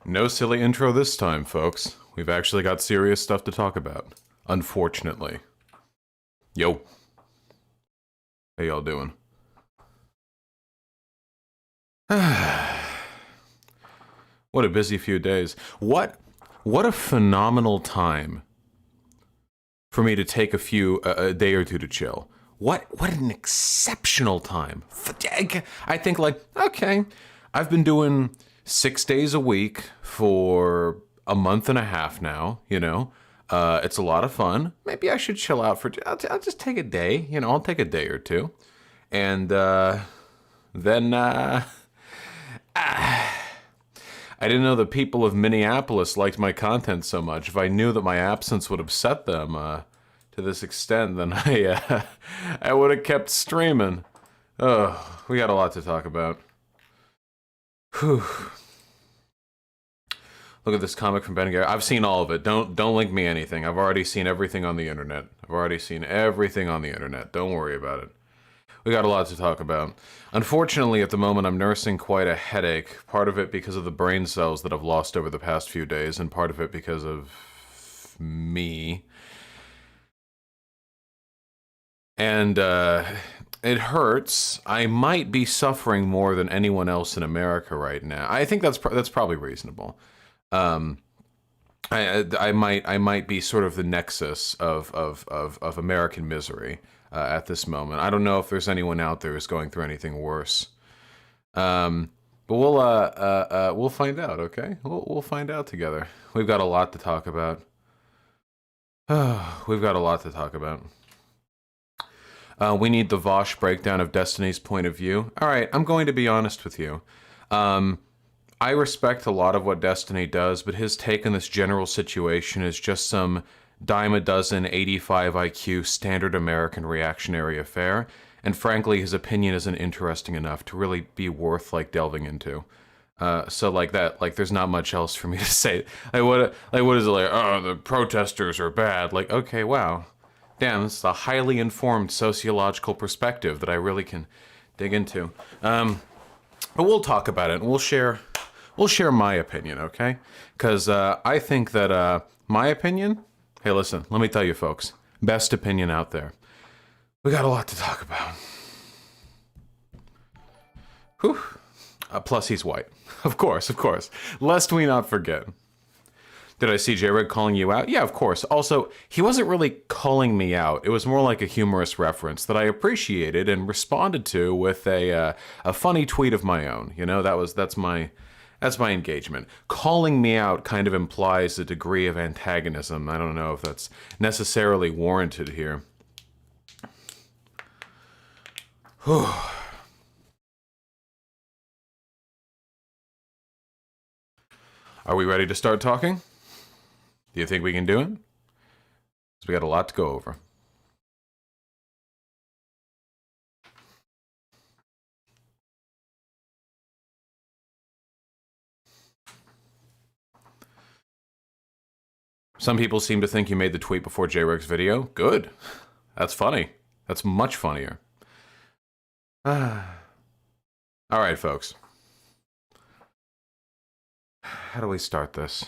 No silly intro this time, folks. We've actually got serious stuff to talk about. Unfortunately. Yo. How y'all doing? What a busy few days. What a phenomenal time for me to take a day or two to chill. What an exceptional time. I think like, okay, I've been doing 6 days a week for a month and a half now, you know. It's a lot of fun. Maybe I should chill out I'll just take a day, you know, I'll take a day or two. And then I didn't know the people of Minneapolis liked my content so much. If I knew that my absence would upset them to this extent, then I would have kept streaming. Oh, we got a lot to talk about. Whew. Look at this comic from Ben and Gary. I've seen all of it. Don't link me anything. I've already seen everything on the internet. Don't worry about it. We got a lot to talk about. Unfortunately, at the moment, I'm nursing quite a headache. Part of it because of the brain cells that I've lost over the past few days, and part of it because of me. And it hurts. I might be suffering more than anyone else in America right now. I think that's probably reasonable. I might be sort of the nexus of American misery at this moment. I don't know if there's anyone out there who's going through anything worse. But we'll find out, okay? We'll find out together. We've got a lot to talk about. We've got a lot to talk about. We need the Vosh breakdown of Destiny's point of view. All right, I'm going to be honest with you. I respect a lot of what Destiny does, but his take on this general situation is just some dime a dozen 85 IQ standard American reactionary affair, and frankly his opinion isn't interesting enough to really be worth like delving into. So like that, like there's not much else for me to say. What is it like, oh, the protesters are bad. Like, okay, wow. Damn, this is a highly informed sociological perspective that I really can dig into. But we'll talk about it and we'll share my opinion, okay? Because I think that my opinion, hey, listen, let me tell you folks, best opinion out there. We got a lot to talk about. Whew. Plus he's white. Of course. Lest we not forget. Did I see J-Rig calling you out? Yeah, of course. Also, he wasn't really calling me out. It was more like a humorous reference that I appreciated and responded to with a funny tweet of my own. You know, that's my engagement. Calling me out kind of implies a degree of antagonism. I don't know if that's necessarily warranted here. Whew. Are we ready to start talking? Do you think we can do it? Because we got a lot to go over. Some people seem to think you made the tweet before J-Reg's video. Good. That's funny. That's much funnier. All right, folks. How do we start this?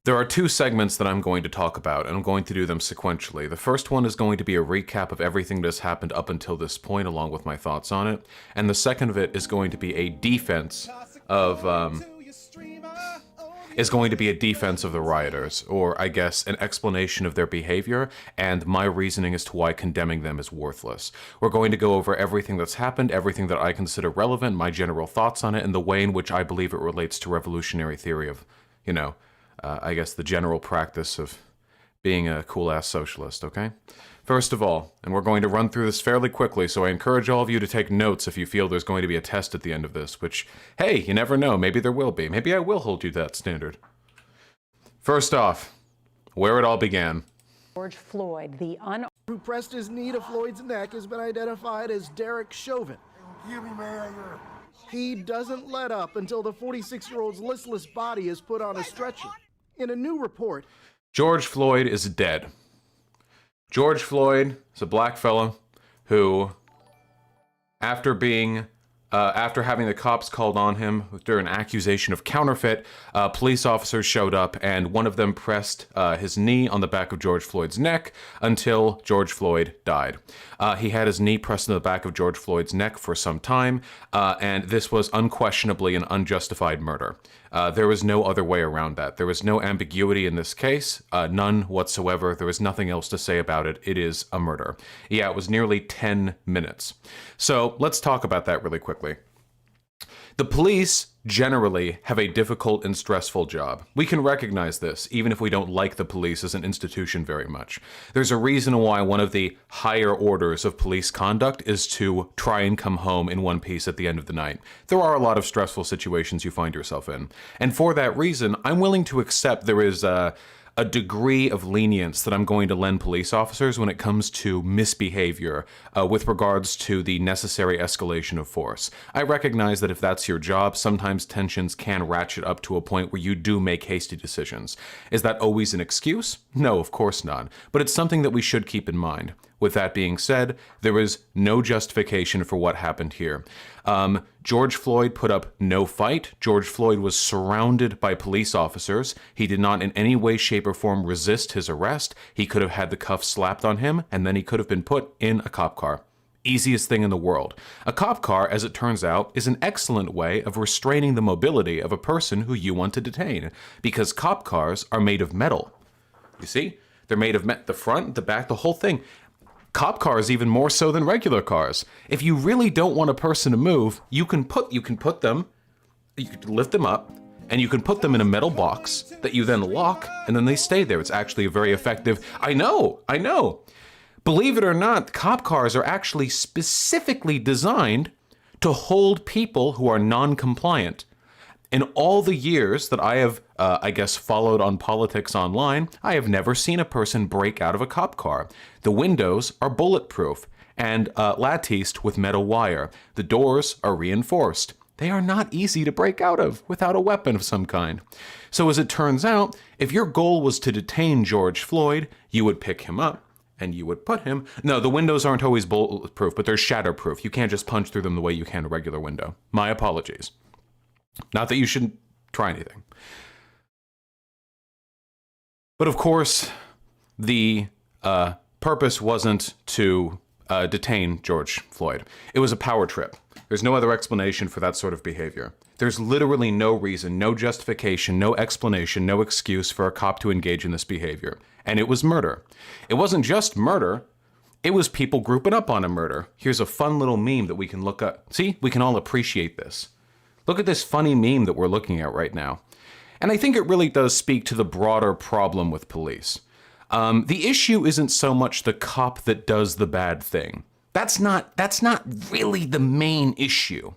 There are two segments that I'm going to talk about, and I'm going to do them sequentially. The first one is going to be a recap of everything that has happened up until this point, along with my thoughts on it. And the second of it is going to be a defense of, the rioters, or I guess an explanation of their behavior and my reasoning as to why condemning them is worthless. We're going to go over everything that's happened, everything that I consider relevant, my general thoughts on it, and the way in which I believe it relates to revolutionary theory of, you know, I guess the general practice of being a cool-ass socialist, okay? First of all, and we're going to run through this fairly quickly, so I encourage all of you to take notes if you feel there's going to be a test at the end of this, which, hey, you never know, maybe there will be. Maybe I will hold you to that standard. First off, where it all began. George Floyd, who pressed his knee to Floyd's neck has been identified as Derek Chauvin. He doesn't let up until the 46-year-old's listless body is put on a stretcher. In a new report, George Floyd is dead. George Floyd is a black fellow who, after having the cops called on him during an accusation of counterfeit, police officers showed up and one of them pressed his knee on the back of George Floyd's neck until George Floyd died. He had his knee pressed on the back of George Floyd's neck for some time, and this was unquestionably an unjustified murder. There was no other way around that. There was no ambiguity in this case, none whatsoever. There was nothing else to say about it. It is a murder. Yeah, it was nearly 10 minutes. So let's talk about that really quickly. The police generally have a difficult and stressful job. We can recognize this, even if we don't like the police as an institution very much. There's a reason why one of the higher orders of police conduct is to try and come home in one piece at the end of the night. There are a lot of stressful situations you find yourself in. And for that reason, I'm willing to accept there is a degree of lenience that I'm going to lend police officers when it comes to misbehavior with regards to the necessary escalation of force. I recognize that if that's your job, sometimes tensions can ratchet up to a point where you do make hasty decisions. Is that always an excuse? No, of course not. But it's something that we should keep in mind. With that being said, there is no justification for what happened here. George Floyd put up no fight. George Floyd was surrounded by police officers. He did not in any way, shape, or form resist his arrest. He could have had the cuffs slapped on him, and then he could have been put in a cop car. Easiest thing in the world. A cop car, as it turns out, is an excellent way of restraining the mobility of a person who you want to detain, because cop cars are made of metal. You see? They're made of the front, the back, the whole thing. Cop cars even more so than regular cars. If you really don't want a person to move, you can lift them up, and you can put them in a metal box that you then lock, and then they stay there. It's actually a very effective. I know. Believe it or not, cop cars are actually specifically designed to hold people who are non-compliant. In all the years that I have, followed on politics online, I have never seen a person break out of a cop car. The windows are bulletproof and latticed with metal wire. The doors are reinforced. They are not easy to break out of without a weapon of some kind. So as it turns out, if your goal was to detain George Floyd, you would pick him up and you would put him... No, the windows aren't always bulletproof, but they're shatterproof. You can't just punch through them the way you can a regular window. My apologies. Not that you shouldn't try anything. But of course, the purpose wasn't to detain George Floyd. It was a power trip. There's no other explanation for that sort of behavior. There's literally no reason, no justification, no explanation, no excuse for a cop to engage in this behavior. And it was murder. It wasn't just murder. It was people grouping up on a murder. Here's a fun little meme that we can look up. See, we can all appreciate this. Look at this funny meme that we're looking at right now. And I think it really does speak to the broader problem with police. The issue isn't so much the cop that does the bad thing. That's not really the main issue.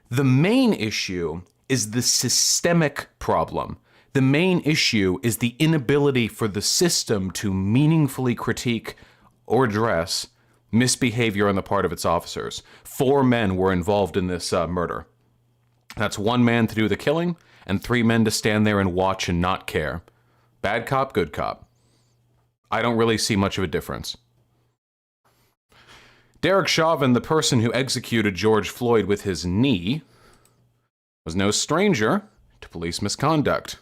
The main issue is the systemic problem. The main issue is the inability for the system to meaningfully critique or address misbehavior on the part of its officers. 4 men were involved in this murder. That's 1 man to do the killing, and 3 men to stand there and watch and not care. Bad cop, good cop. I don't really see much of a difference. Derek Chauvin, the person who executed George Floyd with his knee, was no stranger to police misconduct.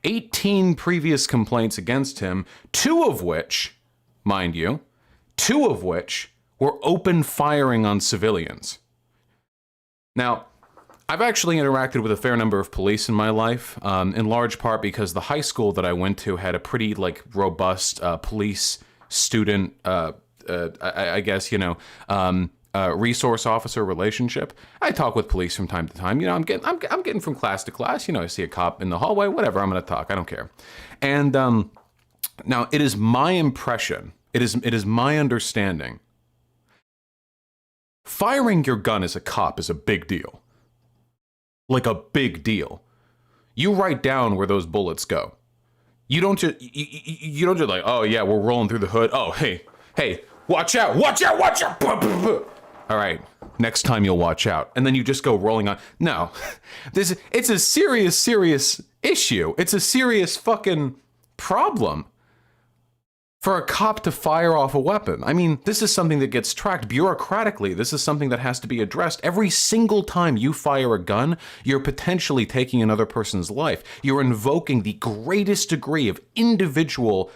18 previous complaints against him, 2 of which, mind you, 2 of which were open firing on civilians. Now, I've actually interacted with a fair number of police in my life, in large part because the high school that I went to had a pretty robust police student, resource officer relationship. I talk with police from time to time. I'm getting from class to class. I see a cop in the hallway, whatever. I'm going to talk. I don't care. And now it is my impression. It is my understanding. Firing your gun as a cop is a big deal. Like a big deal. You write down where those bullets go. You don't just like, oh yeah, we're rolling through the hood. Oh, hey, watch out. All right, Next time you'll watch out. And then you just go rolling on. No, it's a serious issue. It's a serious fucking problem for a cop to fire off a weapon. I mean, this is something that gets tracked bureaucratically. This is something that has to be addressed. Every single time you fire a gun, you're potentially taking another person's life. You're invoking the greatest degree of individual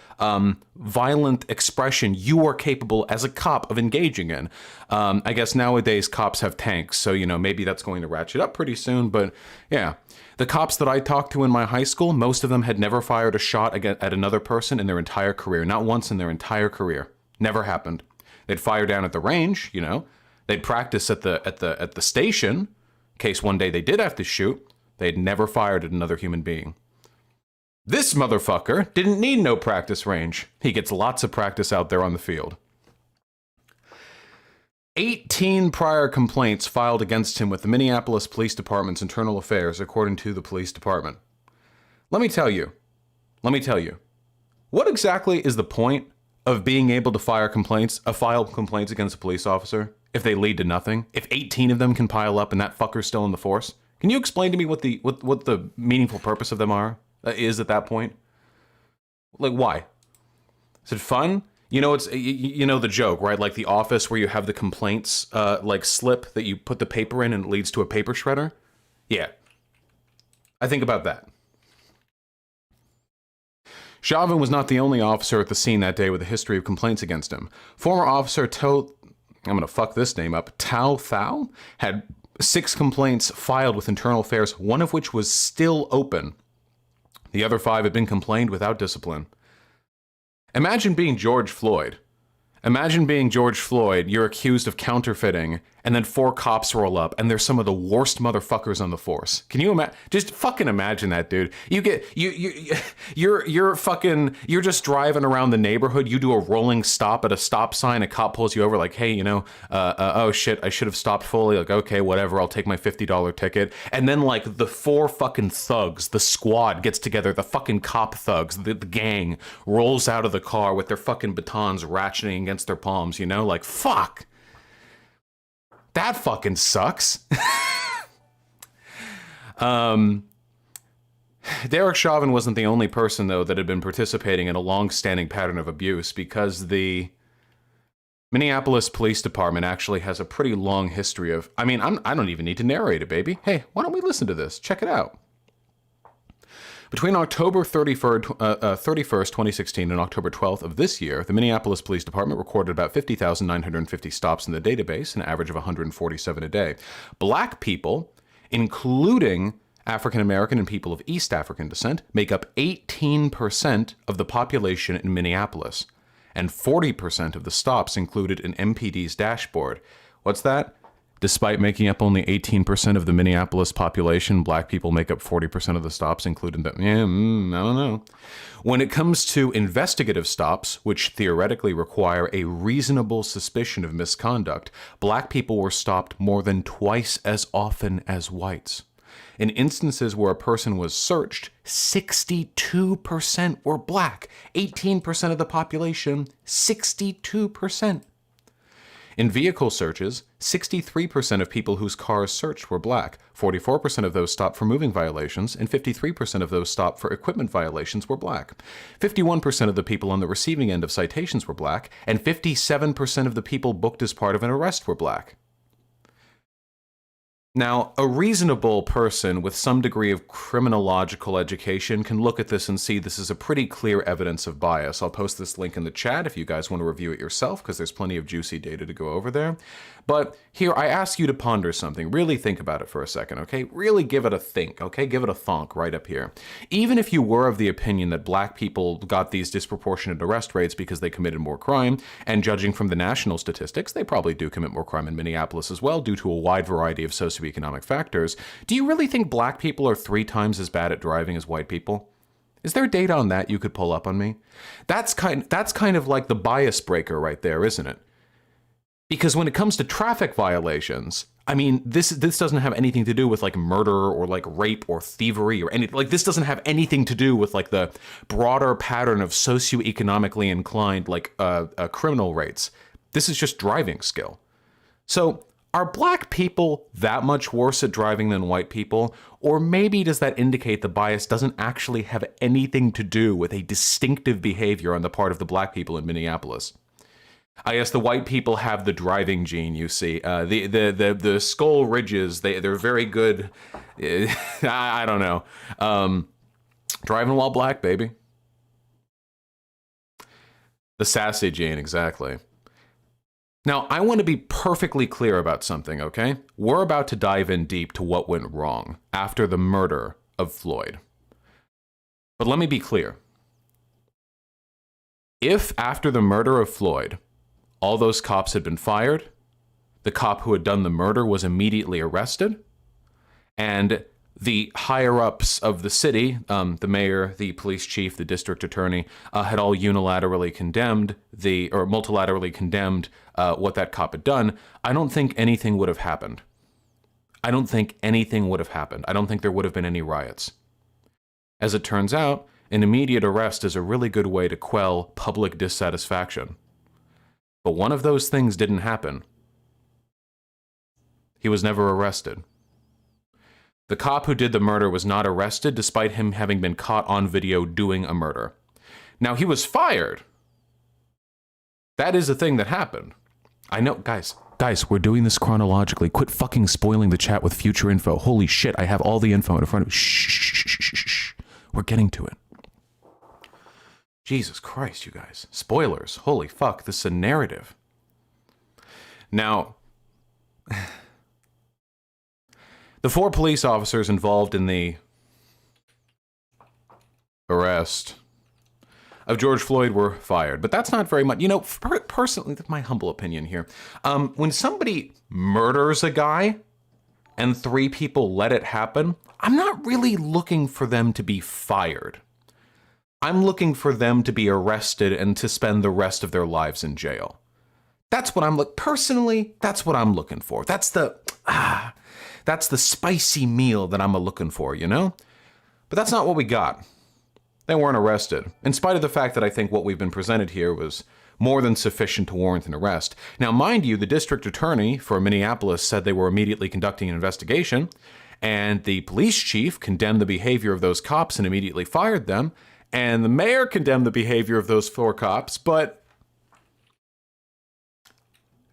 violent expression you are capable as a cop of engaging in. I guess nowadays cops have tanks, so, you know, maybe that's going to ratchet up pretty soon, but yeah. The cops that I talked to in my high school, most of them had never fired a shot at another person in their entire career. Not once in their entire career. Never happened. They'd fire down at the range, you know. They'd practice at the station, in case one day they did have to shoot. They'd never fired at another human being. This motherfucker didn't need no practice range. He gets lots of practice out there on the field. 18 prior complaints filed against him with the Minneapolis Police Department's internal affairs, according to the police department. Let me tell you, what exactly is the point of being able to file complaints against a police officer if they lead to nothing? If 18 of them can pile up and that fucker's still in the force? Can you explain to me what the meaningful purpose of them is at that point? Like, why? Is it fun? You know, it's you know the joke, right? Like The Office, where you have the complaints like slip that you put the paper in and it leads to a paper shredder. Yeah, I think about that. Chauvin was not the only officer at the scene that day with a history of complaints against him. Former officer I'm gonna fuck this name up. Tao Thao had 6 complaints filed with internal affairs, one of which was still open. The other 5 had been complained without discipline. Imagine being George Floyd. You're accused of counterfeiting, and then 4 cops roll up, and they're some of the worst motherfuckers on the force. Can you imagine? Just fucking imagine that, dude. You're just driving around the neighborhood. You do a rolling stop at a stop sign. A cop pulls you over, like, hey, you know, oh shit, I should have stopped fully. Like, okay, whatever. I'll take my $50 ticket. And then, like, the 4 fucking thugs, the squad gets together. The fucking cop thugs, the gang, rolls out of the car with their fucking batons ratcheting against their palms. You know, like, fuck. That fucking sucks. Derek Chauvin wasn't the only person, though, that had been participating in a long-standing pattern of abuse, because the Minneapolis Police Department actually has a pretty long history of... I mean, I don't even need to narrate it, baby. Hey, why don't we listen to this? Check it out. Between October 31st, 2016 and October 12th of this year, the Minneapolis Police Department recorded about 50,950 stops in the database, an average of 147 a day. Black people, including African American and people of East African descent, make up 18% of the population in Minneapolis, and 40% of the stops included in MPD's dashboard. What's that? Despite making up only 18% of the Minneapolis population, black people make up 40% of the stops, including that. Yeah, I don't know. When it comes to investigative stops, which theoretically require a reasonable suspicion of misconduct, black people were stopped more than twice as often as whites. In instances where a person was searched, 62% were black. 18% of the population, 62%. In vehicle searches, 63% of people whose cars searched were black, 44% of those stopped for moving violations, and 53% of those stopped for equipment violations were black. 51% of the people on the receiving end of citations were black, and 57% of the people booked as part of an arrest were black. Now, a reasonable person with some degree of criminological education can look at this and see this is a pretty clear evidence of bias. I'll post this link in the chat if you guys want to review it yourself, because there's plenty of juicy data to go over there. But here, I ask you to ponder something. Really think about it for a second, okay? Really give it a think, okay? Give it a thonk right up here. Even if you were of the opinion that black people got these disproportionate arrest rates because they committed more crime, and judging from the national statistics, they probably do commit more crime in Minneapolis as well due to a wide variety of socioeconomic factors, do you really think black people are 3 times as bad at driving as white people? Is there data on that you could pull up on me? That's kind of like the bias breaker right there, isn't it? Because when it comes to traffic violations, I mean, this doesn't have anything to do with like murder or like rape or thievery or anything. Like, this doesn't have anything to do with like the broader pattern of socioeconomically inclined like criminal rates. This is just driving skill. So Are black people that much worse at driving than white people? Or maybe does that indicate the bias doesn't actually have anything to do with a distinctive behavior on the part of the black people in Minneapolis? I guess the white people have the driving gene, you see. The skull ridges, they're very good. I don't know. Driving while black, baby. The sassy gene, exactly. Now, I want to be perfectly clear about something, okay? We're about to dive in deep to what went wrong after the murder of Floyd. But let me be clear. If after the murder of Floyd, all those cops had been fired, the cop who had done the murder was immediately arrested, and the higher-ups of the city, the mayor, the police chief, the district attorney, had all unilaterally condemned multilaterally condemned what that cop had done, I don't think anything would have happened. I don't think anything would have happened. I don't think there would have been any riots. As it turns out, an immediate arrest is a really good way to quell public dissatisfaction. But one of those things didn't happen. He was never arrested. The cop who did the murder was not arrested despite him having been caught on video doing a murder. Now, he was fired. That is a thing that happened. I know, guys, we're doing this chronologically. Quit fucking spoiling the chat with future info. Holy shit, I have all the info in front of me. Shh. We're getting to it. Jesus Christ, you guys. Spoilers. Holy fuck, this is a narrative. Now, the 4 police officers involved in the arrest of George Floyd were fired, but that's not very much. You know, personally, my humble opinion here, when somebody murders a guy and 3 people let it happen, I'm not really looking for them to be fired. I'm looking for them to be arrested and to spend the rest of their lives in jail. That's what I'm personally, that's what I'm looking for. That's the spicy meal that I'm looking for, you know? But that's not what we got. They weren't arrested, in spite of the fact that I think what we've been presented here was more than sufficient to warrant an arrest. Now, mind you, the district attorney for Minneapolis said they were immediately conducting an investigation, and the police chief condemned the behavior of those cops and immediately fired them, and the mayor condemned the behavior of those 4 cops, but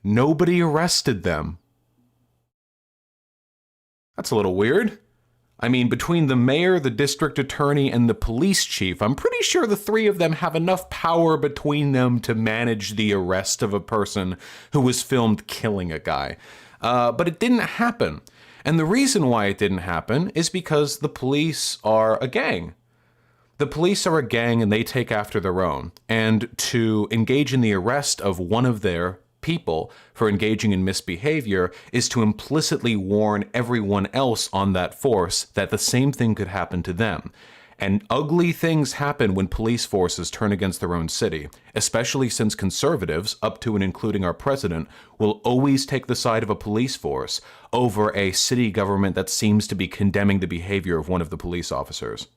nobody arrested them. That's a little weird. I mean, between the mayor, the district attorney, and the police chief, I'm pretty sure the 3 of them have enough power between them to manage the arrest of a person who was filmed killing a guy. But it didn't happen. And the reason why it didn't happen is because the police are a gang. The police are a gang and they take after their own. And to engage in the arrest of one of their people for engaging in misbehavior is to implicitly warn everyone else on that force that the same thing could happen to them. And ugly things happen when police forces turn against their own city, especially since conservatives, up to and including our president, will always take the side of a police force over a city government that seems to be condemning the behavior of one of the police officers.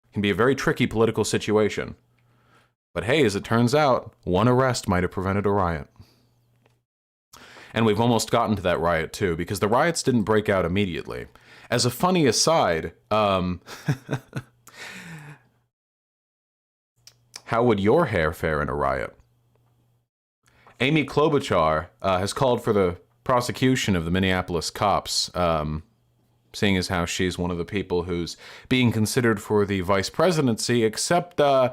It can be a very tricky political situation. But hey, as it turns out, one arrest might have prevented a riot. And we've almost gotten to that riot too, because the riots didn't break out immediately. As a funny aside, how would your hair fare in a riot? Amy Klobuchar has called for the prosecution of the Minneapolis cops, seeing as how she's one of the people who's being considered for the vice presidency, except, oh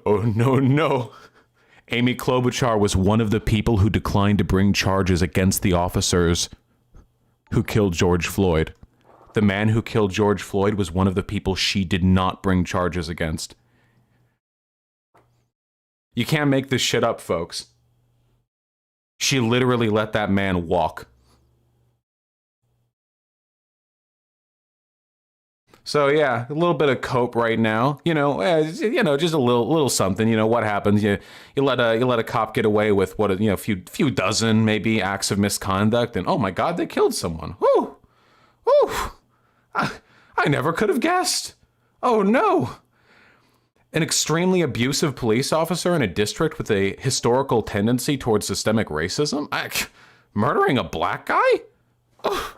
no. Amy Klobuchar was one of the people who declined to bring charges against the officers who killed George Floyd. The man who killed George Floyd was one of the people she did not bring charges against. You can't make this shit up, folks. She literally let that man walk. So yeah, a little bit of cope right now. Just a little something. You know what happens? You let a cop get away with a few dozen maybe acts of misconduct, and oh my God, they killed someone. Whew, whew. I never could have guessed. Oh no. An extremely abusive police officer in a district with a historical tendency towards systemic racism? Murdering a black guy? Oh.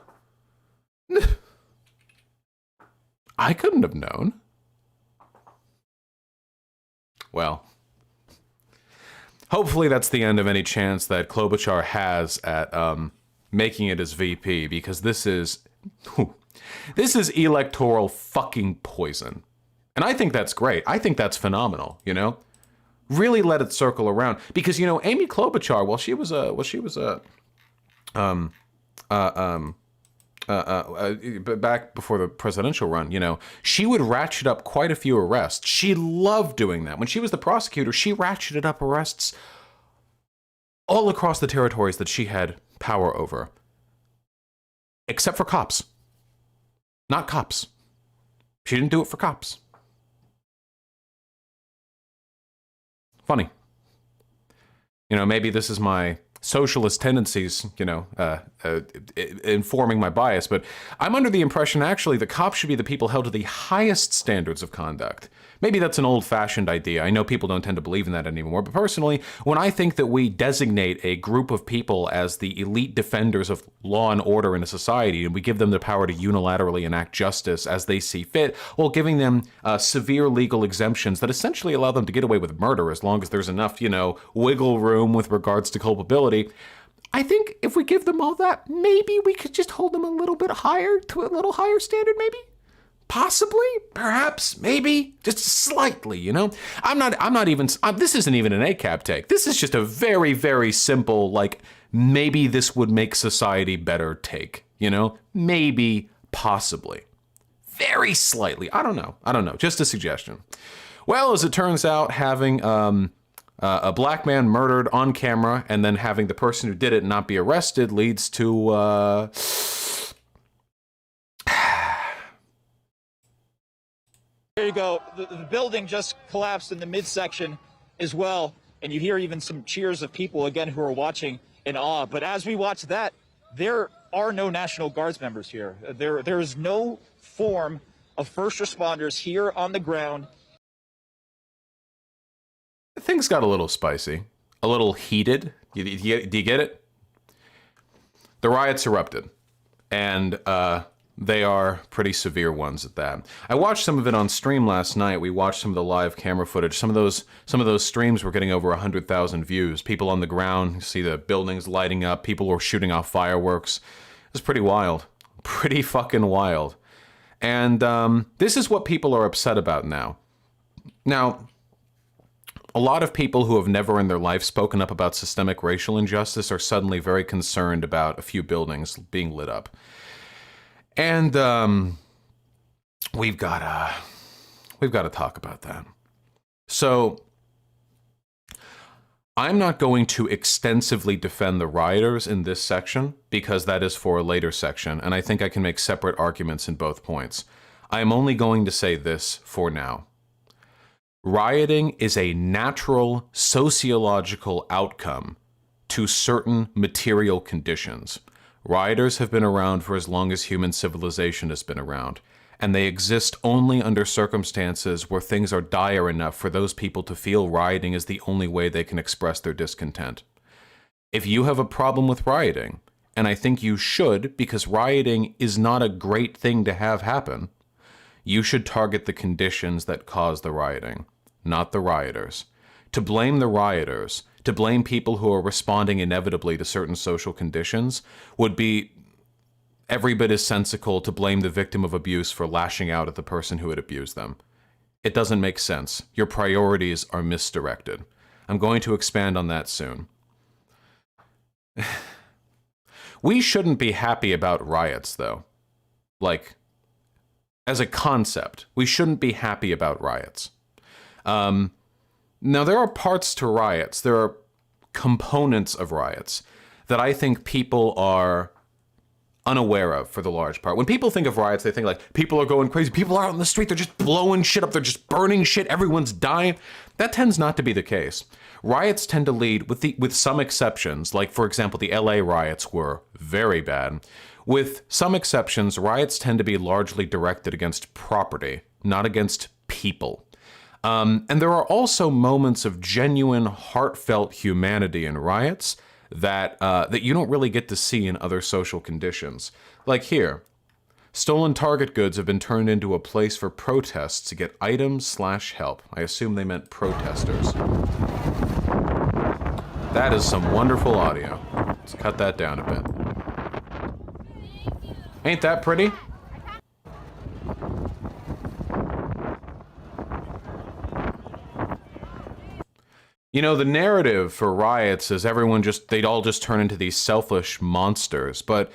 I couldn't have known. Well, hopefully that's the end of any chance that Klobuchar has at making it as VP, because this is electoral fucking poison. And I think that's great. I think that's phenomenal, you know? Really let it circle around. Because, you know, Amy Klobuchar, back before the presidential run, you know, she would ratchet up quite a few arrests. She loved doing that. When she was the prosecutor, she ratcheted up arrests all across the territories that she had power over. Except for cops. Not cops. She didn't do it for cops. Funny. You know, maybe this is my socialist tendencies, you know, informing my bias, but I'm under the impression actually the cops should be the people held to the highest standards of conduct. Maybe that's an old-fashioned idea. I know people don't tend to believe in that anymore, but personally, when I think that we designate a group of people as the elite defenders of law and order in a society, and we give them the power to unilaterally enact justice as they see fit, while giving them severe legal exemptions that essentially allow them to get away with murder as long as there's enough, you know, wiggle room with regards to culpability, I think if we give them all that, maybe we could just hold them a little bit higher, to a little higher standard, maybe? Possibly, perhaps, maybe, just slightly, you know? This isn't even an ACAB take. This is just a very, very simple, like, maybe this would make society better take, you know? Maybe, possibly. Very slightly. I don't know. Just a suggestion. Well, as it turns out, having a black man murdered on camera and then having the person who did it not be arrested leads to, There you go. The building just collapsed in the midsection as well. And you hear even some cheers of people, again, who are watching in awe. But as we watch that, there are no National Guards members here. There is no form of first responders here on the ground. Things got a little spicy, a little heated. Do you get it? The riots erupted, and they are pretty severe ones at that. I watched some of it on stream last night. We watched some of the live camera footage. Some of those streams were getting over 100,000 views. People on the ground, you see the buildings lighting up. People were shooting off fireworks. It was pretty wild. Pretty fucking wild. And this is what people are upset about now. Now, a lot of people who have never in their life spoken up about systemic racial injustice are suddenly very concerned about a few buildings being lit up. And we've got to talk about that. So I'm not going to extensively defend the rioters in this section because that is for a later section, and I think I can make separate arguments in both points. I am only going to say this for now. Rioting is a natural sociological outcome to certain material conditions. Rioters have been around for as long as human civilization has been around, and they exist only under circumstances where things are dire enough for those people to feel rioting is the only way they can express their discontent. If you have a problem with rioting, and I think you should because rioting is not a great thing to have happen, you should target the conditions that cause the rioting, not the rioters. To blame the rioters, to blame people who are responding inevitably to certain social conditions, would be every bit as sensical to blame the victim of abuse for lashing out at the person who had abused them. It doesn't make sense. Your priorities are misdirected. I'm going to expand on that soon. We shouldn't be happy about riots, though. Like, as a concept, we shouldn't be happy about riots. Now, there are parts to riots, there are components of riots that I think people are unaware of for the large part. When people think of riots, they think like, people are going crazy, people are out in the street, they're just blowing shit up, they're just burning shit, everyone's dying. That tends not to be the case. Riots tend to lead, with some exceptions, like for example, the LA riots were very bad. With some exceptions, riots tend to be largely directed against property, not against people. And there are also moments of genuine, heartfelt humanity in riots that that you don't really get to see in other social conditions. Like here, stolen Target goods have been turned into a place for protests to get items/help. I assume they meant protesters. That is some wonderful audio. Let's cut that down a bit. Ain't that pretty? You know, the narrative for riots is they'd all just turn into these selfish monsters, but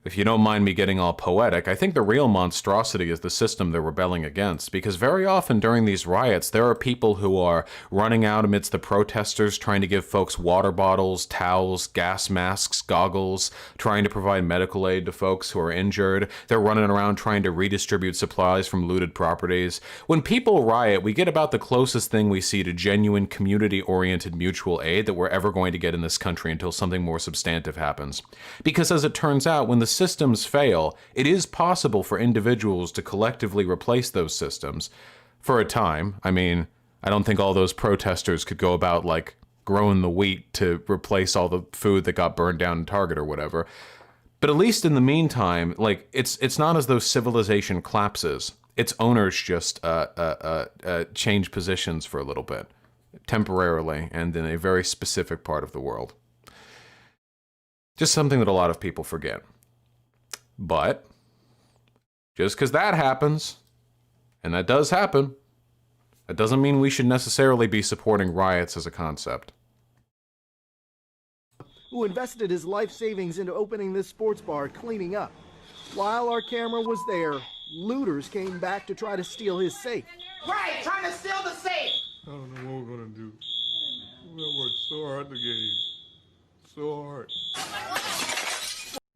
if you don't mind me getting all poetic, I think the real monstrosity is the system they're rebelling against, because very often during these riots, there are people who are running out amidst the protesters, trying to give folks water bottles, towels, gas masks, goggles, trying to provide medical aid to folks who are injured. They're running around trying to redistribute supplies from looted properties. When people riot, we get about the closest thing we see to genuine community-oriented mutual aid that we're ever going to get in this country until something more substantive happens. Because as it turns out, when the systems fail, it is possible for individuals to collectively replace those systems for a time. I mean, I don't think all those protesters could go about like growing the wheat to replace all the food that got burned down in Target or whatever. But at least in the meantime, like it's not as though civilization collapses. Its owners just change positions for a little bit, temporarily, and in a very specific part of the world. Just something that a lot of people forget. But just because that happens, and that does happen, that doesn't mean we should necessarily be supporting riots as a concept. Who invested his life savings into opening this sports bar, cleaning up. While our camera was there, looters came back to try to steal his safe. Right, trying to steal the safe. I don't know what we're gonna do. We worked so hard to get here. So hard.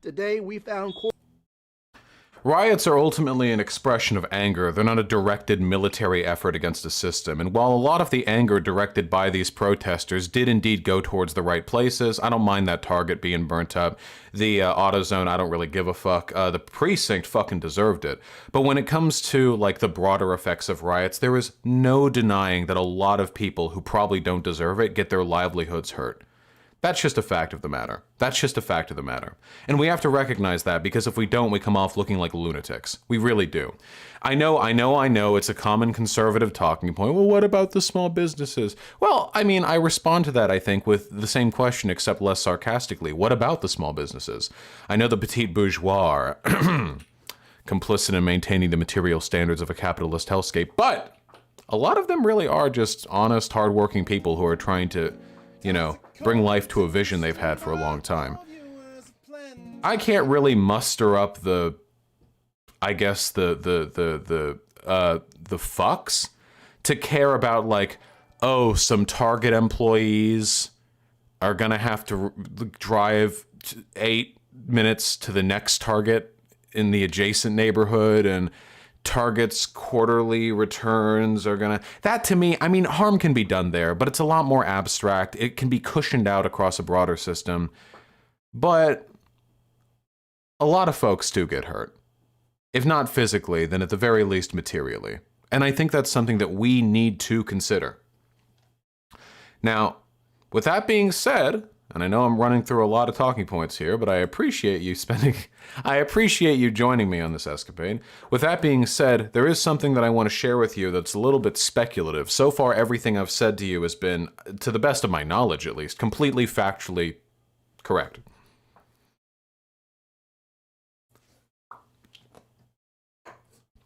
Today we found Riots are ultimately an expression of anger. They're not a directed military effort against a system. And while a lot of the anger directed by these protesters did indeed go towards the right places, I don't mind that Target being burnt up. The AutoZone, I don't really give a fuck. The precinct fucking deserved it. But when it comes to like the broader effects of riots, there is no denying that a lot of people who probably don't deserve it get their livelihoods hurt. That's just a fact of the matter. That's just a fact of the matter. And we have to recognize that, because if we don't, we come off looking like lunatics. We really do. I know, it's a common conservative talking point. Well, what about the small businesses? Well, I mean, I respond to that, I think, with the same question, except less sarcastically. What about the small businesses? I know the petite bourgeois are complicit in maintaining the material standards of a capitalist hellscape, but a lot of them really are just honest, hardworking people who are trying to, you know, bring life to a vision they've had for a long time. I can't really muster up the fucks to care about, like, oh, some Target employees are gonna have to drive 8 minutes to the next Target in the adjacent neighborhood, and Target's quarterly returns are gonna... That, to me, I mean, harm can be done there, but it's a lot more abstract. It can be cushioned out across a broader system. But a lot of folks do get hurt. If not physically, then at the very least materially. And I think that's something that we need to consider. Now, with that being said, and I know I'm running through a lot of talking points here, but I appreciate you joining me on this escapade. With that being said, there is something that I want to share with you that's a little bit speculative. So far, everything I've said to you has been, to the best of my knowledge at least, completely factually correct.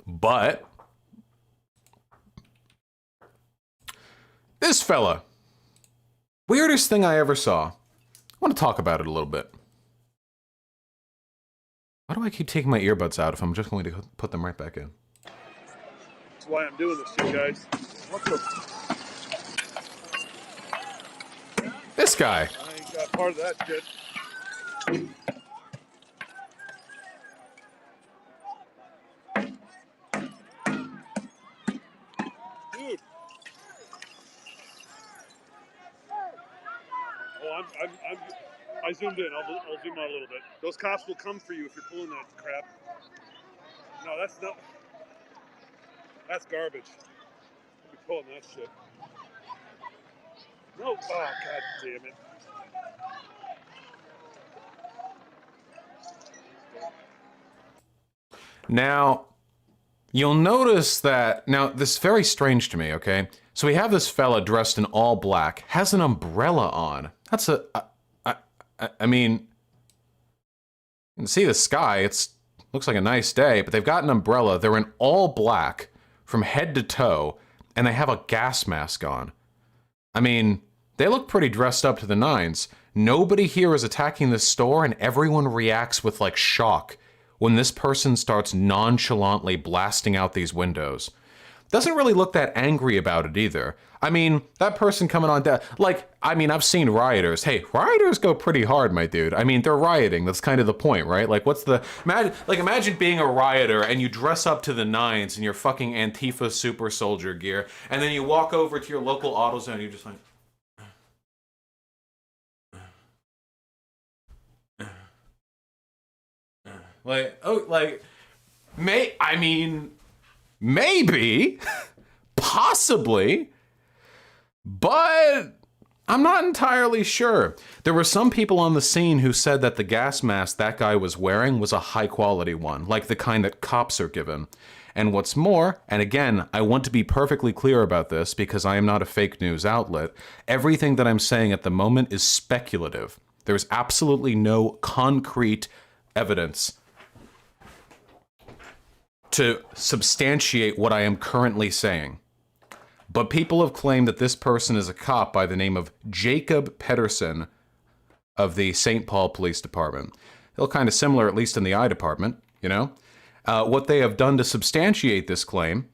But this fella, weirdest thing I ever saw. I want to talk about it a little bit. Why do I keep taking my earbuds out if I'm just going to put them right back in? That's why I'm doing this to you guys. What the? This guy. I ain't got part of that shit. Dude. Oh, I zoomed in. I'll zoom out a little bit. Those cops will come for you if you're pulling that crap. No, that's garbage. I'll be pulling that shit. No, oh god damn it. Now, you'll notice that, now this is very strange to me, okay? So we have this fella dressed in all black, has an umbrella on. That's I mean, you can see the sky, looks like a nice day, but they've got an umbrella, they're in all black from head to toe, and they have a gas mask on. I mean, they look pretty dressed up to the nines. Nobody here is attacking this store, and everyone reacts with like shock when this person starts nonchalantly blasting out these windows. Doesn't really look that angry about it either. I mean, that person coming on down, like, I mean, I've seen rioters. Hey, rioters go pretty hard, my dude. I mean, they're rioting. That's kind of the point, right? Like, imagine being a rioter and you dress up to the nines in your fucking Antifa super soldier gear, and then you walk over to your local AutoZone and you're just like, maybe, possibly, but I'm not entirely sure. There were some people on the scene who said that the gas mask that guy was wearing was a high quality one, like the kind that cops are given. And what's more, and again, I want to be perfectly clear about this because I am not a fake news outlet, everything that I'm saying at the moment is speculative. There's absolutely no concrete evidence to substantiate what I am currently saying. But people have claimed that this person is a cop by the name of Jacob Pedersen of the St. Paul Police Department. They're kind of similar, at least in the I department, you know? What they have done to substantiate this claim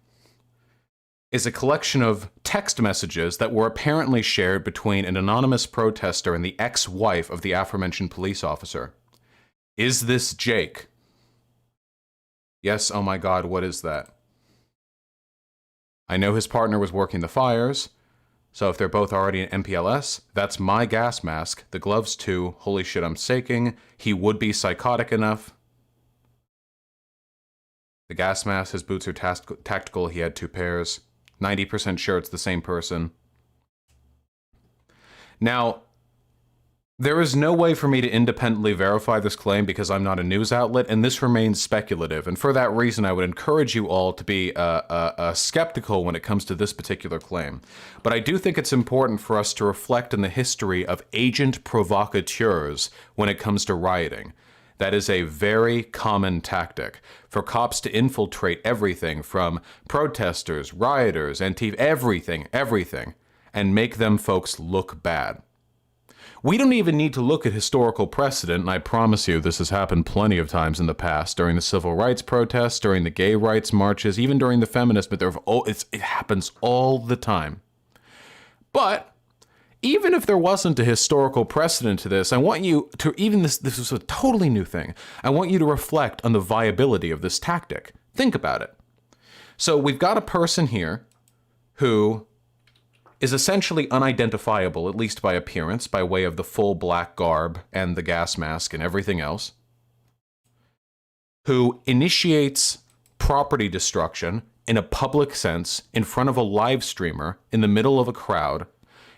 is a collection of text messages that were apparently shared between an anonymous protester and the ex-wife of the aforementioned police officer. Is this Jake? Yes, oh my God, what is that? I know his partner was working the fires, so if they're both already in MPLS, that's my gas mask, the gloves too, holy shit, I'm saking, he would be psychotic enough. The gas mask, his boots are tactical, he had 2 pairs, 90% sure it's the same person. Now, there is no way for me to independently verify this claim because I'm not a news outlet, and this remains speculative. And for that reason, I would encourage you all to be skeptical when it comes to this particular claim. But I do think it's important for us to reflect on the history of agent provocateurs when it comes to rioting. That is a very common tactic for cops to infiltrate everything from protesters, rioters, Antifa, everything, and make them folks look bad. We don't even need to look at historical precedent, and I promise you this has happened plenty of times in the past, during the civil rights protests, during the gay rights marches, even during the feminist, but it happens all the time. But even if there wasn't a historical precedent to this, I want you to, this is a totally new thing, I want you to reflect on the viability of this tactic. Think about it. So we've got a person here who is essentially unidentifiable, at least by appearance, by way of the full black garb and the gas mask and everything else, who initiates property destruction in a public sense in front of a live streamer in the middle of a crowd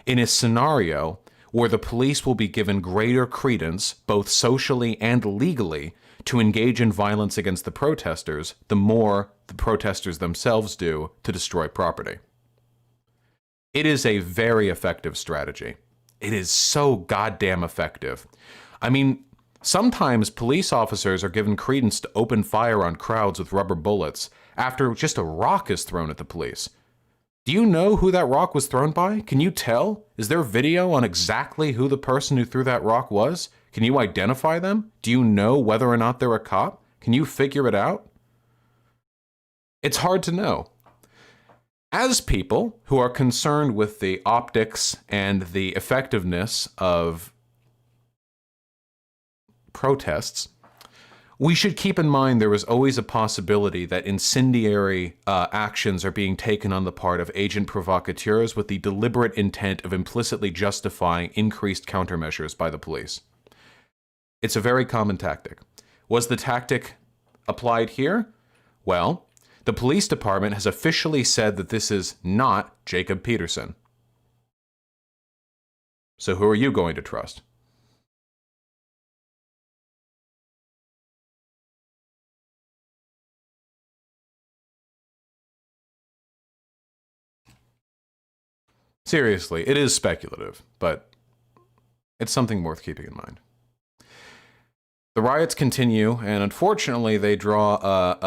in a scenario where the police will be given greater credence, both socially and legally, to engage in violence against the protesters, the more the protesters themselves do to destroy property. It is a very effective strategy. It is so goddamn effective. I mean, sometimes police officers are given credence to open fire on crowds with rubber bullets after just a rock is thrown at the police. Do you know who that rock was thrown by? Can you tell? Is there video on exactly who the person who threw that rock was? Can you identify them? Do you know whether or not they're a cop? Can you figure it out? It's hard to know. As people who are concerned with the optics and the effectiveness of protests, we should keep in mind there is always a possibility that incendiary actions are being taken on the part of agent provocateurs with the deliberate intent of implicitly justifying increased countermeasures by the police. It's a very common tactic. Was the tactic applied here? Well, the police department has officially said that this is not Jacob Pedersen. So who are you going to trust? Seriously, it is speculative, but it's something worth keeping in mind. The riots continue, and unfortunately, they draw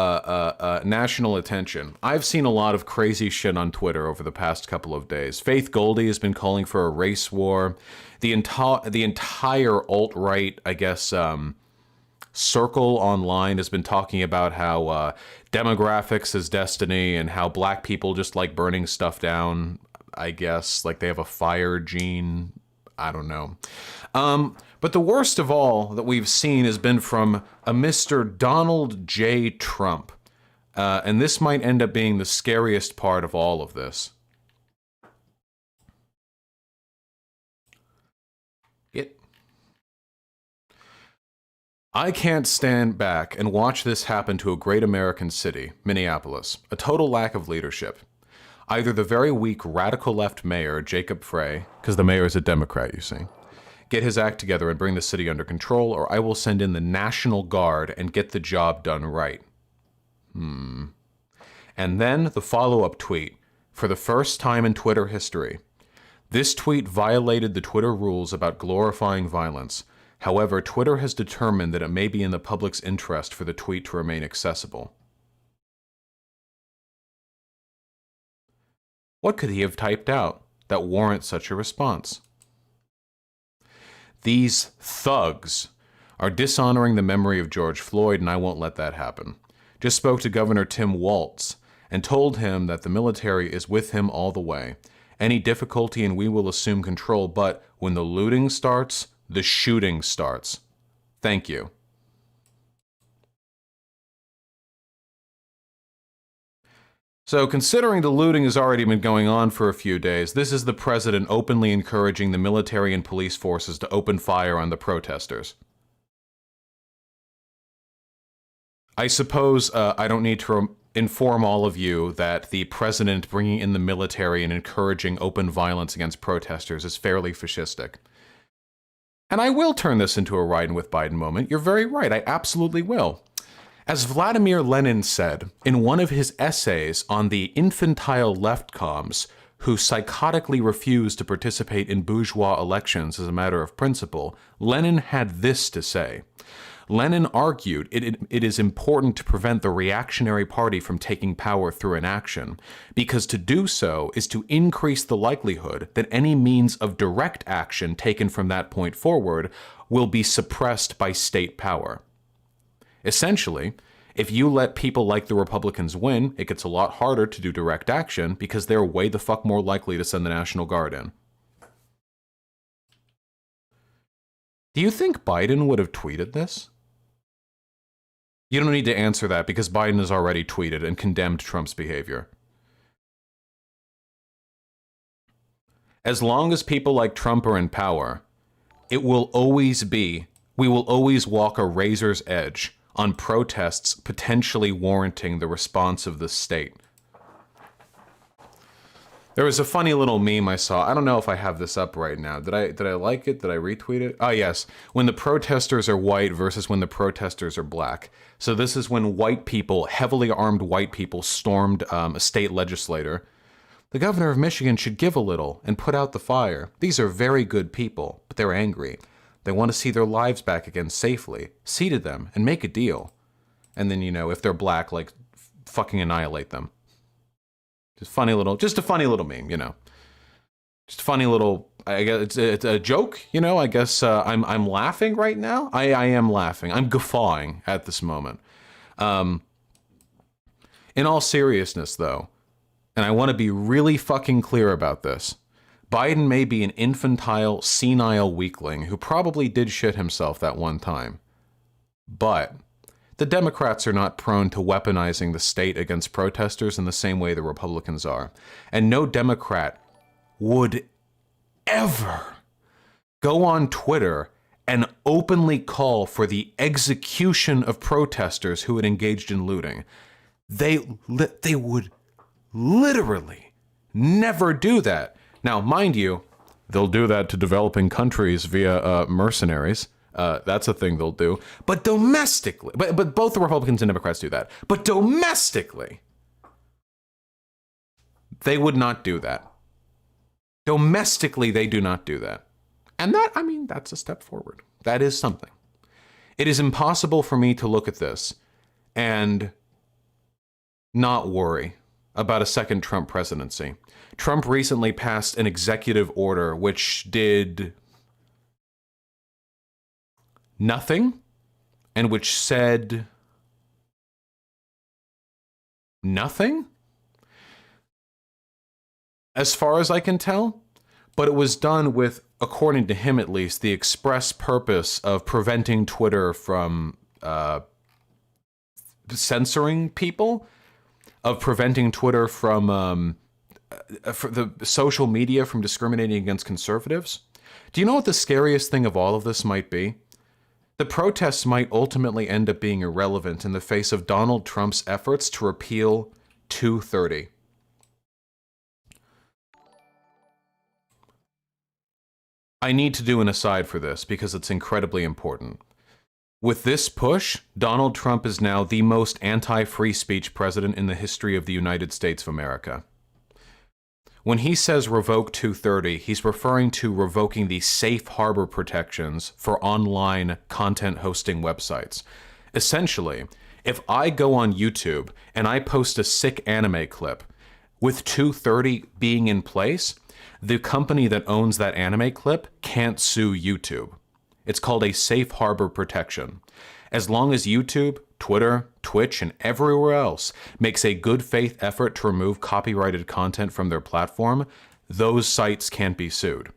national attention. I've seen a lot of crazy shit on Twitter over the past couple of days. Faith Goldie has been calling for a race war. The entire alt-right, I guess, circle online has been talking about how demographics is destiny and how black people just like burning stuff down, I guess. Like they have a fire gene. I don't know. But the worst of all that we've seen has been from a Mr. Donald J. Trump. And this might end up being the scariest part of all of this. I can't stand back and watch this happen to a great American city, Minneapolis. A total lack of leadership. Either the very weak radical left mayor, Jacob Frey, because the mayor is a Democrat, you see, get his act together and bring the city under control, or I will send in the National Guard and get the job done right. And then the follow-up tweet, for the first time in Twitter history. This tweet violated the Twitter rules about glorifying violence. However, Twitter has determined that it may be in the public's interest for the tweet to remain accessible. What could he have typed out that warrants such a response? These thugs are dishonoring the memory of George Floyd, and I won't let that happen. Just spoke to Governor Tim Walz and told him that the military is with him all the way. Any difficulty and we will assume control, but when the looting starts, the shooting starts. Thank you. So, considering the looting has already been going on for a few days, this is the president openly encouraging the military and police forces to open fire on the protesters. I suppose I don't need to inform all of you that the president bringing in the military and encouraging open violence against protesters is fairly fascistic. And I will turn this into a Riding with Biden moment. You're very right. I absolutely will. As Vladimir Lenin said in one of his essays on the infantile left comms who psychotically refused to participate in bourgeois elections as a matter of principle, Lenin had this to say. Lenin argued it is important to prevent the reactionary party from taking power through inaction, because to do so is to increase the likelihood that any means of direct action taken from that point forward will be suppressed by state power. Essentially, if you let people like the Republicans win, it gets a lot harder to do direct action because they're way the fuck more likely to send the National Guard in. Do you think Biden would have tweeted this? You don't need to answer that because Biden has already tweeted and condemned Trump's behavior. As long as people like Trump are in power, we will always walk a razor's edge on protests potentially warranting the response of the state. There was a funny little meme I saw. I don't know if I have this up right now. Did I like it? Did I retweet it? Oh, yes. When the protesters are white versus when the protesters are black. So this is when white people, heavily armed white people, stormed a state legislator. The governor of Michigan should give a little and put out the fire. These are very good people, but they're angry. They want to see their lives back again safely. Seated them and make a deal. And then, you know, if they're black, like, fucking annihilate them. Just a funny little meme, you know. Just a funny little, I guess it's a joke, you know. I guess I'm laughing right now. I am laughing. I'm guffawing at this moment. In all seriousness, though, and I want to be really fucking clear about this, Biden may be an infantile, senile weakling who probably did shit himself that one time. But the Democrats are not prone to weaponizing the state against protesters in the same way the Republicans are. And no Democrat would ever go on Twitter and openly call for the execution of protesters who had engaged in looting. They would literally never do that. Now, mind you, they'll do that to developing countries via mercenaries. That's a thing they'll do. But domestically, but both the Republicans and Democrats do that. But domestically, they would not do that. Domestically, they do not do that. And that, I mean, that's a step forward. That is something. It is impossible for me to look at this and not worry about a second Trump presidency. Trump recently passed an executive order which did nothing and which said nothing, as far as I can tell, but it was done with, according to him at least, the express purpose of preventing Twitter from censoring people, of preventing Twitter from for the social media from discriminating against conservatives. Do you know what the scariest thing of all of this might be? The protests might ultimately end up being irrelevant in the face of Donald Trump's efforts to repeal 230. I need to do an aside for this because it's incredibly important. With this push, Donald Trump is now the most anti-free speech president in the history of the United States of America. When he says revoke 230, he's referring to revoking the safe harbor protections for online content hosting websites. Essentially, if I go on YouTube and I post a sick anime clip, with 230 being in place, the company that owns that anime clip can't sue YouTube. It's called a safe harbor protection. As long as YouTube, Twitter, Twitch, and everywhere else makes a good faith effort to remove copyrighted content from their platform, those sites can't be sued.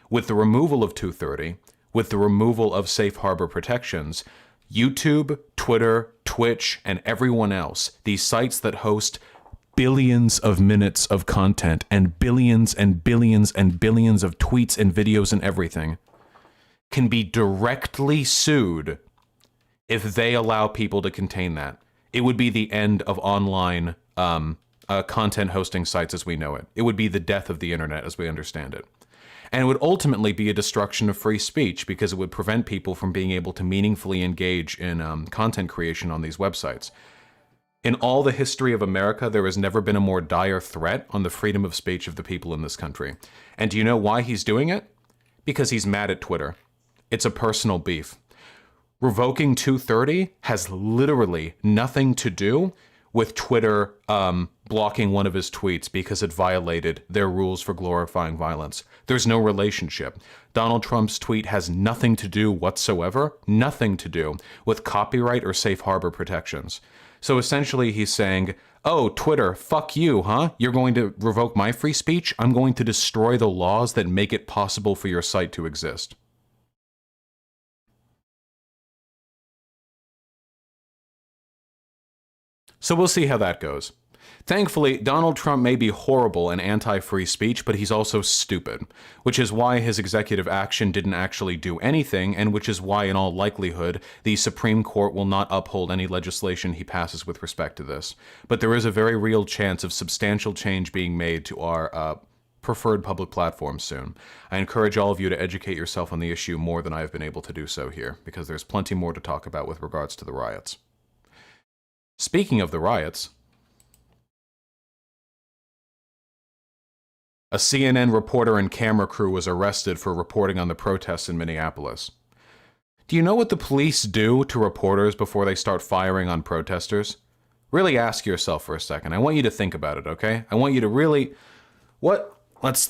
With the removal of 230, with the removal of safe harbor protections, YouTube, Twitter, Twitch, and everyone else, these sites that host billions of minutes of content and billions and billions and billions of tweets and videos and everything, can be directly sued if they allow people to contain that. It would be the end of online content hosting sites as we know it. It would be the death of the internet as we understand it. And it would ultimately be a destruction of free speech because it would prevent people from being able to meaningfully engage in content creation on these websites. In all the history of America, there has never been a more dire threat on the freedom of speech of the people in this country. And do you know why he's doing it? Because he's mad at Twitter. It's a personal beef. Revoking 230 has literally nothing to do with Twitter blocking one of his tweets because it violated their rules for glorifying violence. There's no relationship. Donald Trump's tweet has nothing to do whatsoever, nothing to do with copyright or safe harbor protections. So essentially he's saying, oh, Twitter, fuck you, huh? You're going to revoke my free speech? I'm going to destroy the laws that make it possible for your site to exist. So we'll see how that goes. Thankfully, Donald Trump may be horrible and anti-free speech, but he's also stupid, which is why his executive action didn't actually do anything, and which is why, in all likelihood, the Supreme Court will not uphold any legislation he passes with respect to this. But there is a very real chance of substantial change being made to our preferred public platforms soon. I encourage all of you to educate yourself on the issue more than I have been able to do so here, because there's plenty more to talk about with regards to the riots. Speaking of the riots, a CNN reporter and camera crew was arrested for reporting on the protests in Minneapolis. Do you know what the police do to reporters before they start firing on protesters? Really ask yourself for a second. I want you to think about it, okay? I want you to really... Let's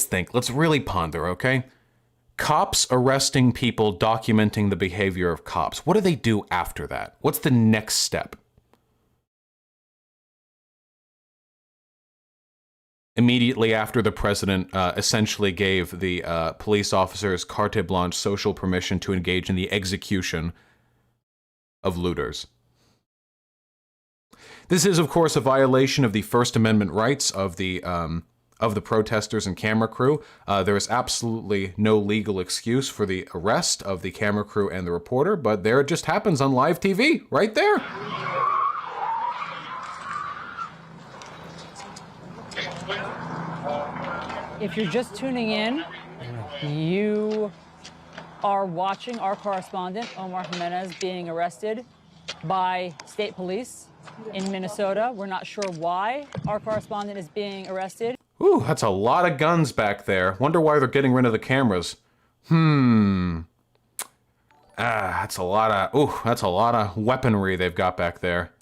think. Let's really ponder, okay? Cops arresting people, documenting the behavior of cops. What do they do after that? What's the next step? Immediately after the president essentially gave the police officers carte blanche social permission to engage in the execution of looters. This is, of course, a violation of the First Amendment rights of the protesters and camera crew. There is absolutely no legal excuse for the arrest of the camera crew and the reporter, but there it just happens on live TV, right there. If you're just tuning in, you are watching our correspondent, Omar Jimenez, being arrested by state police in Minnesota. We're not sure why our correspondent is being arrested. Ooh, that's a lot of guns back there. Wonder why they're getting rid of the cameras. That's a lot of weaponry they've got back there.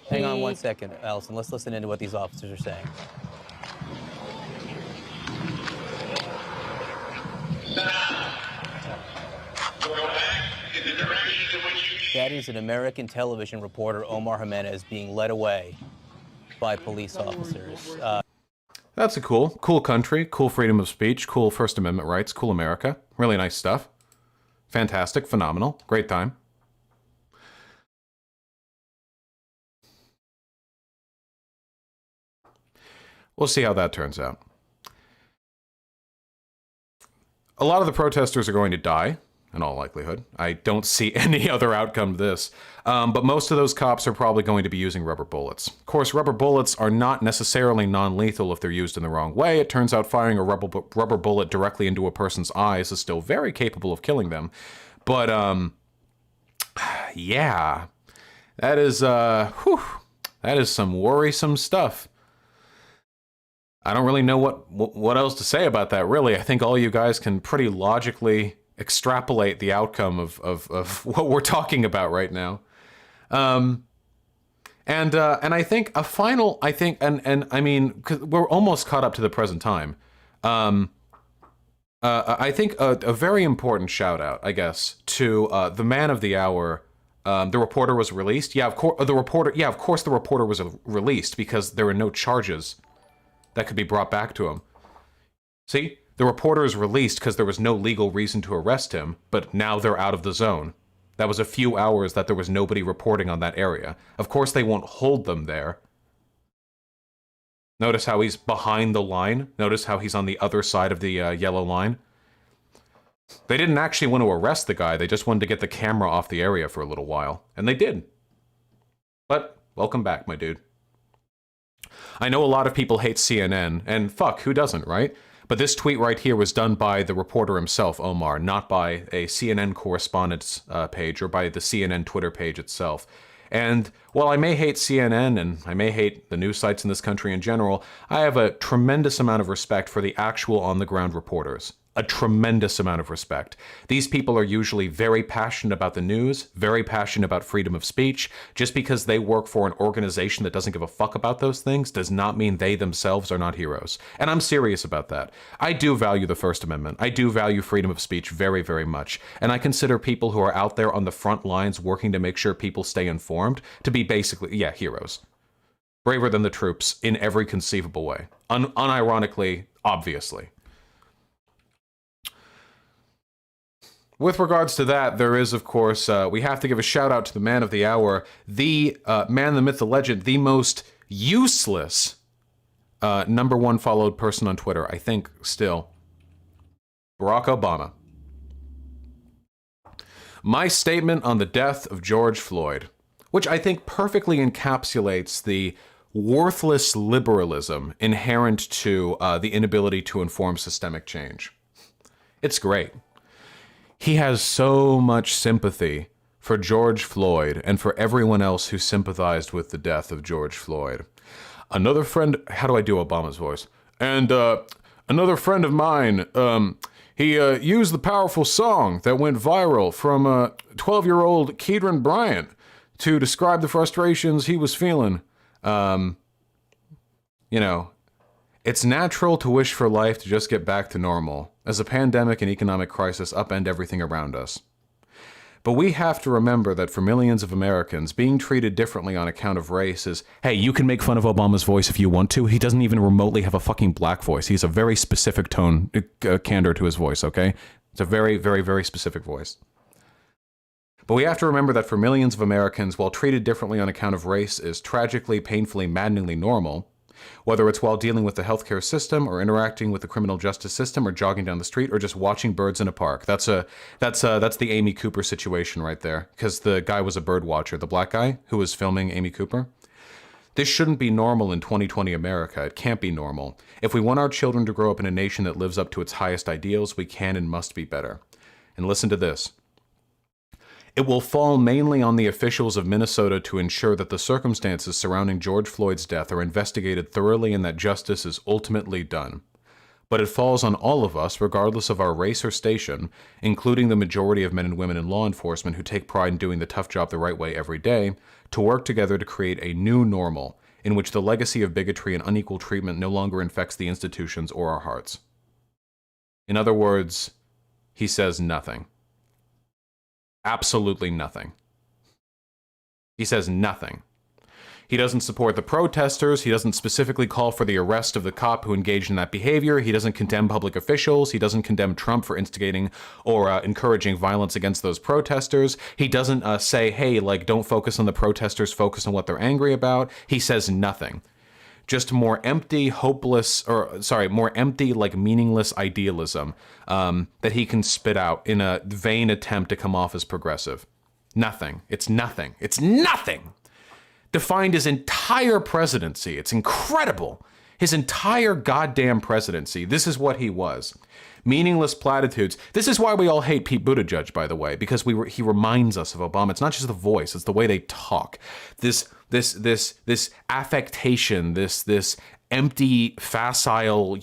Hang on 1 second, Allison. Let's listen into what these officers are saying. That is an American television reporter, Omar Jimenez, being led away by police officers. That's a cool country, cool freedom of speech, cool First Amendment rights, cool America. Really nice stuff. Fantastic, phenomenal, great time. We'll see how that turns out. A lot of the protesters are going to die, in all likelihood. I don't see any other outcome to this. But most of those cops are probably going to be using rubber bullets. Of course, rubber bullets are not necessarily non-lethal if they're used in the wrong way. It turns out firing a rubber bullet directly into a person's eyes is still very capable of killing them. But, yeah, that is some worrisome stuff. I don't really know what else to say about that, really. I think all you guys can pretty logically extrapolate the outcome of what we're talking about right now. And I think a final, and I mean, 'cause we're almost caught up to the present time. I think a very important shout out, I guess, to the man of the hour. The reporter was released. Yeah, of course the reporter was released because there were no charges that could be brought back to him. See? The reporter is released because there was no legal reason to arrest him, but now they're out of the zone. That was a few hours that there was nobody reporting on that area. Of course they won't hold them there. Notice how he's behind the line? Notice how he's on the other side of the yellow line? They didn't actually want to arrest the guy, they just wanted to get the camera off the area for a little while. And they did. But, welcome back, my dude. I know a lot of people hate CNN, and fuck, who doesn't, right? But this tweet right here was done by the reporter himself, Omar, not by a CNN correspondence page or by the CNN Twitter page itself. And while I may hate CNN and I may hate the news sites in this country in general, I have a tremendous amount of respect for the actual on-the-ground reporters. A tremendous amount of respect. These people are usually very passionate about the news, very passionate about freedom of speech. Just because they work for an organization that doesn't give a fuck about those things does not mean they themselves are not heroes. And I'm serious about that. I do value the First Amendment. I do value freedom of speech very, very much. And I consider people who are out there on the front lines working to make sure people stay informed to be basically, yeah, heroes. Braver than the troops in every conceivable way. Unironically, obviously. With regards to that, there is, of course, we have to give a shout out to the man of the hour, the man, the myth, the legend, the most useless #1 followed person on Twitter, I think, still, Barack Obama. My statement on the death of George Floyd, which I think perfectly encapsulates the worthless liberalism inherent to the inability to inform systemic change. It's great. He has so much sympathy for George Floyd and for everyone else who sympathized with the death of George Floyd. Another friend, how do I do Obama's voice? And another friend of mine, he used the powerful song that went viral from 12-year-old Keedron Bryant to describe the frustrations he was feeling. You know, it's natural to wish for life to just get back to normal, as a pandemic and economic crisis upend everything around us. But we have to remember that for millions of Americans, being treated differently on account of race is, hey, you can make fun of Obama's voice if you want to. He doesn't even remotely have a fucking black voice. He's a very specific tone, candor to his voice, okay? It's a very, very, very specific voice. But we have to remember that for millions of Americans, while treated differently on account of race is tragically, painfully, maddeningly normal, whether it's while dealing with the healthcare system or interacting with the criminal justice system or jogging down the street or just watching birds in a park. That's the Amy Cooper situation right there, because the guy was a bird watcher, the black guy who was filming Amy Cooper. This shouldn't be normal in 2020 America. It can't be normal. If we want our children to grow up in a nation that lives up to its highest ideals, we can and must be better. And listen to this. It will fall mainly on the officials of Minnesota to ensure that the circumstances surrounding George Floyd's death are investigated thoroughly and that justice is ultimately done. But it falls on all of us, regardless of our race or station, including the majority of men and women in law enforcement who take pride in doing the tough job the right way every day, to work together to create a new normal in which the legacy of bigotry and unequal treatment no longer infects the institutions or our hearts. In other words, he says nothing. Absolutely nothing. He says nothing. He doesn't support the protesters. He doesn't specifically call for the arrest of the cop who engaged in that behavior. He doesn't condemn public officials. He doesn't condemn Trump for instigating or encouraging violence against those protesters. He doesn't say, hey, like, don't focus on the protesters, focus on what they're angry about. He says nothing. Just more empty, hopeless, more empty, like meaningless idealism that he can spit out in a vain attempt to come off as progressive. Nothing. It's nothing. It's nothing. Defined his entire presidency. It's incredible. His entire goddamn presidency. This is what he was. Meaningless platitudes. This is why we all hate Pete Buttigieg, by the way, because he reminds us of Obama. It's not just the voice, it's the way they talk. This affectation, this empty, facile,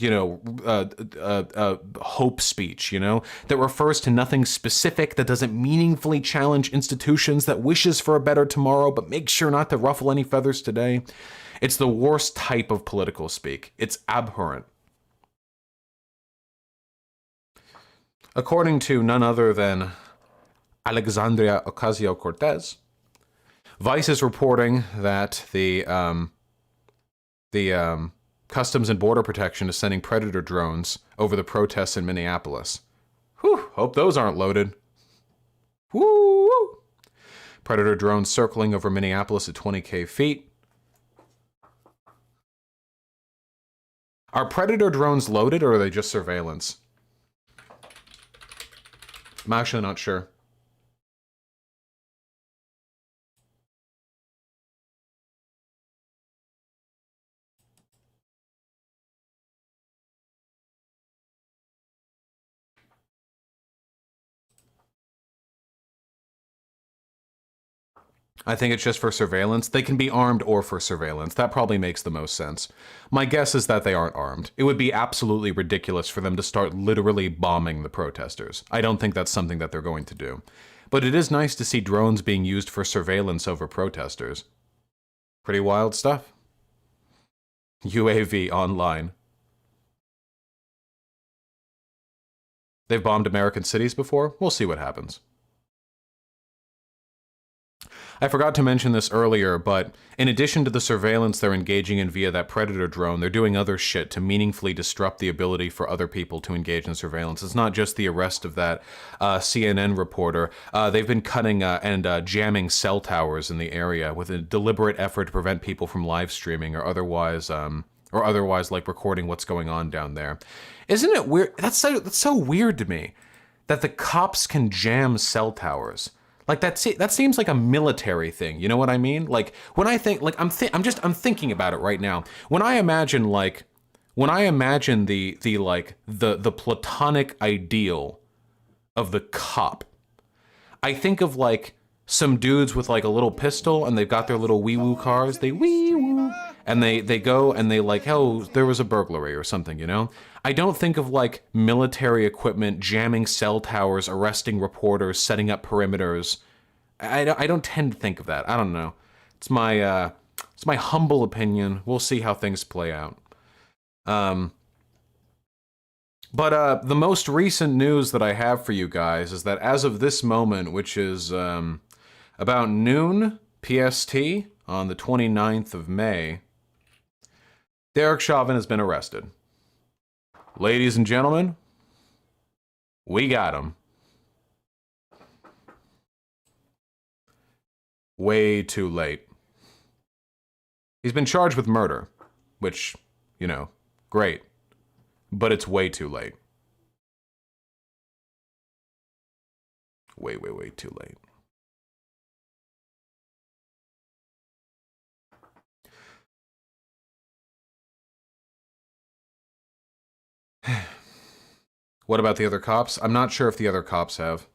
hope speech, that refers to nothing specific, that doesn't meaningfully challenge institutions, that wishes for a better tomorrow, but makes sure not to ruffle any feathers today. It's the worst type of political speak. It's abhorrent. According to none other than Alexandria Ocasio-Cortez, Vice is reporting that the Customs and Border Protection is sending Predator drones over the protests in Minneapolis. Whew, hope those aren't loaded. Woo! Predator drones circling over Minneapolis at 20,000 feet. Are Predator drones loaded or are they just surveillance? I'm actually not sure. I think it's just for surveillance. They can be armed or for surveillance. That probably makes the most sense. My guess is that they aren't armed. It would be absolutely ridiculous for them to start literally bombing the protesters. I don't think that's something that they're going to do. But it is nice to see drones being used for surveillance over protesters. Pretty wild stuff. UAV online. They've bombed American cities before? We'll see what happens. I forgot to mention this earlier, but in addition to the surveillance they're engaging in via that Predator drone, they're doing other shit to meaningfully disrupt the ability for other people to engage in surveillance. It's not just the arrest of that CNN reporter. They've been cutting and jamming cell towers in the area with a deliberate effort to prevent people from live streaming or otherwise like recording what's going on down there. Isn't it weird? That's so weird to me that the cops can jam cell towers. Like that seems like a military thing. You know what I mean? Like when I think, like I'm thinking about it right now. When I imagine the platonic ideal of the cop, I think of like some dudes with like a little pistol and they've got their little wee-woo cars. They wee-woo. And they go and they like, oh, there was a burglary or something, I don't think of like military equipment jamming cell towers, arresting reporters, setting up perimeters. I don't tend to think of that. I don't know. It's my humble opinion. We'll see how things play out. But the most recent news that I have for you guys is that as of this moment, which is about noon PST on the 29th of May, Derek Chauvin has been arrested. Ladies and gentlemen, we got him. Way too late. He's been charged with murder, which, great. But it's way too late. Way too late. What about the other cops? I'm not sure if the other cops have.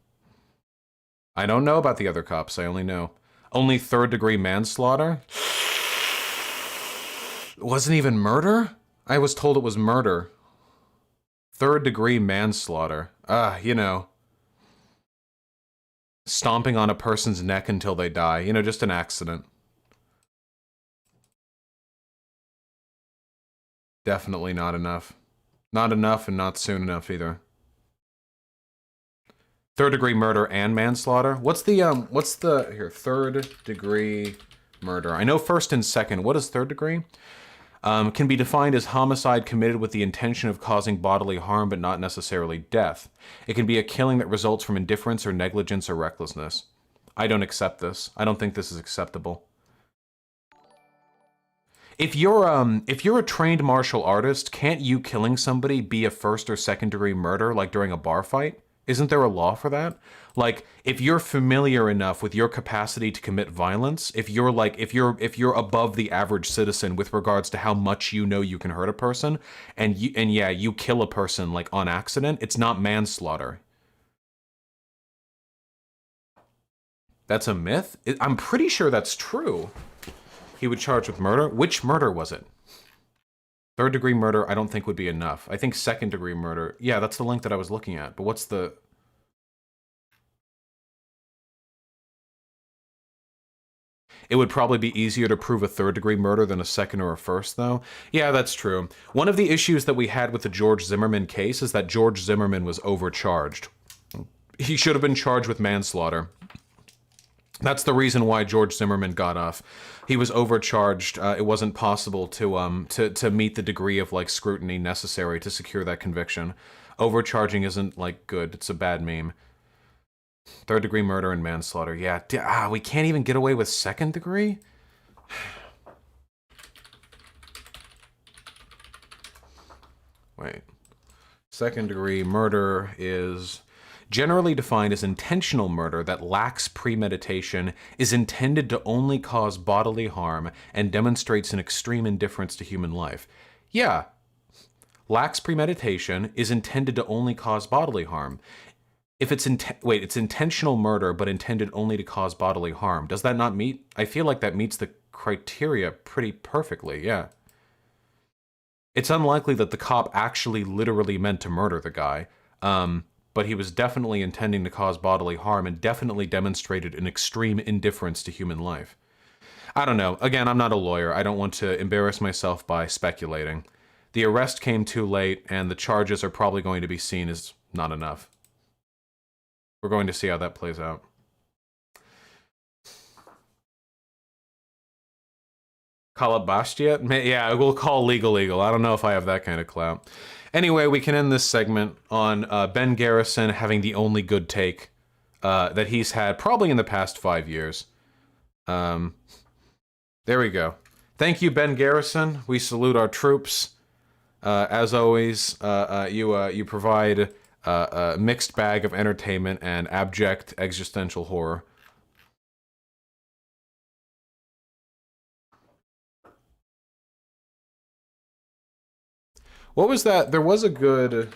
I don't know about the other cops. I only know. Only third-degree manslaughter? It wasn't even murder? I was told it was murder. Third-degree manslaughter. You know. Stomping on a person's neck until they die. You know, just an accident. Definitely not enough. Not enough and not soon enough either. Third-degree murder and manslaughter? What's the, here, third-degree murder. I know first and second. What is third degree? Can be defined as homicide committed with the intention of causing bodily harm, but not necessarily death. It can be a killing that results from indifference or negligence or recklessness. I don't accept this. I don't think this is acceptable. If you're a trained martial artist, can't you killing somebody be a first or second degree murder, like during a bar fight? Isn't there a law for that? Like, if you're familiar enough with your capacity to commit violence, if you're above the average citizen with regards to how much you know you can hurt a person, and you kill a person like on accident, it's not manslaughter. That's a myth? I'm pretty sure that's true. He would charge with murder. Which murder was it? Third degree murder, I don't think would be enough. I think second degree murder. Yeah, that's the link that I was looking at. But what's the... It would probably be easier to prove a third degree murder than a second or a first, though. Yeah, that's true. One of the issues that we had with the George Zimmerman case is that George Zimmerman was overcharged. He should have been charged with manslaughter. That's the reason why George Zimmerman got off. He was overcharged. It wasn't possible to meet the degree of like scrutiny necessary to secure that conviction. Overcharging isn't like good. It's a bad meme. Third degree murder and manslaughter. Yeah. We can't even get away with second degree? Wait. Second degree murder is generally defined as intentional murder that lacks premeditation, is intended to only cause bodily harm, and demonstrates an extreme indifference to human life. Yeah. Lacks premeditation, is intended to only cause bodily harm. If it's it's intentional murder, but intended only to cause bodily harm. Does that not meet? I feel like that meets the criteria pretty perfectly, yeah. It's unlikely that the cop actually literally meant to murder the guy. But he was definitely intending to cause bodily harm and definitely demonstrated an extreme indifference to human life. I don't know. Again, I'm not a lawyer. I don't want to embarrass myself by speculating. The arrest came too late, and the charges are probably going to be seen as not enough. We're going to see how that plays out. Call up Bastia? Yeah, we'll call legal. I don't know if I have that kind of clout. Anyway, we can end this segment on Ben Garrison having the only good take that he's had probably in the past 5 years. There we go. Thank you, Ben Garrison. We salute our troops. As always, you provide a mixed bag of entertainment and abject existential horror. What was that? There was a good...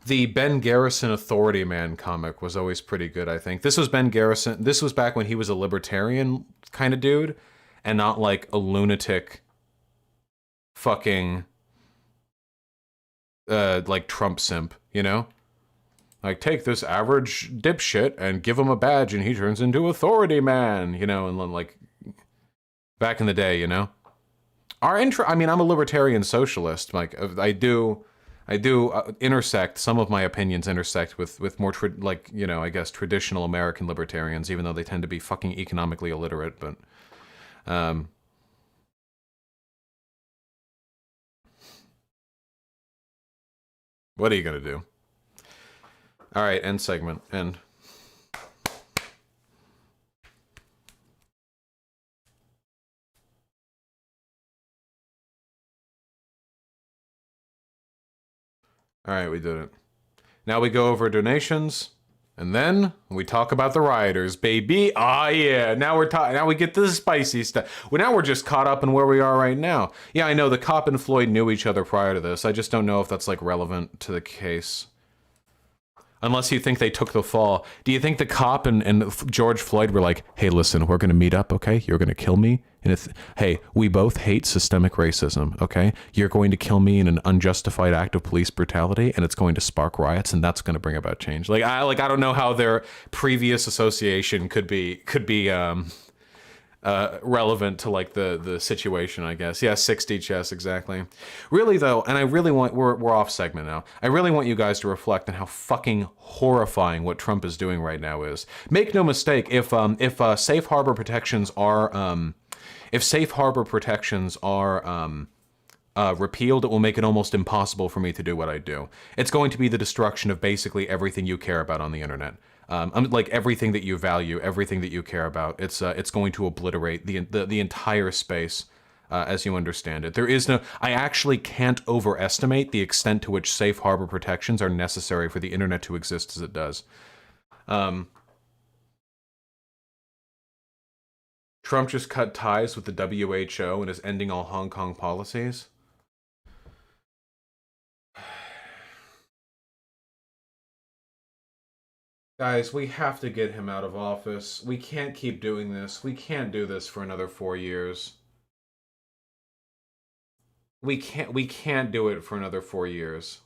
The Ben Garrison Authority Man comic was always pretty good, I think. This was Ben Garrison. This was back when he was a libertarian kind of dude, and not like a lunatic fucking like Trump simp, you know? Like, take this average dipshit and give him a badge and he turns into Authority Man, you know, and like back in the day, you know? I mean, I'm a libertarian socialist. Like, I do intersect. Some of my opinions intersect with more like, you know, I guess traditional American libertarians, even though they tend to be fucking economically illiterate. But, what are you gonna do? All right, end segment. End. All right, we did it. Now we go over donations, and then we talk about the rioters, baby. Ah, yeah. Now we get to the spicy stuff. Well, now we're just caught up in where we are right now. Yeah, I know the cop and Floyd knew each other prior to this. I just don't know if that's like relevant to the case. Unless you think they took the fall. Do you think the cop and George Floyd were like, hey, listen, we're going to meet up, okay? You're going to kill me. And hey, we both hate systemic racism, okay? You're going to kill me in an unjustified act of police brutality, and it's going to spark riots, and that's going to bring about change. I don't know how their previous association could be relevant to like the situation, I guess. Yeah, 60 chess, exactly. Really though, and I really want, we're off segment now. I really want you guys to reflect on how fucking horrifying what Trump is doing right now is. Make no mistake, if safe harbor protections are repealed, it will make it almost impossible for me to do what I do. It's going to be the destruction of basically everything you care about on the internet. Like everything that you value, everything that you care about. It's going to obliterate the entire space as you understand it. There is no. I actually can't overestimate the extent to which safe harbor protections are necessary for the internet to exist as it does. Trump just cut ties with the WHO and is ending all Hong Kong policies. Guys, we have to get him out of office. We can't keep doing this. We can't do this for another 4 years. We can't do it for another 4 years.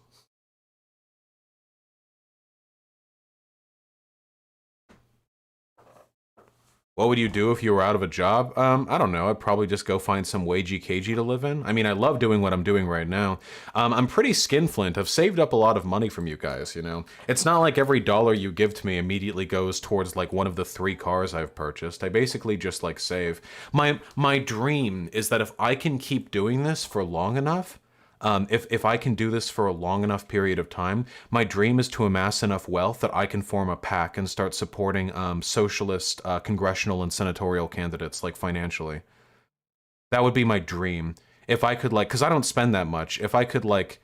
What would you do if you were out of a job? I don't know. I'd probably just go find some wagey cagey to live in. I mean, I love doing what I'm doing right now. I'm pretty skinflint. I've saved up a lot of money from you guys, you know? It's not like every dollar you give to me immediately goes towards like one of the 3 cars I've purchased. I basically just like save. My dream is that if I can keep doing this for long enough, if I can do this for a long enough period of time, my dream is to amass enough wealth that I can form a PAC and start supporting socialist congressional and senatorial candidates, like financially. That would be my dream. If I could like, because I don't spend that much, if I could like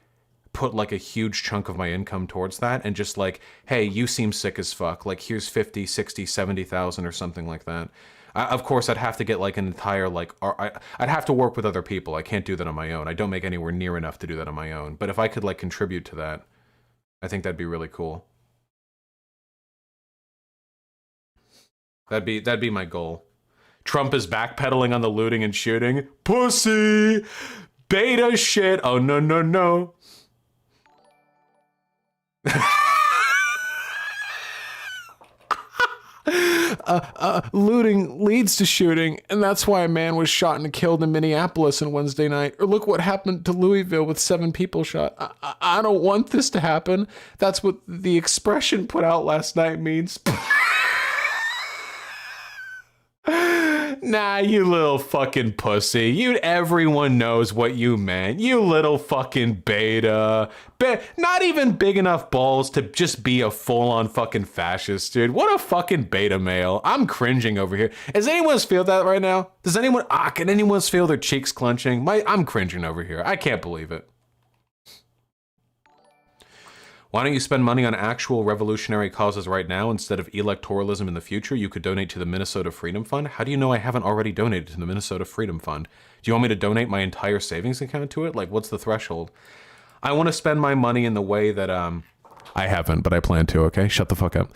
put like a huge chunk of my income towards that and just like, hey, you seem sick as fuck, like here's 50, 60, 70,000 or something like that. Of course, I'd have to get like an entire like, I'd have to work with other people. I can't do that on my own. I don't make anywhere near enough to do that on my own. But if I could like contribute to that, I think that'd be really cool. That'd be my goal. Trump is backpedaling on the looting and shooting. Pussy! Beta shit! Oh no no no! Looting leads to shooting, and that's why a man was shot and killed in Minneapolis on Wednesday night. Or look what happened to Louisville with 7 people shot. I don't want this to happen. That's what the expression put out last night means. Nah, you little fucking pussy. Everyone knows what you meant. You little fucking beta. Not even big enough balls to just be a full-on fucking fascist, dude. What a fucking beta male. I'm cringing over here. Does anyone else feel that right now? Does anyone, can anyone else feel their cheeks clenching? I'm cringing over here. I can't believe it. Why don't you spend money on actual revolutionary causes right now instead of electoralism in the future? You could donate to the Minnesota Freedom Fund. How do you know I haven't already donated to the Minnesota Freedom Fund? Do you want me to donate my entire savings account to it? Like, what's the threshold? I want to spend my money in the way that, I haven't, but I plan to, okay? Shut the fuck up.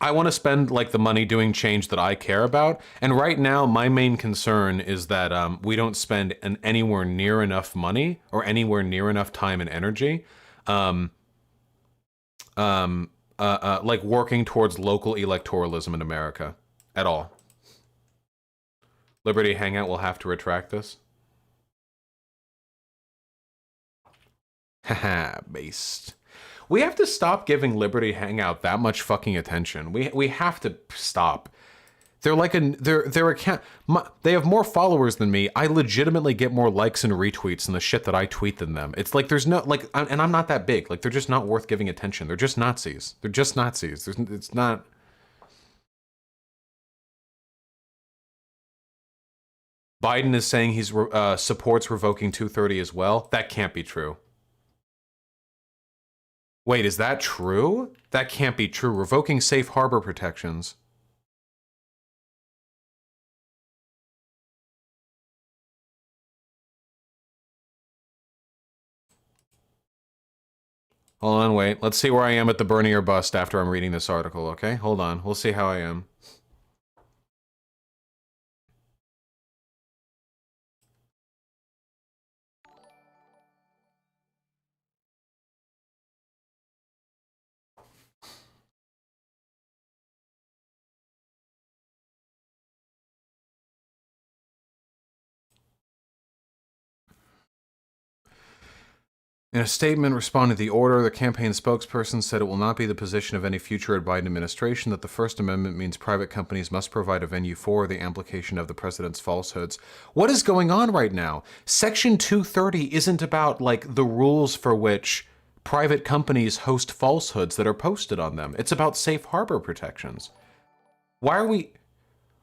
I want to spend like the money doing change that I care about. And right now, my main concern is that we don't spend anywhere near enough money or anywhere near enough time and energy like working towards local electoralism in America at all. Liberty Hangout will have to retract this. Haha, based. We have to stop giving Liberty Hangout that much fucking attention. We have to stop. They're like their account. They have more followers than me. I legitimately get more likes and retweets than the shit that I tweet than them. It's like there's no like, and I'm not that big. Like they're just not worth giving attention. They're just Nazis. They're just Nazis. It's not. Biden is saying he's supports revoking 230 as well. That can't be true. Wait, is that true? That can't be true. Revoking safe harbor protections. Hold on, wait. Let's see where I am at the Bernie or bust after I'm reading this article, okay? Hold on. We'll see how I am. In a statement responding to the order, the campaign spokesperson said it will not be the position of any future Biden administration that the First Amendment means private companies must provide a venue for the amplification of the president's falsehoods. What is going on right now? Section 230 isn't about, like, the rules for which private companies host falsehoods that are posted on them. It's about safe harbor protections. Why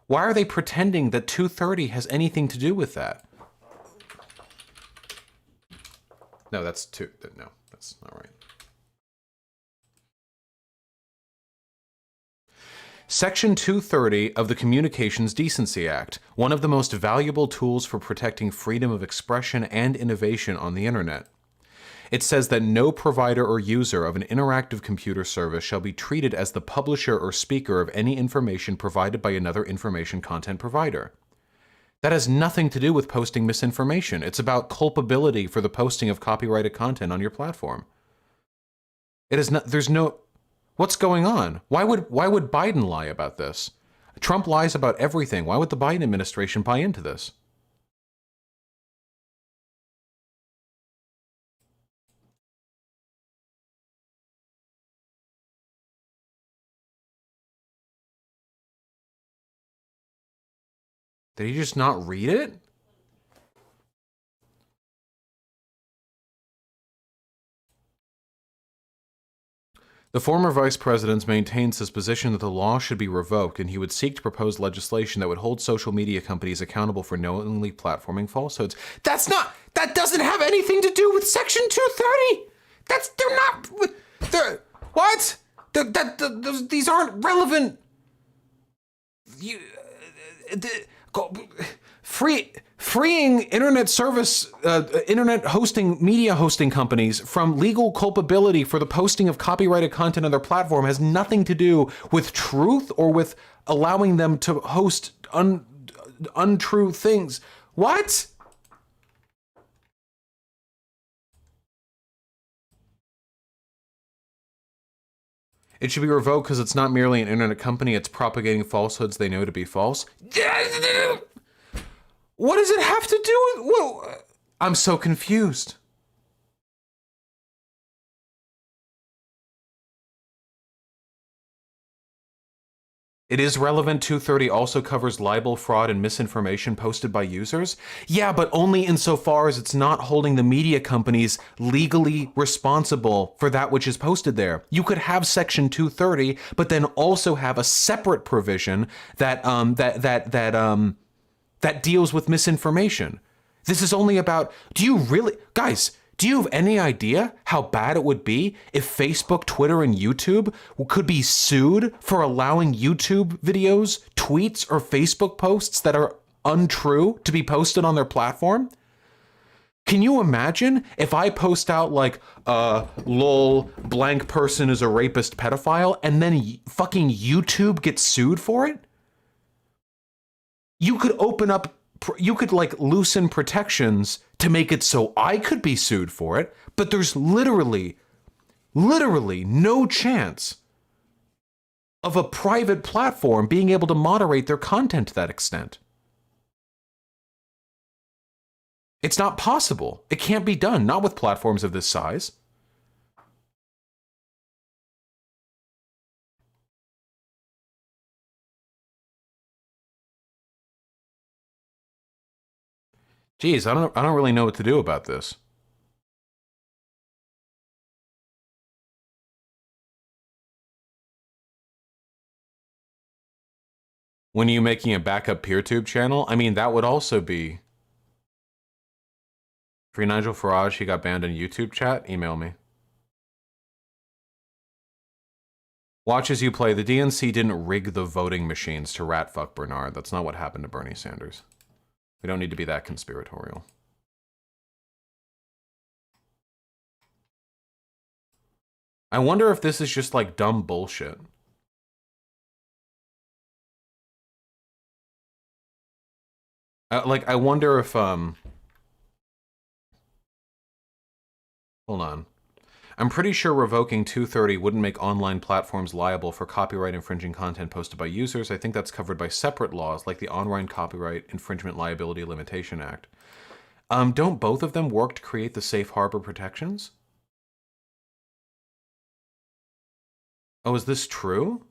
are they pretending that 230 has anything to do with that? No, that's no, that's not right. Section 230 of the Communications Decency Act, one of the most valuable tools for protecting freedom of expression and innovation on the internet. It says that no provider or user of an interactive computer service shall be treated as the publisher or speaker of any information provided by another information content provider. That has nothing to do with posting misinformation. It's about culpability for the posting of copyrighted content on your platform. It is not, there's no, what's going on? Why would Biden lie about this? Trump lies about everything. Why would the Biden administration buy into this? Did he just not read it? The former vice president maintains his position that the law should be revoked, and he would seek to propose legislation that would hold social media companies accountable for knowingly platforming falsehoods. That doesn't have anything to do with Section 230! What? These aren't relevant. Freeing internet service, internet hosting, media hosting companies from legal culpability for the posting of copyrighted content on their platform has nothing to do with truth or with allowing them to host untrue things. What? It should be revoked because it's not merely an internet company, it's propagating falsehoods they know to be false. What does it have to do with... Well, I'm so confused. It is relevant. 230 also covers libel, fraud, and misinformation posted by users. Yeah, but only insofar as it's not holding the media companies legally responsible for that which is posted there. You could have Section 230, but then also have a separate provision that that deals with misinformation. This is only about, do you really, guys, do you have any idea how bad it would be if Facebook, Twitter, and YouTube could be sued for allowing YouTube videos, tweets, or Facebook posts that are untrue to be posted on their platform? Can you imagine if I post out like, lol, blank person is a rapist pedophile, and then fucking YouTube gets sued for it? You could open up, you could like loosen protections to make it so I could be sued for it, but there's literally no chance of a private platform being able to moderate their content to that extent. It's not possible. It can't be done, not with platforms of this size. Geez, I don't really know what to do about this. When are you making a backup PeerTube channel? I mean, that would also be... Free Nigel Farage, he got banned in YouTube chat? Email me. Watch as you play. The DNC didn't rig the voting machines to rat fuck Bernard. That's not what happened to Bernie Sanders. We don't need to be that conspiratorial. I wonder if this is just like dumb bullshit. I wonder if, hold on. I'm pretty sure revoking 230 wouldn't make online platforms liable for copyright infringing content posted by users. I think that's covered by separate laws, like the Online Copyright Infringement Liability Limitation Act. Don't both of them work to create the safe harbor protections? Oh, is this true?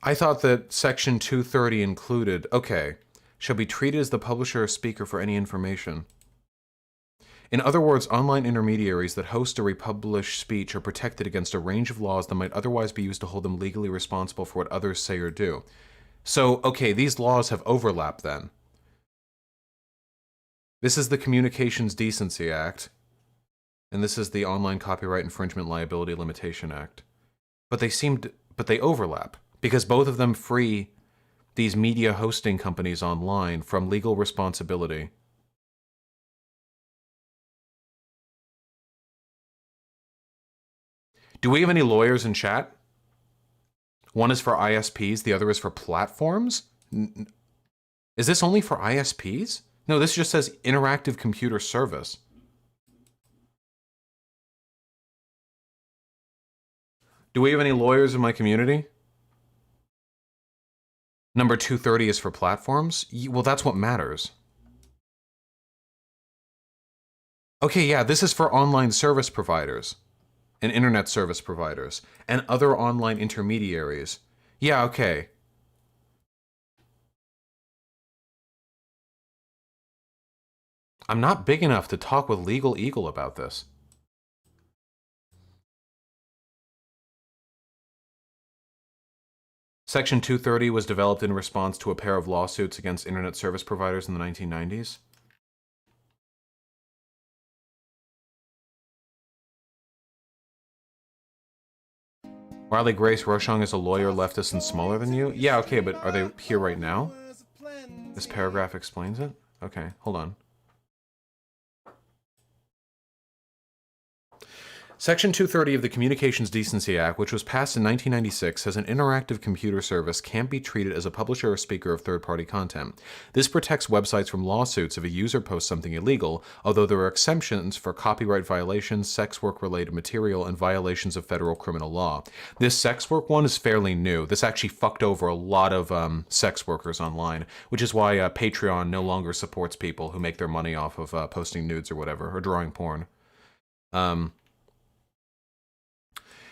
I thought that Section 230 included, okay, shall be treated as the publisher or speaker for any information. In other words, online intermediaries that host or republish speech are protected against a range of laws that might otherwise be used to hold them legally responsible for what others say or do. So, okay, these laws have overlap then. This is the Communications Decency Act, and this is the Online Copyright Infringement Liability Limitation Act. But they overlap, because both of them free these media hosting companies online from legal responsibility. Do we have any lawyers in chat? One is for ISPs, the other is for platforms? Is this only for ISPs? No, this just says interactive computer service. Do we have any lawyers in my community? Number 230 is for platforms? Well, that's what matters. Okay, yeah, this is for online service providers and internet service providers and other online intermediaries. Yeah, okay. I'm not big enough to talk with Legal Eagle about this. Section 230 was developed in response to a pair of lawsuits against internet service providers in the 1990s. Riley Grace Rochong is a lawyer, leftist, and smaller than you? Yeah, okay, but are they here right now? This paragraph explains it? Okay, hold on. Section 230 of the Communications Decency Act, which was passed in 1996, says an interactive computer service can't be treated as a publisher or speaker of third-party content. This protects websites from lawsuits if a user posts something illegal, although there are exceptions for copyright violations, sex work-related material, and violations of federal criminal law. This sex work one is fairly new. This actually fucked over a lot of sex workers online, which is why Patreon no longer supports people who make their money off of posting nudes or whatever, or drawing porn.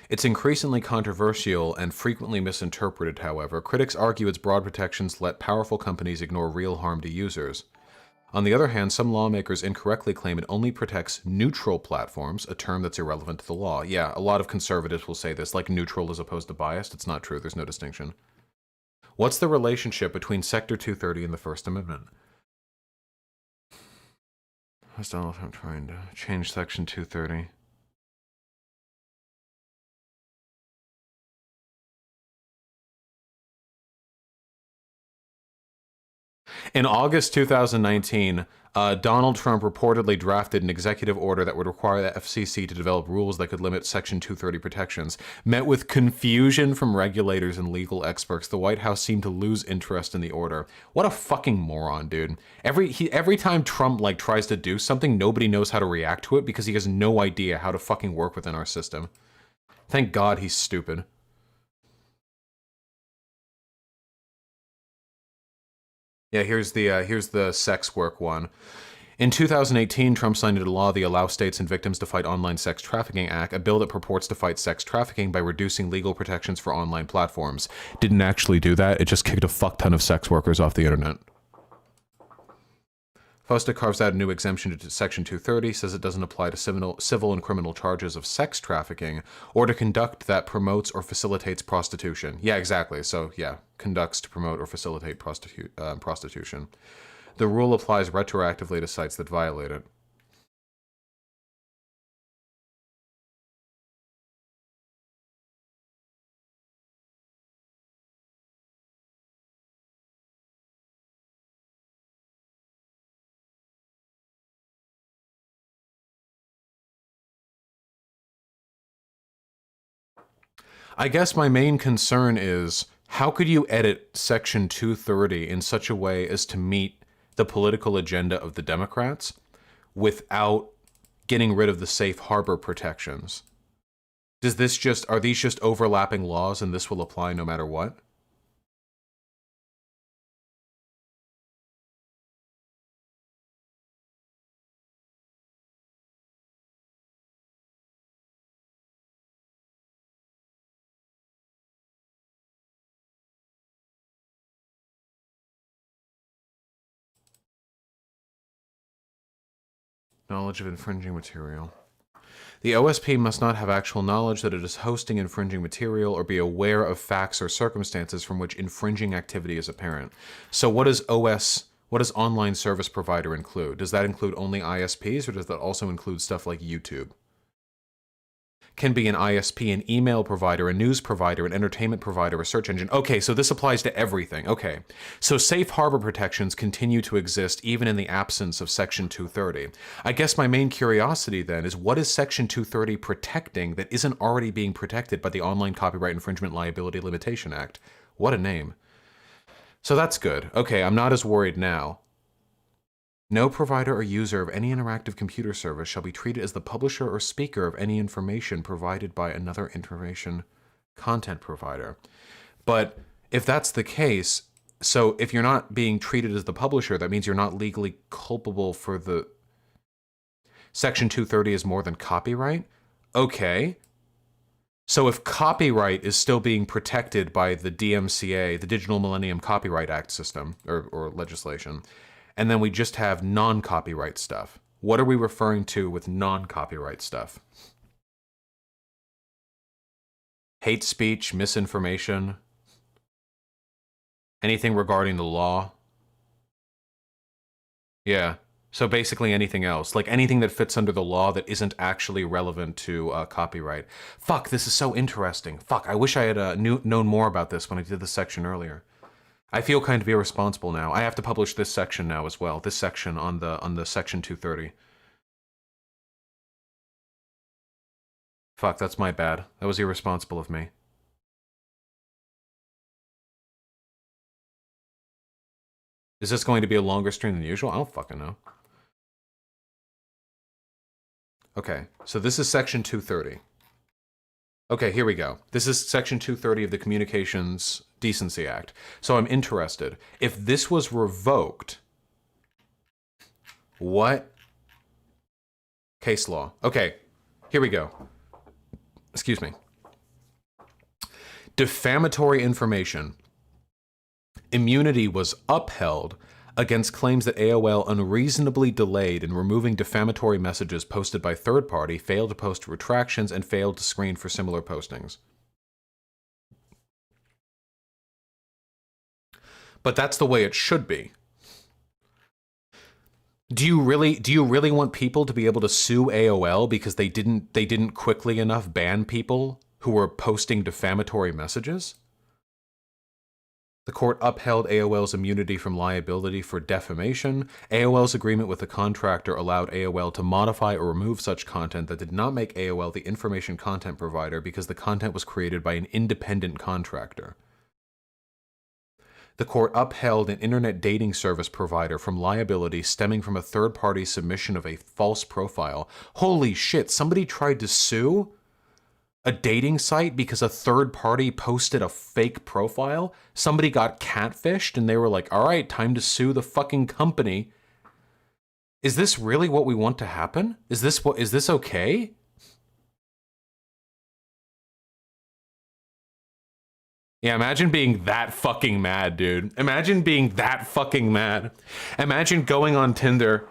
It's increasingly controversial and frequently misinterpreted, however. Critics argue its broad protections let powerful companies ignore real harm to users. On the other hand, some lawmakers incorrectly claim it only protects neutral platforms, a term that's irrelevant to the law. Yeah, a lot of conservatives will say this, like neutral as opposed to biased. It's not true. There's no distinction. What's the relationship between Sector 230 and the First Amendment? I don't know if I'm trying to change Section 230. In August 2019, Donald Trump reportedly drafted an executive order that would require the FCC to develop rules that could limit Section 230 protections. Met with confusion from regulators and legal experts, the White House seemed to lose interest in the order. What a fucking moron, dude. Every time Trump tries to do something, nobody knows how to react to it because he has no idea how to fucking work within our system. Thank God he's stupid. Yeah, here's the sex work one. In 2018, Trump signed into law the Allow States and Victims to Fight Online Sex Trafficking Act, a bill that purports to fight sex trafficking by reducing legal protections for online platforms. Didn't actually do that, it just kicked a fuck ton of sex workers off the internet. FOSTA carves out a new exemption to Section 230, says it doesn't apply to civil and criminal charges of sex trafficking or to conduct that promotes or facilitates prostitution. Yeah, exactly. So, yeah, conducts to promote or facilitate prostitution. The rule applies retroactively to sites that violate it. I guess my main concern is, how could you edit Section 230 in such a way as to meet the political agenda of the Democrats without getting rid of the safe harbor protections? Are these just overlapping laws and this will apply no matter what? Knowledge of infringing material. The OSP must not have actual knowledge that it is hosting infringing material or be aware of facts or circumstances from which infringing activity is apparent. So what does online service provider include? Does that include only ISPs, or does that also include stuff like YouTube? Can be an ISP, an email provider, a news provider, an entertainment provider, a search engine. Okay, so this applies to everything. Okay, so safe harbor protections continue to exist even in the absence of Section 230. I guess my main curiosity then is, what is Section 230 protecting that isn't already being protected by the Online Copyright Infringement Liability Limitation Act? What a name. So that's good. Okay, I'm not as worried now. No provider or user of any interactive computer service shall be treated as the publisher or speaker of any information provided by another information content provider. But if that's the case, so if you're not being treated as the publisher, that means you're not legally culpable for the... Section 230 is more than copyright? Okay. So if copyright is still being protected by the DMCA, the Digital Millennium Copyright Act system, or legislation, and then we just have non-copyright stuff, what are we referring to with non-copyright stuff? Hate speech, misinformation, anything regarding the law? Yeah, so basically anything else, like anything that fits under the law that isn't actually relevant to copyright. Fuck, this is so interesting. Fuck, I wish I had known more about this when I did this section earlier. I feel kind of irresponsible now. I have to publish this section now as well. This section on the Section 230. Fuck, that's my bad. That was irresponsible of me. Is this going to be a longer stream than usual? I don't fucking know. Okay, so this is Section 230. Okay, here we go. This is Section 230 of the Communications Decency Act. So I'm interested. If this was revoked, what case law? Okay, here we go. Excuse me. Defamatory information. Immunity was upheld against claims that AOL unreasonably delayed in removing defamatory messages posted by third party, failed to post retractions, and failed to screen for similar postings. But that's the way it should be. Do you really want people to be able to sue AOL because they didn't quickly enough ban people who were posting defamatory messages? The court upheld AOL's immunity from liability for defamation. AOL's agreement with the contractor allowed AOL to modify or remove such content that did not make AOL the information content provider because the content was created by an independent contractor. The court upheld an internet dating service provider from liability stemming from a third-party submission of a false profile. Holy shit, somebody tried to sue a dating site because a third party posted a fake profile? Somebody got catfished and they were like, all right, time to sue the fucking company. Is this really what we want to happen? Is this okay? Yeah, imagine being that fucking mad, dude. Imagine being that fucking mad. Imagine going on Tinder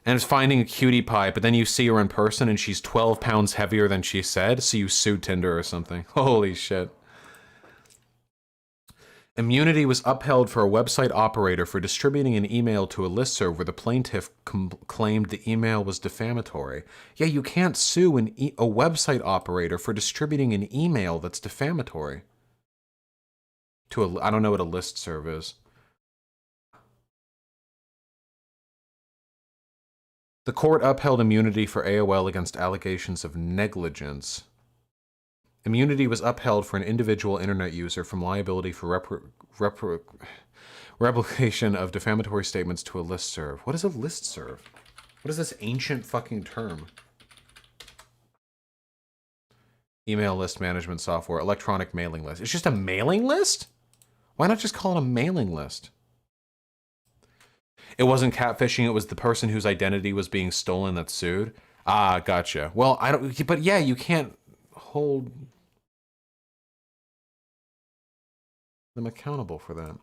and finding a cutie pie, but then you see her in person and she's 12 pounds heavier than she said, so you sue Tinder or something. Holy shit. Immunity was upheld for a website operator for distributing an email to a listserv where the plaintiff claimed the email was defamatory. Yeah, you can't sue a website operator for distributing an email that's defamatory. I don't know what a listserv is. The court upheld immunity for AOL against allegations of negligence. Immunity was upheld for an individual internet user from liability for replication of defamatory statements to a listserv. What is a listserv? What is this ancient fucking term? Email list management software, electronic mailing list. It's just a mailing list? Why not just call it a mailing list? It wasn't catfishing, it was the person whose identity was being stolen that sued. Ah, gotcha. Well, I don't, but yeah, you can't hold them accountable for that.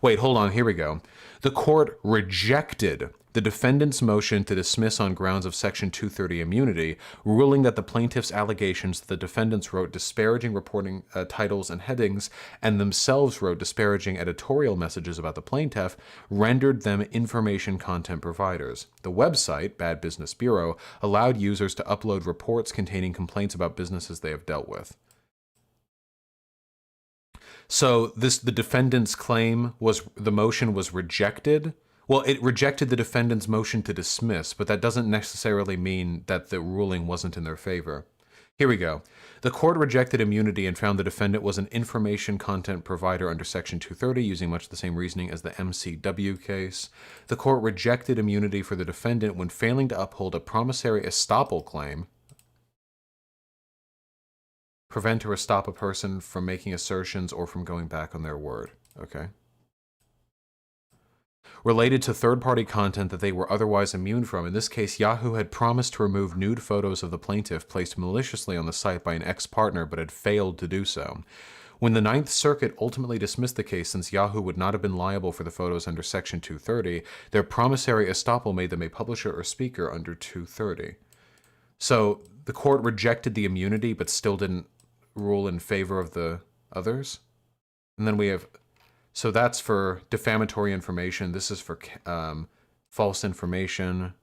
Wait, hold on, here we go. The court rejected the defendant's motion to dismiss on grounds of Section 230 immunity, ruling that the plaintiff's allegations that the defendants wrote disparaging reporting titles and headings and themselves wrote disparaging editorial messages about the plaintiff rendered them information content providers. The website, Bad Business Bureau, allowed users to upload reports containing complaints about businesses they have dealt with. So the defendant's claim was the motion was rejected. Well, it rejected the defendant's motion to dismiss, but that doesn't necessarily mean that the ruling wasn't in their favor. Here we go. The court rejected immunity and found the defendant was an information content provider under Section 230, using much the same reasoning as the MCW case. The court rejected immunity for the defendant when failing to uphold a promissory estoppel claim, prevent or stop a person from making assertions or from going back on their word. Okay. Related to third-party content that they were otherwise immune from. In this case, Yahoo had promised to remove nude photos of the plaintiff placed maliciously on the site by an ex-partner, but had failed to do so. When the Ninth Circuit ultimately dismissed the case, since Yahoo would not have been liable for the photos under Section 230, their promissory estoppel made them a publisher or speaker under 230. So the court rejected the immunity, but still didn't rule in favor of the others. And then we have... So that's for defamatory information. This is for false information,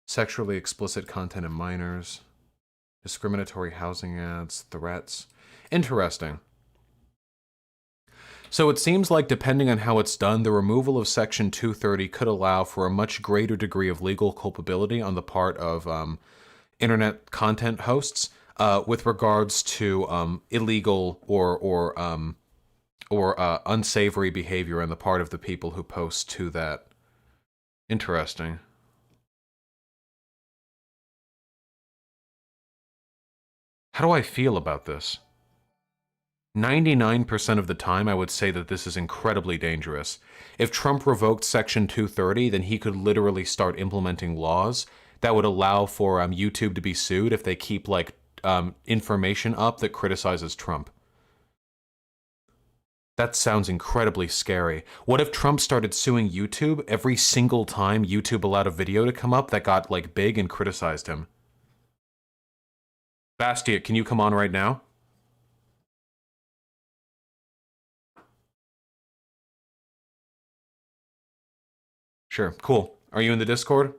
sexually explicit content in minors, discriminatory housing ads, threats. Interesting. So it seems like depending on how it's done, the removal of Section 230 could allow for a much greater degree of legal culpability on the part of internet content hosts with regards to illegal or unsavory behavior on the part of the people who post to that. Interesting. How do I feel about this? 99% of the time, I would say that this is incredibly dangerous. If Trump revoked Section 230, then he could literally start implementing laws that would allow for YouTube to be sued if they keep information up that criticizes Trump. That sounds incredibly scary. What if Trump started suing YouTube every single time YouTube allowed a video to come up that got big and criticized him? Bastia, can you come on right now? Sure, cool. Are you in the Discord?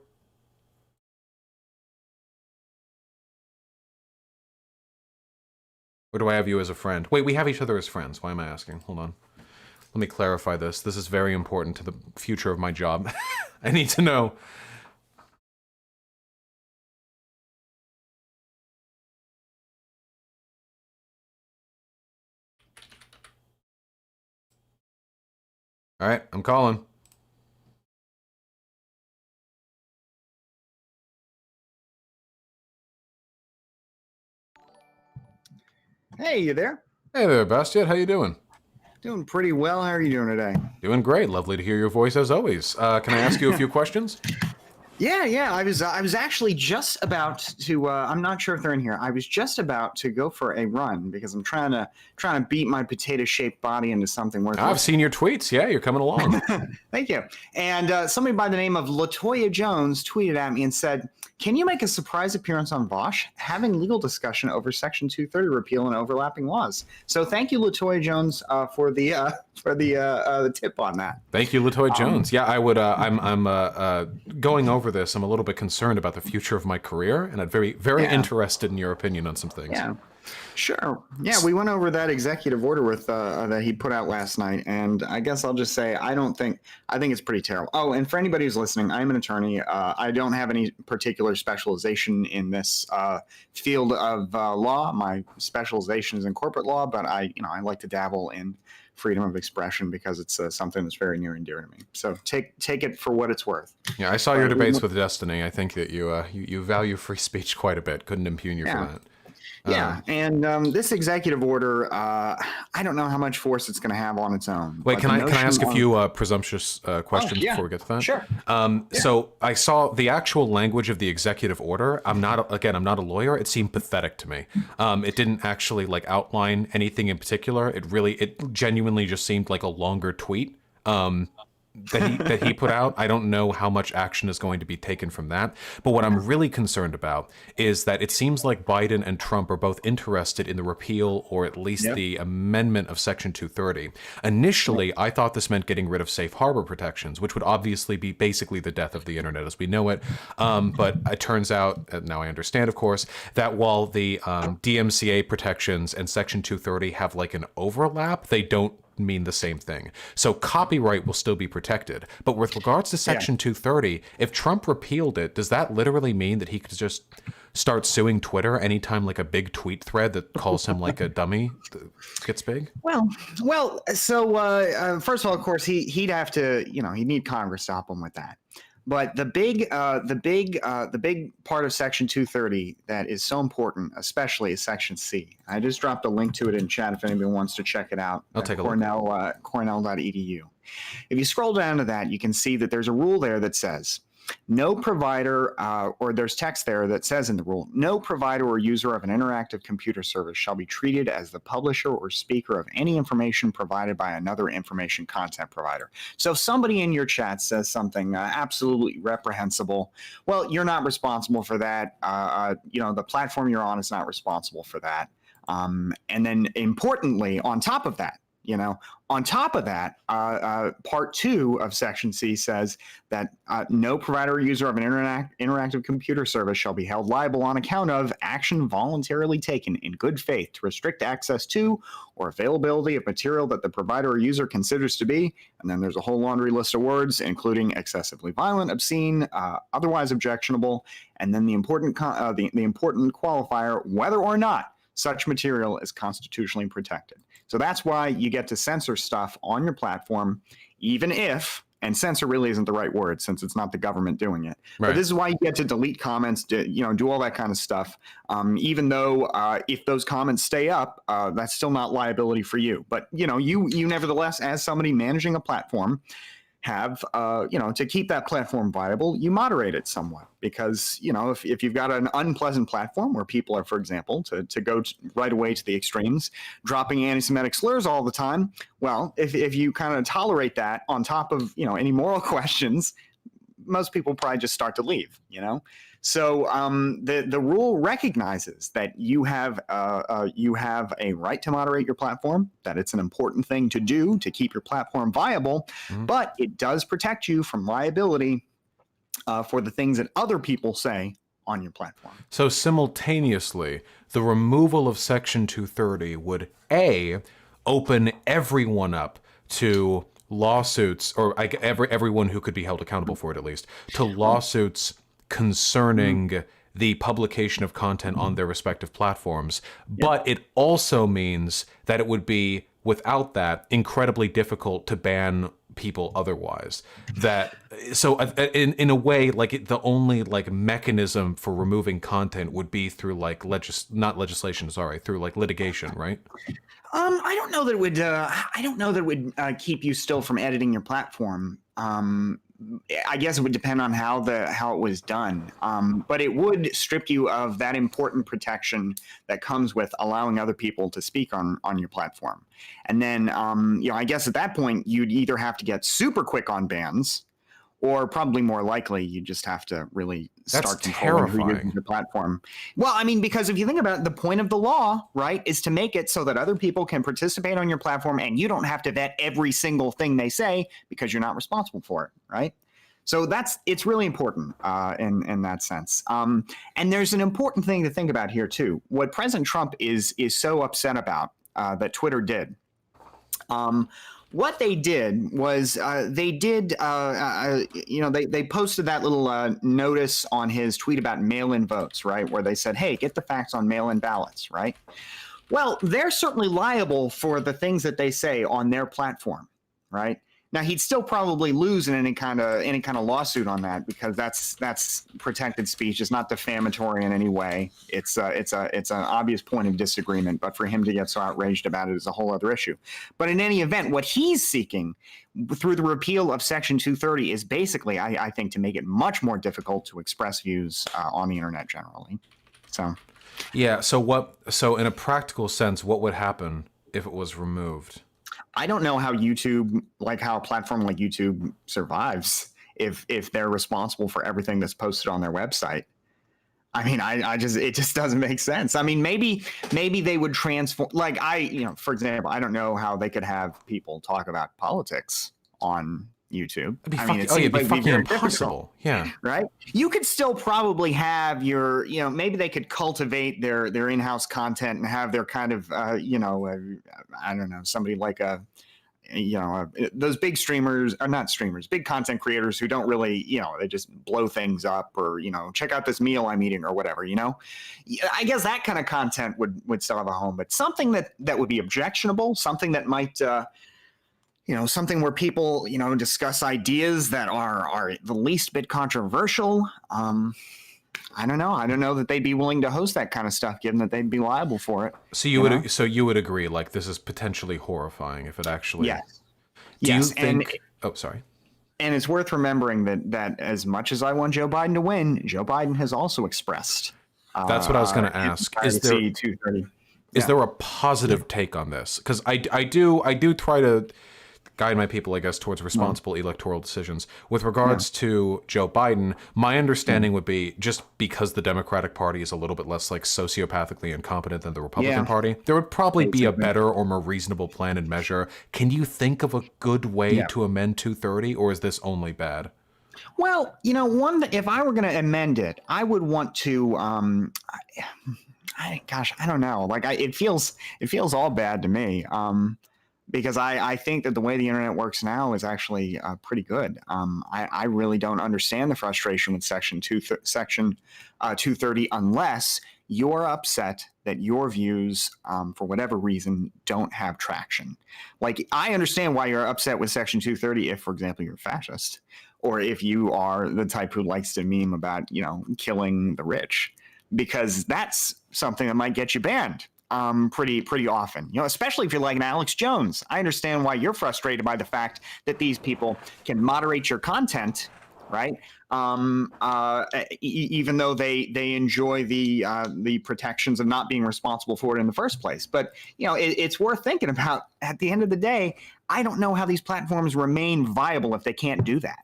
Or do I have you as a friend? Wait, we have each other as friends. Why am I asking? Hold on. Let me clarify this. This is very important to the future of my job. I need to know. All right, I'm calling. Hey, you there? Hey there, Bastiat. How you doing? Doing pretty well. How are you doing today? Doing great. Lovely to hear your voice as always. Can I ask you a few questions? Yeah. I was actually just about to. I'm not sure if they're in here. I was just about to go for a run because I'm trying to beat my potato-shaped body into something worth. I've seen your tweets. Yeah, you're coming along. Thank you. And somebody by the name of Latoya Jones tweeted at me and said, "Can you make a surprise appearance on Vosh, having legal discussion over Section 230 repeal and overlapping laws?" So thank you, Latoya Jones, for the tip on that. Thank you, Latoya Jones. Yeah, I would. I'm going over this. I'm a little bit concerned about the future of my career, and I'm very interested in your opinion on some things. Yeah. Sure. Yeah, we went over that executive order with that he put out last night, and I guess I'll just say I think it's pretty terrible. Oh, and for anybody who's listening, I'm an attorney. I don't have any particular specialization in this field of law. My specialization is in corporate law, but I like to dabble in freedom of expression because it's something that's very near and dear to me. So take it for what it's worth. Yeah, I saw your debates with Destiny. I think that you value free speech quite a bit. Couldn't impugn you for that. Yeah, and this executive order, I don't know how much force it's going to have on its own. Wait, can I ask a few presumptuous questions before we get to that? Sure. So I saw the actual language of the executive order. I'm not a lawyer. It seemed pathetic to me. It didn't actually outline anything in particular. It genuinely just seemed like a longer tweet. That he put out. I don't know how much action is going to be taken from that. But what I'm really concerned about is that it seems like Biden and Trump are both interested in the repeal or at least the amendment of Section 230. Initially, I thought this meant getting rid of safe harbor protections, which would obviously be basically the death of the internet as we know it. But it turns out, now I understand, of course, that while the DMCA protections and Section 230 have an overlap, they don't mean the same thing. So copyright will still be protected. But with regards to Section 230, if Trump repealed it, does that literally mean that he could just start suing Twitter anytime a big tweet thread that calls him a dummy gets big? Well. So first of all, of course, he'd have to, he'd need Congress to help him with that. But the big part of Section 230 that is so important, especially, is Section C. I just dropped a link to it in chat if anybody wants to check it out. I'll take a look. Cornell.edu. If you scroll down to that, you can see that there's a rule there that says, no provider, or there's text there that says in the rule, no provider or user of an interactive computer service shall be treated as the publisher or speaker of any information provided by another information content provider. So if somebody in your chat says something absolutely reprehensible, well, you're not responsible for that. The platform you're on is not responsible for that. And then importantly, on top of that, Part 2 of Section C says that no provider or user of an interactive computer service shall be held liable on account of action voluntarily taken in good faith to restrict access to or availability of material that the provider or user considers to be, and then there's a whole laundry list of words, including excessively violent, obscene, otherwise objectionable, and then the important qualifier, whether or not such material is constitutionally protected. So that's why you get to censor stuff on your platform, even if, and censor really isn't the right word since it's not the government doing it. Right. But this is why you get to delete comments, do all that kind of stuff. Even though if those comments stay up, that's still not liability for you. But, you nevertheless, as somebody managing a platform, have, to keep that platform viable, you moderate it somewhat because, if you've got an unpleasant platform where people are, for example, to go right away to the extremes, dropping anti-Semitic slurs all the time, well, if you kind of tolerate that on top of, any moral questions, most people probably just start to leave, So the rule recognizes that you have a right to moderate your platform, that it's an important thing to do to keep your platform viable, but it does protect you from liability for the things that other people say on your platform. So simultaneously, the removal of Section 230 would open everyone up to lawsuits, or everyone who could be held accountable for it at least, to lawsuits concerning the publication of content on their respective platforms. But it also means that it would be, without that, incredibly difficult to ban people otherwise. In a way, the only mechanism for removing content would be through through litigation, right? I don't know that it would. I don't know that it would keep you still from editing your platform. I guess it would depend on how it was done. But it would strip you of that important protection that comes with allowing other people to speak on your platform. And then, I guess at that point, you'd either have to get super quick on bans, or probably more likely, you just have to really start controlling who uses your platform. Well, I mean, because if you think about it, the point of the law, right, is to make it so that other people can participate on your platform and you don't have to vet every single thing they say because you're not responsible for it, right? So it's really important in that sense. And there's an important thing to think about here too. What President Trump is so upset about that Twitter did. What they did was they posted that little notice on his tweet about mail-in votes, right? Where they said, hey, get the facts on mail-in ballots, right? Well, they're certainly liable for the things that they say on their platform, right? Now, he'd still probably lose in any kind of lawsuit on that, because that's protected speech. It's not defamatory in any way. It's an obvious point of disagreement. But for him to get so outraged about it is a whole other issue. But in any event, what he's seeking through the repeal of Section 230 is basically, I think, to make it much more difficult to express views on the internet generally. So, yeah. So in a practical sense, what would happen if it was removed? I don't know how how a platform like YouTube survives if they're responsible for everything that's posted on their website. I mean, it just doesn't make sense. I mean, maybe they would transform, for example, I don't know how they could have people talk about politics on YouTube. It'd be fucking impossible. Yeah. Right. You could still probably have maybe they could cultivate their in-house content and have their kind of, I don't know, somebody like those big streamers are not streamers, big content creators who don't really, they just blow things up or, check out this meal I'm eating or whatever, I guess that kind of content would still have a home, but something that would be objectionable, something that might, something where people, discuss ideas that are the least bit controversial. I don't know. I don't know that they'd be willing to host that kind of stuff, given that they'd be liable for it. So you would agree, like, this is potentially horrifying if it actually. Yes. Do you think? Sorry. And it's worth remembering that as much as I want Joe Biden to win, Joe Biden has also expressed. That's what I was going to ask. Is there a positive take on this? Because I do try to guide my people, I guess, towards responsible electoral decisions. With regards to Joe Biden, my understanding would be, just because the Democratic Party is a little bit less like sociopathically incompetent than the Republican Party, there would probably be a better or more reasonable plan and measure. Can you think of a good way to amend 230, or is this only bad? Well, if I were going to amend it, I would want to, I don't know. It feels all bad to me. Because I think that the way the internet works now is actually pretty good. I really don't understand the frustration with Section 230 unless you're upset that your views, for whatever reason, don't have traction. Like, I understand why you're upset with Section 230 if, for example, you're a fascist, or if you are the type who likes to meme about, killing the rich, because that's something that might get you banned. Pretty often, especially if you're like an Alex Jones. I understand why you're frustrated by the fact that these people can moderate your content, right? Even though they enjoy the protections of not being responsible for it in the first place. But it's worth thinking about. At the end of the day, I don't know how these platforms remain viable if they can't do that.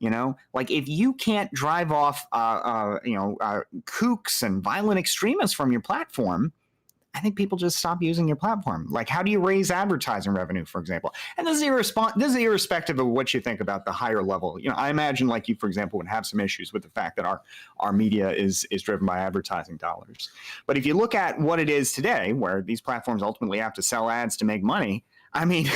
If you can't drive off kooks and violent extremists from your platform, I think people just stop using your platform. Like, how do you raise advertising revenue, for example? And this is irrespective of what you think about the higher level. I imagine, like, you, for example, would have some issues with the fact that our media is driven by advertising dollars. But if you look at what it is today, where these platforms ultimately have to sell ads to make money, I mean,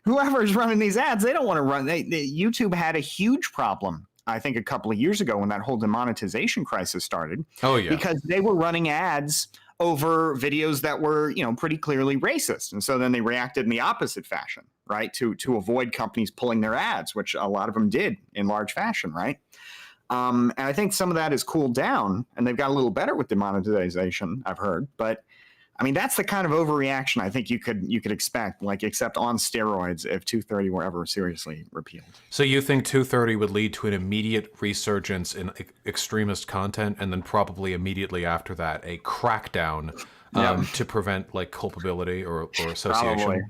whoever is running these ads, they don't want to run. YouTube had a huge problem, I think, a couple of years ago when that whole demonetization crisis started. Oh, yeah. Because they were running ads over videos that were, pretty clearly racist. And so then they reacted in the opposite fashion, right? To avoid companies pulling their ads, which a lot of them did in large fashion, right? And I think some of that has cooled down, and they've got a little better with demonetization, I've heard. But I mean, that's the kind of overreaction I think you could expect, except on steroids, if 230 were ever seriously repealed. So you think 230 would lead to an immediate resurgence in extremist content, and then probably immediately after that a crackdown to prevent culpability or association? Probably.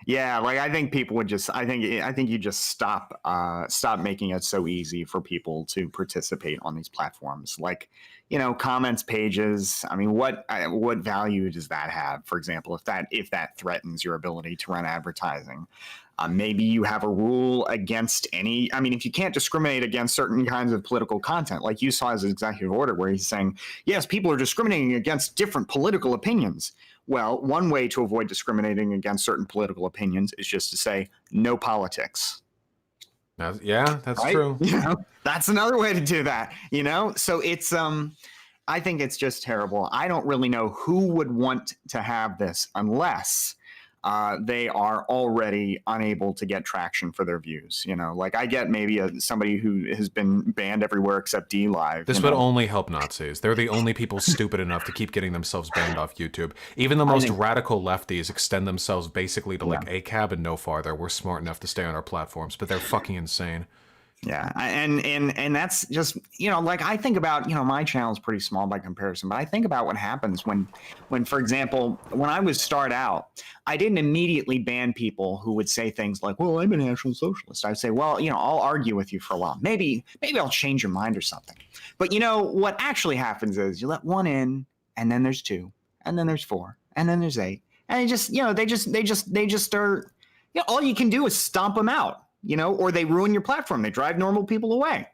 Yeah, I think people would just. I think you just stop making it so easy for people to participate on these platforms. comments pages. I mean, what value does that have? For example, if that threatens your ability to run advertising, maybe you have a rule against any. I mean, if you can't discriminate against certain kinds of political content, like you saw his executive order, where he's saying, yes, people are discriminating against different political opinions. Well, one way to avoid discriminating against certain political opinions is just to say no politics. That's Right? true. That's another way to do that. So it's I think it's just terrible. I don't really know who would want to have this unless they are already unable to get traction for their views. Like I get maybe somebody who has been banned everywhere except DLive. This would only help Nazis. They're the only people stupid enough to keep getting themselves banned off YouTube. Even the most radical lefties extend themselves basically to like ACAB and no farther. We're smart enough to stay on our platforms, but they're fucking insane. Yeah, and that's just like I think about my channel is pretty small by comparison, but I think about what happens when for example when I would start out, I didn't immediately ban people who would say things like, "Well, I'm a National Socialist." I'd say, "Well, I'll argue with you for a while. Maybe I'll change your mind or something." But what actually happens is you let one in, and then there's two, and then there's four, and then there's eight, and it just they just start. All you can do is stomp them out. Or they ruin your platform. They drive normal people away,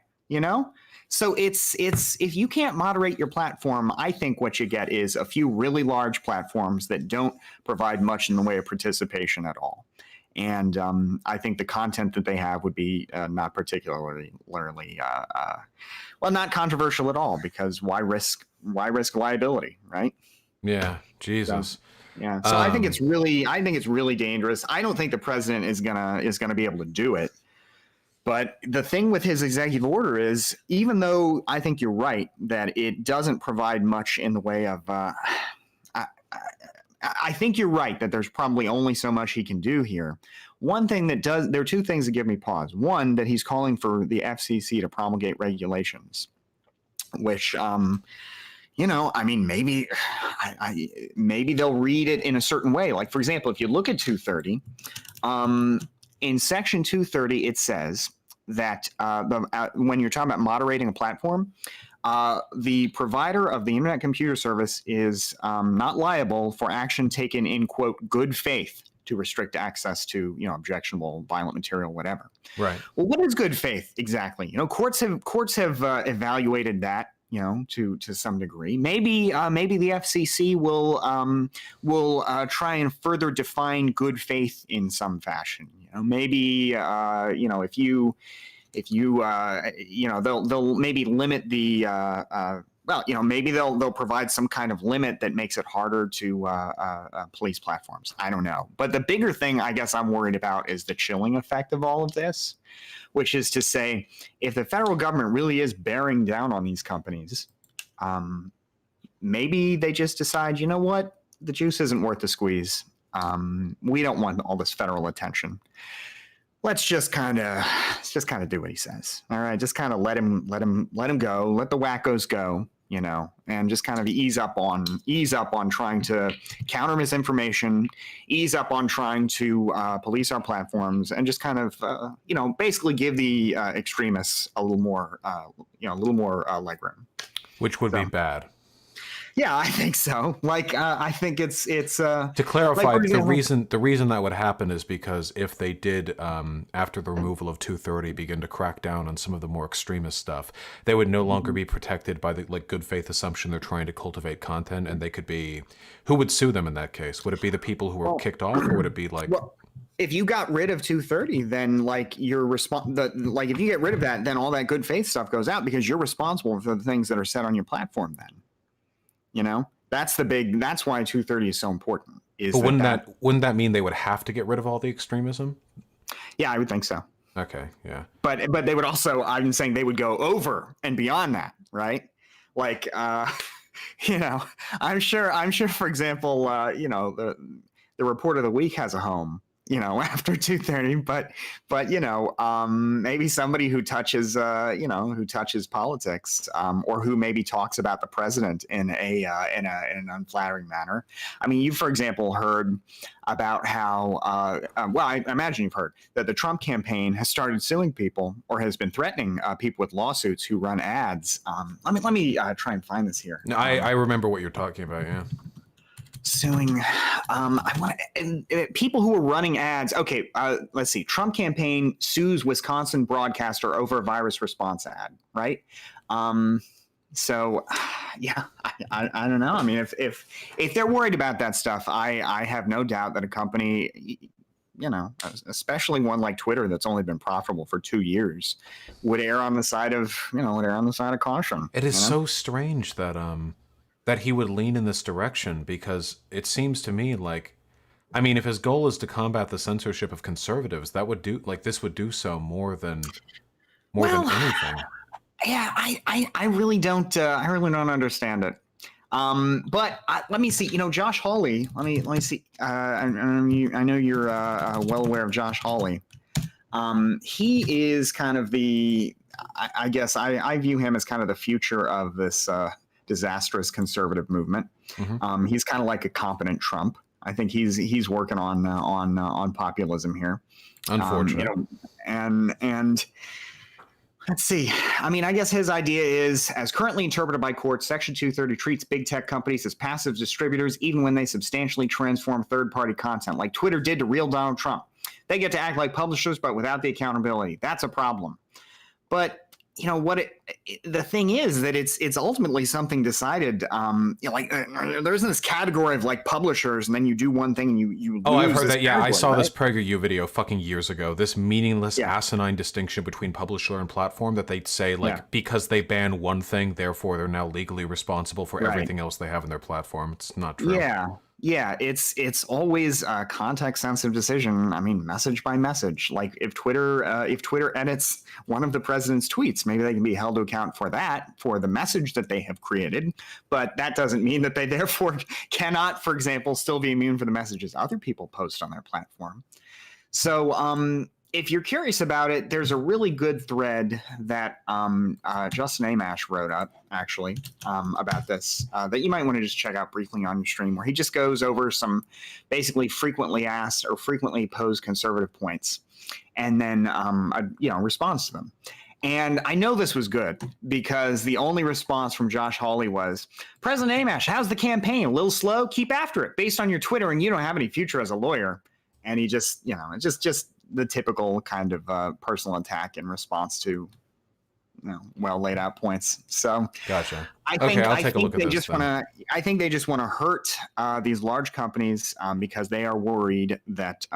So it's if you can't moderate your platform, I think what you get is a few really large platforms that don't provide much in the way of participation at all. And I think the content that they have would be not particularly, not controversial at all, because why risk liability, right? Yeah, Jesus. Yeah, so I think it's really dangerous. I don't think the president is gonna be able to do it. But the thing with his executive order is, even though I think you're right that it doesn't provide much in the way of, I think you're right that there's probably only so much he can do here. One thing there are two things that give me pause. One, that he's calling for the FCC to promulgate regulations, which. I mean, maybe they'll read it in a certain way. Like, for example, if you look at 230, in Section 230, it says that when you're talking about moderating a platform, the provider of the Internet Computer Service is not liable for action taken in, quote, good faith to restrict access to, objectionable, violent material, whatever. Right. Well, what is good faith exactly? Courts have evaluated that. To some degree, maybe the FCC will try and further define good faith in some fashion. Maybe if you they'll maybe limit the maybe they'll provide some kind of limit that makes it harder to police platforms. I don't know, but the bigger thing I guess I'm worried about is the chilling effect of all of this. Which is to say, if the federal government really is bearing down on these companies, maybe they just decide, you know what, the juice isn't worth the squeeze. We don't want all this federal attention. Let's just kind of do what he says. All right, just kind of let him go, let the wackos go, and just kind of ease up on trying to counter misinformation, ease up on trying to police our platforms, and just kind of basically give the extremists a little more legroom. Which would be bad. Yeah, I think so. I think it's to clarify, the reason that would happen is because if they did, after the removal of 230, begin to crack down on some of the more extremist stuff, they would no longer be protected by the good faith assumption they're trying to cultivate content, and they could be. Who would sue them in that case? Would it be the people who were kicked off, or would it be like? Well, if you got rid of 230, then if you get rid of that, then all that good faith stuff goes out because you're responsible for the things that are said on your platform. Then. That's why 230 is so important. But wouldn't that mean they would have to get rid of all the extremism? Yeah, I would think so. Okay, yeah. But they would also, I'm saying they would go over and beyond that, right? I'm sure, for example, the report of the week has a home. after 2:30, but maybe somebody who touches politics, or who maybe talks about the president in an unflattering manner. I mean, you, for example, heard about how I imagine you've heard that the Trump campaign has started suing people, or has been threatening people with lawsuits who run ads. Let me try and find this here. No, I remember what you're talking about. Yeah. Suing people who were running ads. Okay, let's see. Trump campaign sues Wisconsin broadcaster over virus response ad, right? So yeah, I don't know. I mean, if they're worried about that stuff, I have no doubt that a company, especially one like Twitter that's only been profitable for 2 years, would err on the side of caution. It is so strange that that he would lean in this direction, because it seems to me like, I mean, if his goal is to combat the censorship of conservatives, this would do so more than anything. Yeah, I really don't understand it. But let me see. Josh Hawley. Let me see. I know you're well aware of Josh Hawley. He is kind of I guess I view him as kind of the future of this disastrous conservative movement. Mm-hmm. He's kind of like a competent Trump. I think he's working on populism here. Unfortunately, and let's see. I mean, I guess his idea is, as currently interpreted by courts, Section 230 treats big tech companies as passive distributors, even when they substantially transform third-party content, like Twitter did to real Donald Trump. They get to act like publishers, but without the accountability. That's a problem. But the thing is that it's ultimately something decided. There isn't this category of like publishers, and then you do one thing and you. Oh, I've heard that. Yeah, I saw this PragerU video fucking years ago. This meaningless, asinine distinction between publisher and platform that they'd say because they ban one thing, therefore they're now legally responsible for everything else they have in their platform. It's not true. Yeah, it's always a context-sensitive decision. I mean, message by message. Like if Twitter edits one of the president's tweets, maybe they can be held to account for that, for the message that they have created. But that doesn't mean that they therefore cannot, for example, still be immune for the messages other people post on their platform. So if you're curious about it, there's a really good thread that Justin Amash wrote up, actually, about this that you might want to just check out briefly on your stream, where he just goes over some basically frequently asked or frequently posed conservative points, and then responds to them. And I know this was good because the only response from Josh Hawley was, "President Amash, how's the campaign? A little slow? Keep after it. Based on your Twitter, and you don't have any future as a lawyer." And he just, it's just the typical kind of personal attack in response to well laid out points. So gotcha. I think they just want to hurt these large companies because they are worried that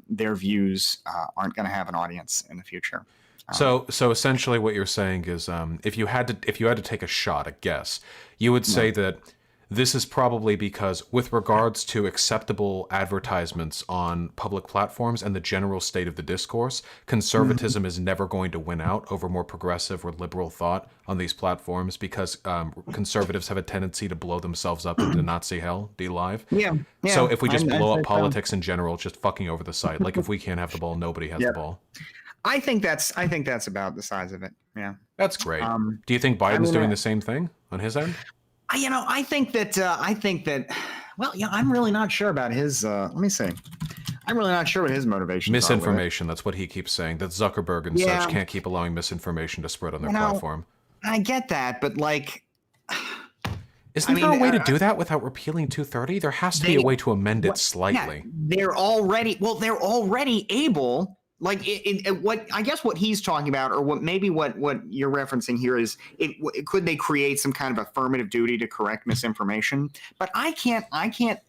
their views aren't going to have an audience in the future. So essentially, what you're saying is, if you had to take a shot, a guess, you would say that this is probably because, with regards to acceptable advertisements on public platforms and the general state of the discourse, conservatism is never going to win out over more progressive or liberal thought on these platforms, because conservatives have a tendency to blow themselves up into Nazi hell. Be live. Yeah. So if we just blow up politics in general, it's just fucking over the site. Like if we can't have the ball, nobody has the ball. I think that's about the size of it. Yeah. That's great. Do you think Biden's doing the same thing on his end? I think that. Well, I'm really not sure about his. Let me see. I'm really not sure what his motivation is. Misinformation. That's what he keeps saying. That Zuckerberg and such can't keep allowing misinformation to spread on their platform. I get that, but like, isn't there a way to do that without repealing 230? There has to be a way to amend it slightly. Yeah, they're already able. Like what I guess what he's talking about, or what you're referencing here is, could they create some kind of affirmative duty to correct misinformation? But I can't,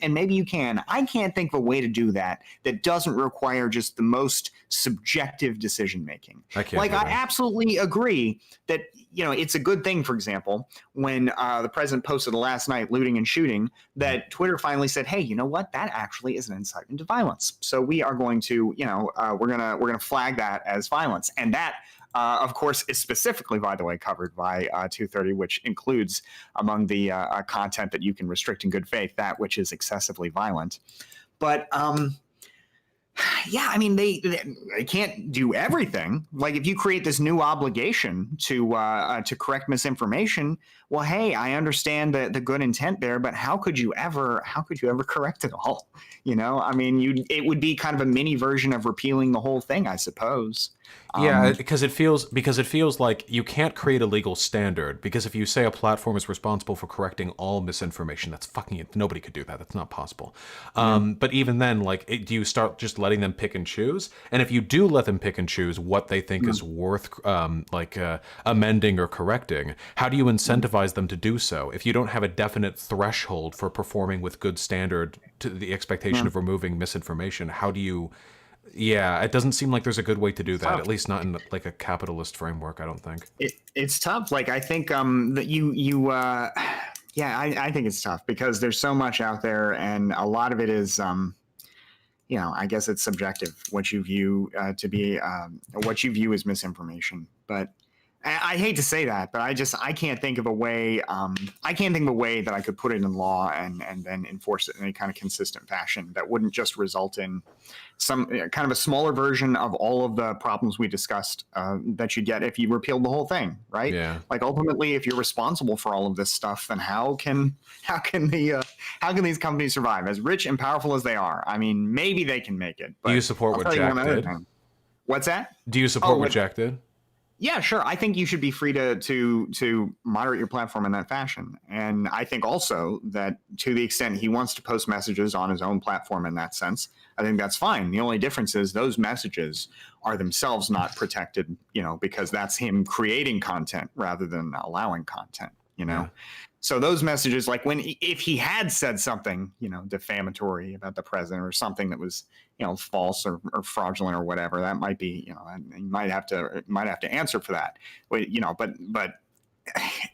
and maybe you can. I can't think of a way to do that doesn't require just the most subjective decision making. I absolutely agree that it's a good thing, for example, when the president posted last night looting and shooting, that Twitter finally said, hey, you know what? That actually is an incitement to violence. So we are going to, we're going to flag that as violence. And that, of course, is specifically, by the way, covered by 230, which includes among the content that you can restrict in good faith, that which is excessively violent. But Yeah, I mean, they can't do everything. Like, if you create this new obligation to correct misinformation, well, hey, I understand the good intent there, but how could you ever correct it all? I mean, it would be kind of a mini version of repealing the whole thing, I suppose. Yeah, because it feels like you can't create a legal standard, because if you say a platform is responsible for correcting all misinformation, that's fucking nobody could do that. That's not possible. But even then, like, do you start just letting them pick and choose? And if you do let them pick and choose what they think is worth amending or correcting, how do you incentivize them to do so if you don't have a definite threshold for performing with good standard to the expectation of removing misinformation? How do you? Yeah, it doesn't seem like there's a good way to do that. At least not in like a capitalist framework, I don't think. It's tough. Like, I think that yeah, I think it's tough because there's so much out there, and a lot of it is I guess it's subjective what you view to be what you view as misinformation. But I hate to say that, but I can't think of a way. I can't think of a way that I could put it in law and then enforce it in any kind of consistent fashion that wouldn't just result in some kind of a smaller version of all of the problems we discussed that you get if you repealed the whole thing, right? Yeah. Like, ultimately, if you're responsible for all of this stuff, then how can these companies survive? As rich and powerful as they are, I mean, maybe they can make it. But do you support what Jack did? What's that? Do you support what Jack did? Yeah, sure. I think you should be free to moderate your platform in that fashion. And I think also that to the extent he wants to post messages on his own platform in that sense, I think that's fine. The only difference is those messages are themselves not protected, because that's him creating content rather than allowing content, Yeah. So those messages, like if he had said something, defamatory about the president or something that was, false or fraudulent or whatever, that might be, he might have to answer for that. But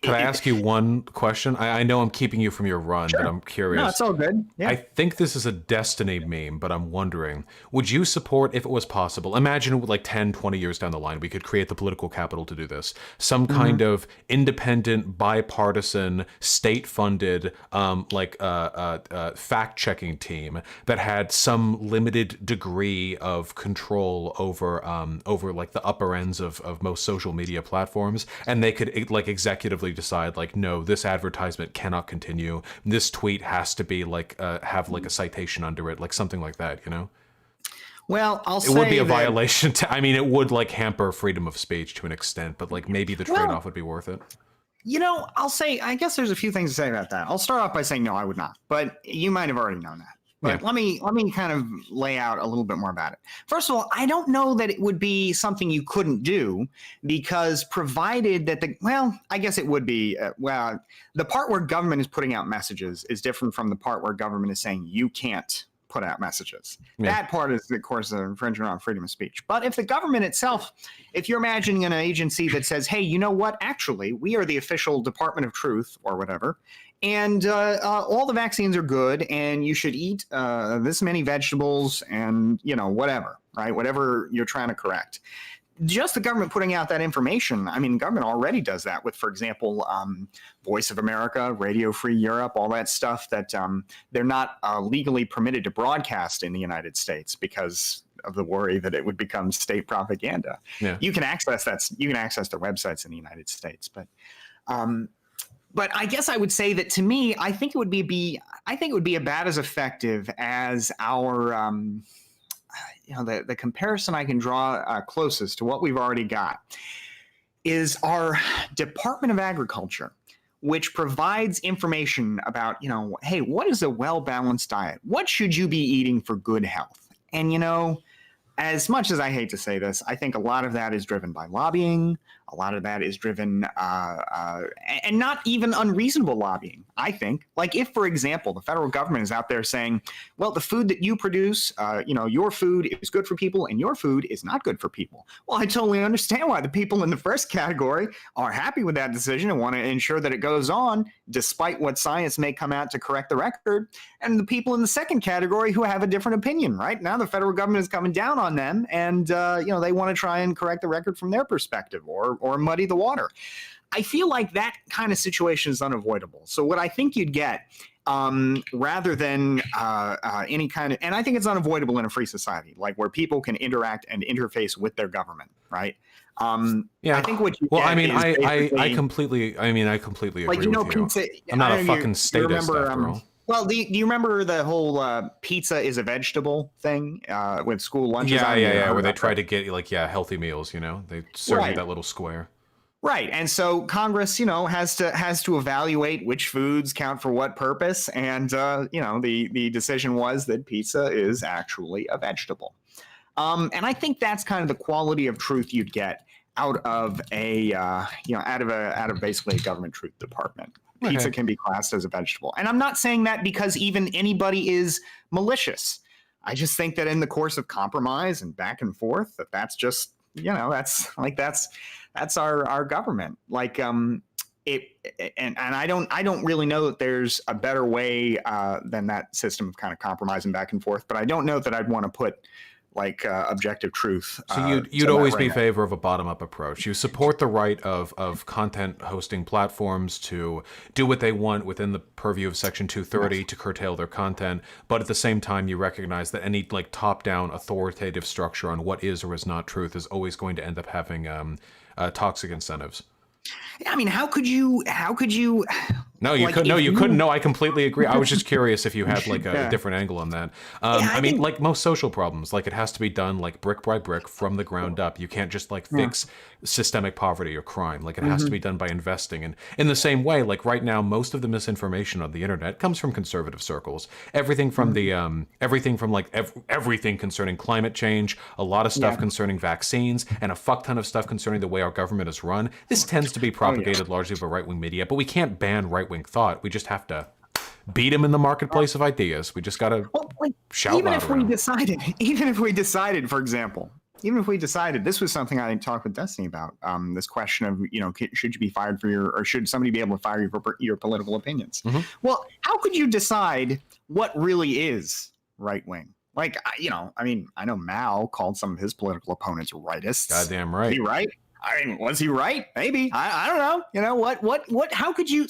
Could I ask you one question? I know I'm keeping you from your run, Sure. but I'm curious. No, it's all good. Yeah. I think this is a Destiny meme, but I'm wondering, would you support, if it was possible, imagine like 10, 20 years down the line, we could create the political capital to do this, some kind of independent, bipartisan, state-funded, fact-checking team that had some limited degree of control over like the upper ends of most social media platforms, and they could executively decide, like, no, this advertisement cannot continue, this tweet has to be have a citation under it, like something like that, Well, it would be a violation I mean, it would hamper freedom of speech to an extent, but maybe the trade-off would be worth it. I'll say, I guess there's a few things to say about that. I'll start off by saying no, I would not, but you might have already known that. But let me kind of lay out a little bit more about it. First of all, I don't know that it would be something you couldn't do, because provided that I guess it would be, the part where government is putting out messages is different from the part where government is saying you can't put out messages. Yeah. That part is, of course, an infringement on freedom of speech. But if the government itself, if you're imagining an agency that says, hey, you know what, actually, we are the official Department of Truth or whatever, and all the vaccines are good, and you should eat this many vegetables and, whatever, right? Whatever you're trying to correct. Just the government putting out that information. I mean, government already does that with, for example, Voice of America, Radio Free Europe, all that stuff that they're not legally permitted to broadcast in the United States because of the worry that it would become state propaganda. Yeah. You can access that. You can access their websites in the United States, but I guess I would say that, to me, I think it would be about as effective as our the comparison I can draw closest to what we've already got is our Department of Agriculture, which provides information about, hey, what is a well-balanced diet? What should you be eating for good health? And, as much as I hate to say this, I think a lot of that is driven by lobbying. A lot of that is driven, and not even unreasonable lobbying, I think. Like, if, for example, the federal government is out there saying, well, the food that you produce, your food is good for people and your food is not good for people. Well, I totally understand why the people in the first category are happy with that decision and want to ensure that it goes on, despite what science may come out to correct the record. And the people in the second category who have a different opinion, right? Now the federal government is coming down on them, and they want to try and correct the record from their perspective or muddy the water. I feel like that kind of situation is unavoidable. So what I think you'd get, rather than any kind of, and I think it's unavoidable in a free society, like where people can interact and interface with their government, right? Yeah. I think what you Well, get I mean, is I completely agree like, with you. pizza. I'm not I a don't know, fucking statist after all. Well, do you remember the whole pizza is a vegetable thing with school lunches? Yeah, where they try to get like healthy meals. They serve you that little square. Right, and so Congress, has to evaluate which foods count for what purpose, and the decision was that pizza is actually a vegetable, and I think that's kind of the quality of truth you'd get out of out of basically a government truth department. Pizza can be classed as a vegetable, and I'm not saying that because even anybody is malicious. I just think that in the course of compromise and back and forth, that's just that's our government. Like and I don't really know that there's a better way than that system of kind of compromise and back and forth. But I don't know that I'd want to put like objective truth. So you'd always be in favor of a bottom-up approach. You support the right of content hosting platforms to do what they want within the purview of Section 230 to curtail their content, but at the same time you recognize that any like top-down authoritative structure on what is or is not truth is always going to end up having toxic incentives. I mean, how could you? No, you couldn't. No, you couldn't. No, I completely agree. I was just curious if you had like a different angle on that. I mean, like most social problems, like it has to be done like brick by brick from the ground up. You can't just like fix systemic poverty or crime. Like it has to be done by investing. And in the same way, like right now, most of the misinformation on the internet comes from conservative circles. Everything from everything concerning climate change, a lot of stuff concerning vaccines, and a fuck ton of stuff concerning the way our government is run. This tends to be propagated largely by right-wing media, but we can't ban right-wing thought. We just have to beat them in the marketplace of ideas. We just got to shout even louder. Even if we decided, for example, this was something I talked with Destiny about, this question of, should you be fired or should somebody be able to fire you for your political opinions? Well, how could you decide what really is right-wing? Like, I mean, I know Mao called some of his political opponents rightists. Goddamn right. Is he right? I mean, was he right? Maybe. I don't know. How could you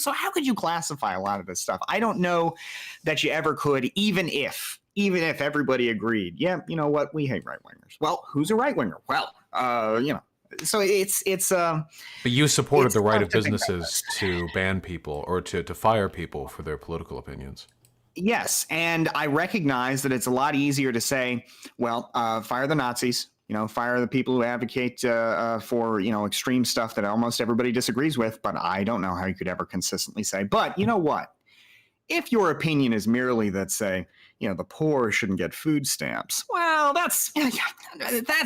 classify a lot of this stuff? I don't know that you ever could, even if everybody agreed, we hate right-wingers. Well, who's a right-winger? Well, so it's But you supported the right of businesses to ban people or to fire people for their political opinions. Yes, and I recognize that it's a lot easier to say, well, fire the Nazis. Fire the people who advocate for, extreme stuff that almost everybody disagrees with. But I don't know how you could ever consistently say. But you know what? If your opinion is merely that, say, the poor shouldn't get food stamps, well, that's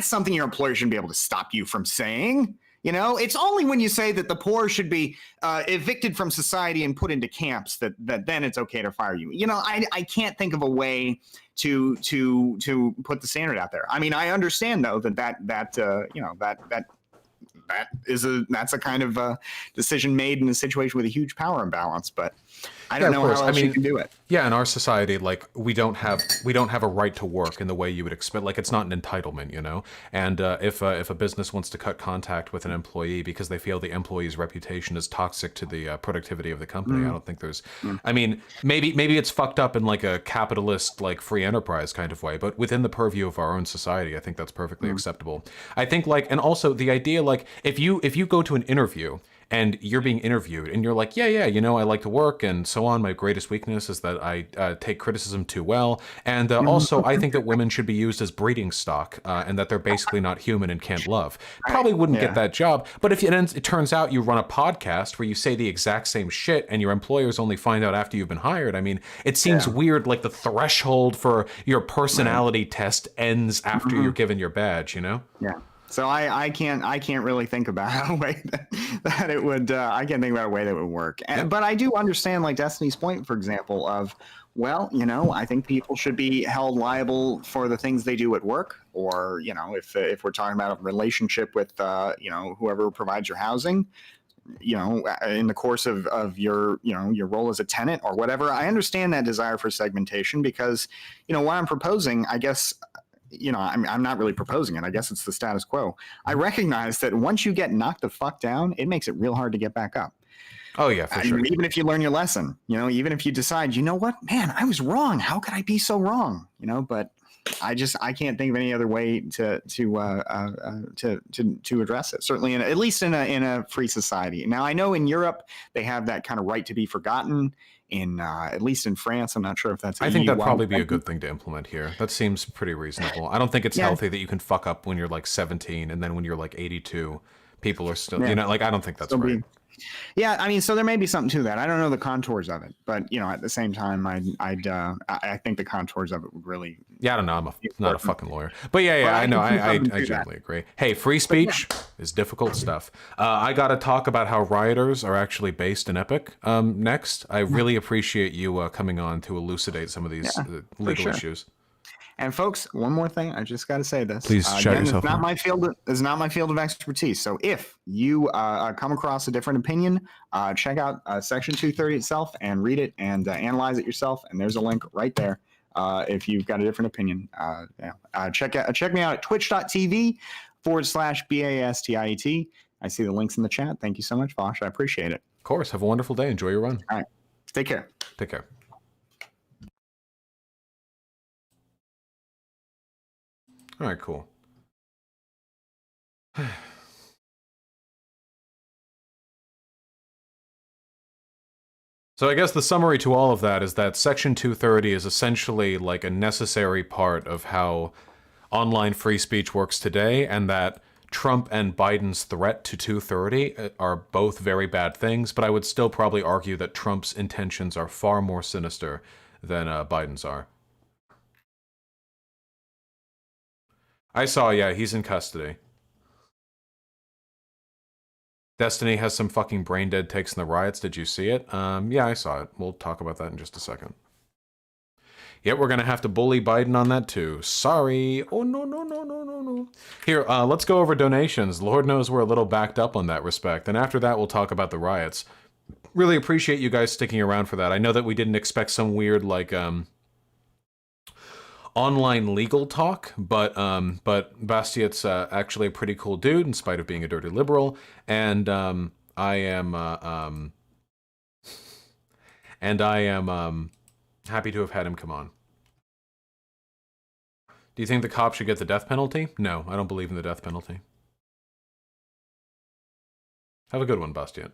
something your employer shouldn't be able to stop you from saying. It's only when you say that the poor should be evicted from society and put into camps that then it's okay to fire you. I can't think of a way to put the standard out there. I mean, I understand though that's a kind of decision made in a situation with a huge power imbalance, but I don't know how else you can do it. Yeah, in our society, like we don't have a right to work in the way you would expect. Like it's not an entitlement, And if a business wants to cut contact with an employee because they feel the employee's reputation is toxic to the productivity of the company, I don't think there's. I mean, maybe it's fucked up in like a capitalist, like free enterprise kind of way, but within the purview of our own society, I think that's perfectly acceptable. I think and also the idea like if you go to an interview and you're being interviewed and you're like, yeah, I like to work and so on. My greatest weakness is that I take criticism too well. And also, I think that women should be used as breeding stock and that they're basically not human and can't love. Probably wouldn't get that job. But if it turns out you run a podcast where you say the exact same shit and your employers only find out after you've been hired, I mean, it seems weird, like the threshold for your personality test ends after you're given your badge, Yeah. So I can't really think about a way that it would. I can't think about a way that would work. But I do understand, like Destiny's point, for example, of I think people should be held liable for the things they do at work, or if we're talking about a relationship with whoever provides your housing, in the course of your your role as a tenant or whatever. I understand that desire for segmentation because what I'm proposing, I guess. I'm not really proposing it. I guess it's the status quo. I recognize that once you get knocked the fuck down, it makes it real hard to get back up. Oh yeah, for sure. Even if you learn your lesson, even if you decide, you know what, man, I was wrong. How could I be so wrong? But I can't think of any other way to address it. Certainly, at least in a free society. Now, I know in Europe they have that kind of right to be forgotten. At least in France, I'm not sure if that's. I think that'd probably be a good thing to implement here. That seems pretty reasonable. I don't think it's healthy that you can fuck up when you're like 17 and then when you're like 82, people are still, I don't think that's right. Yeah, I mean, so there may be something to that. I don't know the contours of it, but at the same time, I think the contours of it would really. Yeah, I don't know. I'm not a fucking lawawyer, but yeah, I know. I generally agree. Hey, free speech is difficult stuff. I got to talk about how rioters are actually based in Epic. Next, I really appreciate you coming on to elucidate some of these legal issues. And folks, one more thing, I just got to say this. Please shout yourself out. It's not my field of expertise. So if you come across a different opinion, check out Section 230 itself and read it and analyze it yourself. And there's a link right there if you've got a different opinion. Check me out at twitch.tv/BASTIET. I see the links in the chat. Thank you so much, Vosh. I appreciate it. Of course. Have a wonderful day. Enjoy your run. All right. Take care. Take care. All right, cool. So I guess the summary to all of that is that Section 230 is essentially like a necessary part of how online free speech works today, and that Trump and Biden's threat to 230 are both very bad things, but I would still probably argue that Trump's intentions are far more sinister than Biden's are. I saw, yeah, he's in custody. Destiny has some fucking brain dead takes in the riots. Did you see it? Yeah, I saw it. We'll talk about that in just a second. Yep, we're gonna have to bully Biden on that too. Sorry. Oh, no. Here, let's go over donations. Lord knows we're a little backed up on that respect. And after that, we'll talk about the riots. Really appreciate you guys sticking around for that. I know that we didn't expect some weird, like, online legal talk, but Bastiat's actually a pretty cool dude in spite of being a dirty liberal, and I am happy to have had him come on. Do you think the cops should get the death penalty? No, I don't believe in the death penalty. Have a good one, Bastiat.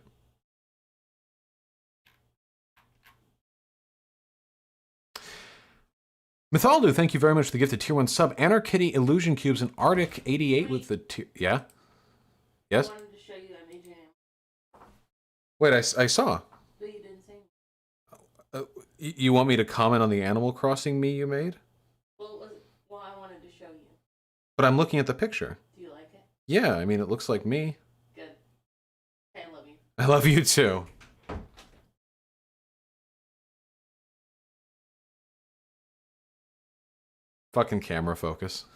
Mythaldo, thank you very much for the gift of tier 1 sub. Anarkitty Illusion Cubes and Arctic 88 with the tier... Yeah? Yes? I wanted to show you that major name. Wait, I saw. But you didn't say anything. You want me to comment on the Animal Crossing me you made? Well, I wanted to show you. But I'm looking at the picture. Do you like it? Yeah, I mean, it looks like me. Good. Hey, I love you. I love you too. Fucking camera focus.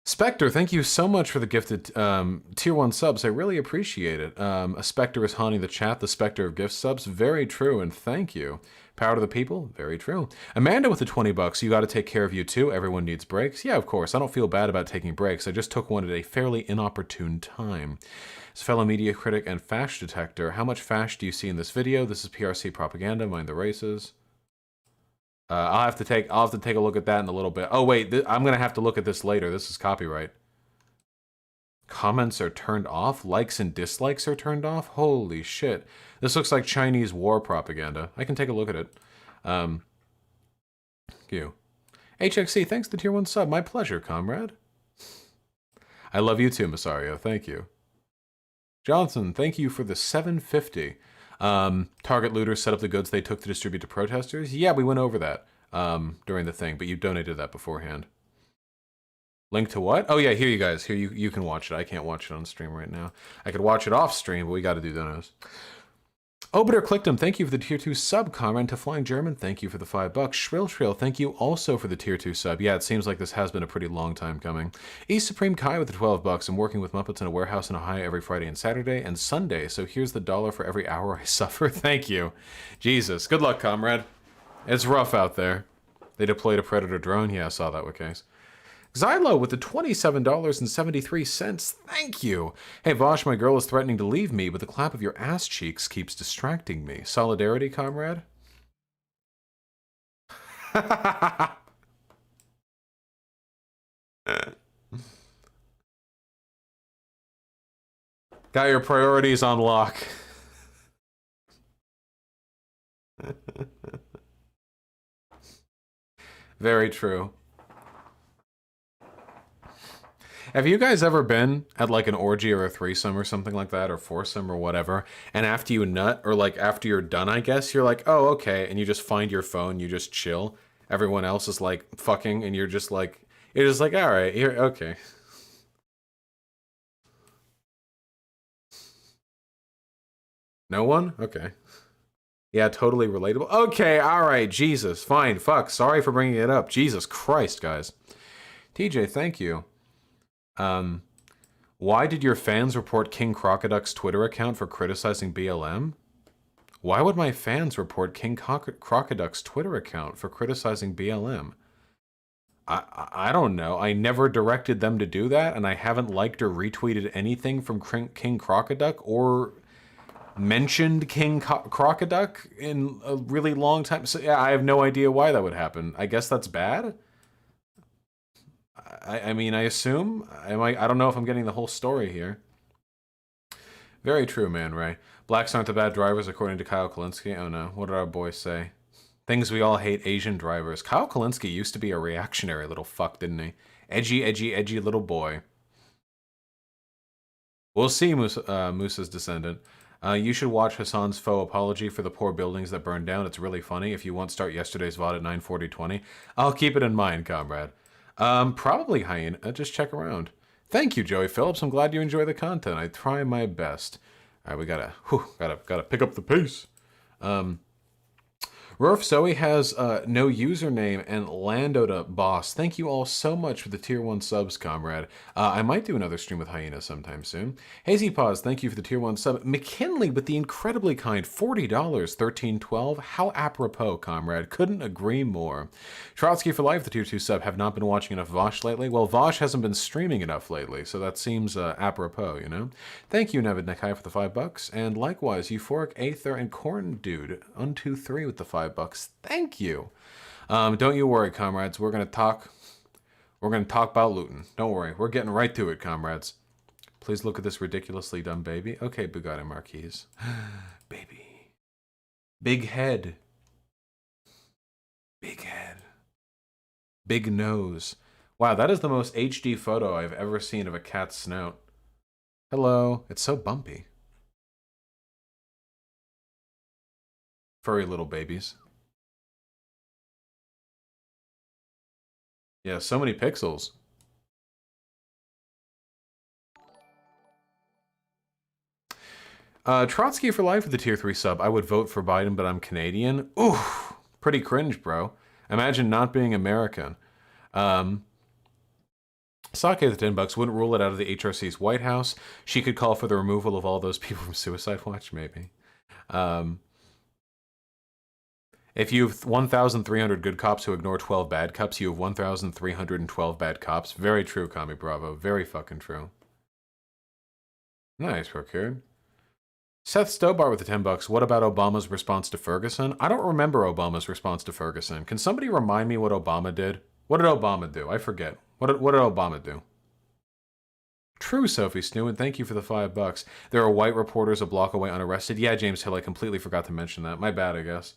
Spectre, thank you so much for the gifted tier 1 subs. I really appreciate it. A Spectre is haunting the chat, the Spectre of gift subs. Very true, and thank you. Power to the people, very true. Amanda with the 20 bucks, you got to take care of you too. Everyone needs breaks. Yeah, of course. I don't feel bad about taking breaks. I just took one at a fairly inopportune time. As a fellow media critic and fash detector, how much fash do you see in this video? This is PRC propaganda, mind the races. I'll have to take a look at that in a little bit. Oh wait, I'm gonna have to look at this later. This is copyright. Comments are turned off. Likes and dislikes are turned off. Holy shit! This looks like Chinese war propaganda. I can take a look at it. You. HXC, thanks to tier 1 sub. My pleasure, comrade. I love you too, Masario. Thank you. Johnson, thank you for the 750. Target looters set up the goods they took to distribute to protesters. Yeah, we went over that during the thing, but you donated that beforehand. Link to what? Oh yeah, here you guys. Here you can watch it. I can't watch it on stream right now. I could watch it off stream, but we got to do donos. Obiter Clickdom, thank you for the tier 2 sub. Comment to Flying German, thank you for the $5. Shrill, thank you also for the tier 2 sub. Yeah, it seems like this has been a pretty long time coming. East Supreme Kai with the $12. I'm working with Muppets in a warehouse in Ohio every Friday and Saturday and Sunday, so here's the dollar for every hour I suffer. Thank you. Jesus. Good luck, comrade. It's rough out there. They deployed a Predator drone. Yeah, I saw that with case. Xylo with the $27.73. Thank you. Hey, Vosh, my girl is threatening to leave me, but the clap of your ass cheeks keeps distracting me. Solidarity, comrade? Got your priorities on lock. Very true. Have you guys ever been at like an orgy or a threesome or something like that, or foursome or whatever, and after you nut, or like after you're done, I guess, you're like, oh, okay, and you just find your phone, you just chill. Everyone else is like fucking, and you're just like, all right, here, okay. No one? Okay. Yeah, totally relatable. Okay, all right, Jesus, fine, fuck, sorry for bringing it up. Jesus Christ, guys. TJ, thank you. Why did your fans report King Crocoduck's Twitter account for criticizing BLM? Why would my fans report King Crocoduck's Twitter account for criticizing BLM? I don't know. I never directed them to do that, and I haven't liked or retweeted anything from King Crocoduck or mentioned King Crocoduck in a really long time. So yeah, I have no idea why that would happen. I guess that's bad? I mean, I assume. I don't know if I'm getting the whole story here. Very true, Man Ray. Blacks aren't the bad drivers, according to Kyle Kalinske. Oh no, what did our boy say? Things we all hate, Asian drivers. Kyle Kalinske used to be a reactionary little fuck, didn't he? Edgy little boy. We'll see, Moose's descendant. You should watch Hassan's faux apology for the poor buildings that burned down. It's really funny. If you won't start yesterday's VOD at 9:40:20, I'll keep it in mind, comrade. Probably Hyena. Just check around. Thank you, Joey Phillips. I'm glad you enjoy the content. I try my best. All right, we gotta pick up the pace. Rurf Zoe has no username and Landota Boss. Thank you all so much for the tier 1 subs, comrade. I might do another stream with Hyena sometime soon. Hazy Paws, thank you for the tier 1 sub. McKinley with the incredibly kind $40, 1312. How apropos, comrade. Couldn't agree more. Trotsky for life, the tier 2 sub. Have not been watching enough Vosh lately. Well, Vosh hasn't been streaming enough lately, so that seems apropos, you know? Thank you, Nevid Nekai, for the $5. And likewise, Euphoric Aether and Corn Dude, 123 with the $5. Thank you. Don't you worry, comrades. We're gonna talk about looting. Don't worry. We're getting right to it, comrades. Please look at this ridiculously dumb baby. Okay, Bugatti Marquise. Baby. Big head. Big head. Big nose. Wow, that is the most HD photo I've ever seen of a cat's snout. Hello. It's so bumpy. Furry little babies. Yeah, so many pixels. Trotsky for life with the tier 3 sub. I would vote for Biden, but I'm Canadian. Ooh, pretty cringe, bro. Imagine not being American. Sake the $10 wouldn't rule it out of the HRC's White House. She could call for the removal of all those people from Suicide Watch, maybe. If you have 1,300 good cops who ignore 12 bad cops, you have 1,312 bad cops. Very true, Kami Bravo. Very fucking true. Nice, procured. Seth Stobar with the $10. What about Obama's response to Ferguson? I don't remember Obama's response to Ferguson. Can somebody remind me what Obama did? What did Obama do? I forget. What did Obama do? True, Sophie Snew, and thank you for the $5. There are white reporters a block away unarrested. Yeah, James Hill, I completely forgot to mention that. My bad, I guess.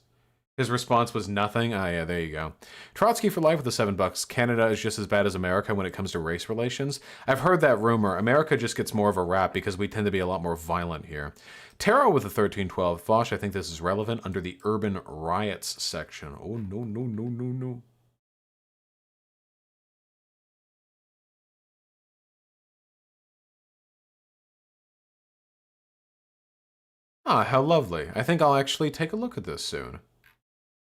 His response was nothing. Ah, yeah, there you go. Trotsky for life with the $7. Canada is just as bad as America when it comes to race relations. I've heard that rumor. America just gets more of a rap because we tend to be a lot more violent here. Taro with the 1312. Vosh, I think this is relevant under the urban riots section. Oh, no, no, no, no, no. Ah, how lovely. I think I'll actually take a look at this soon.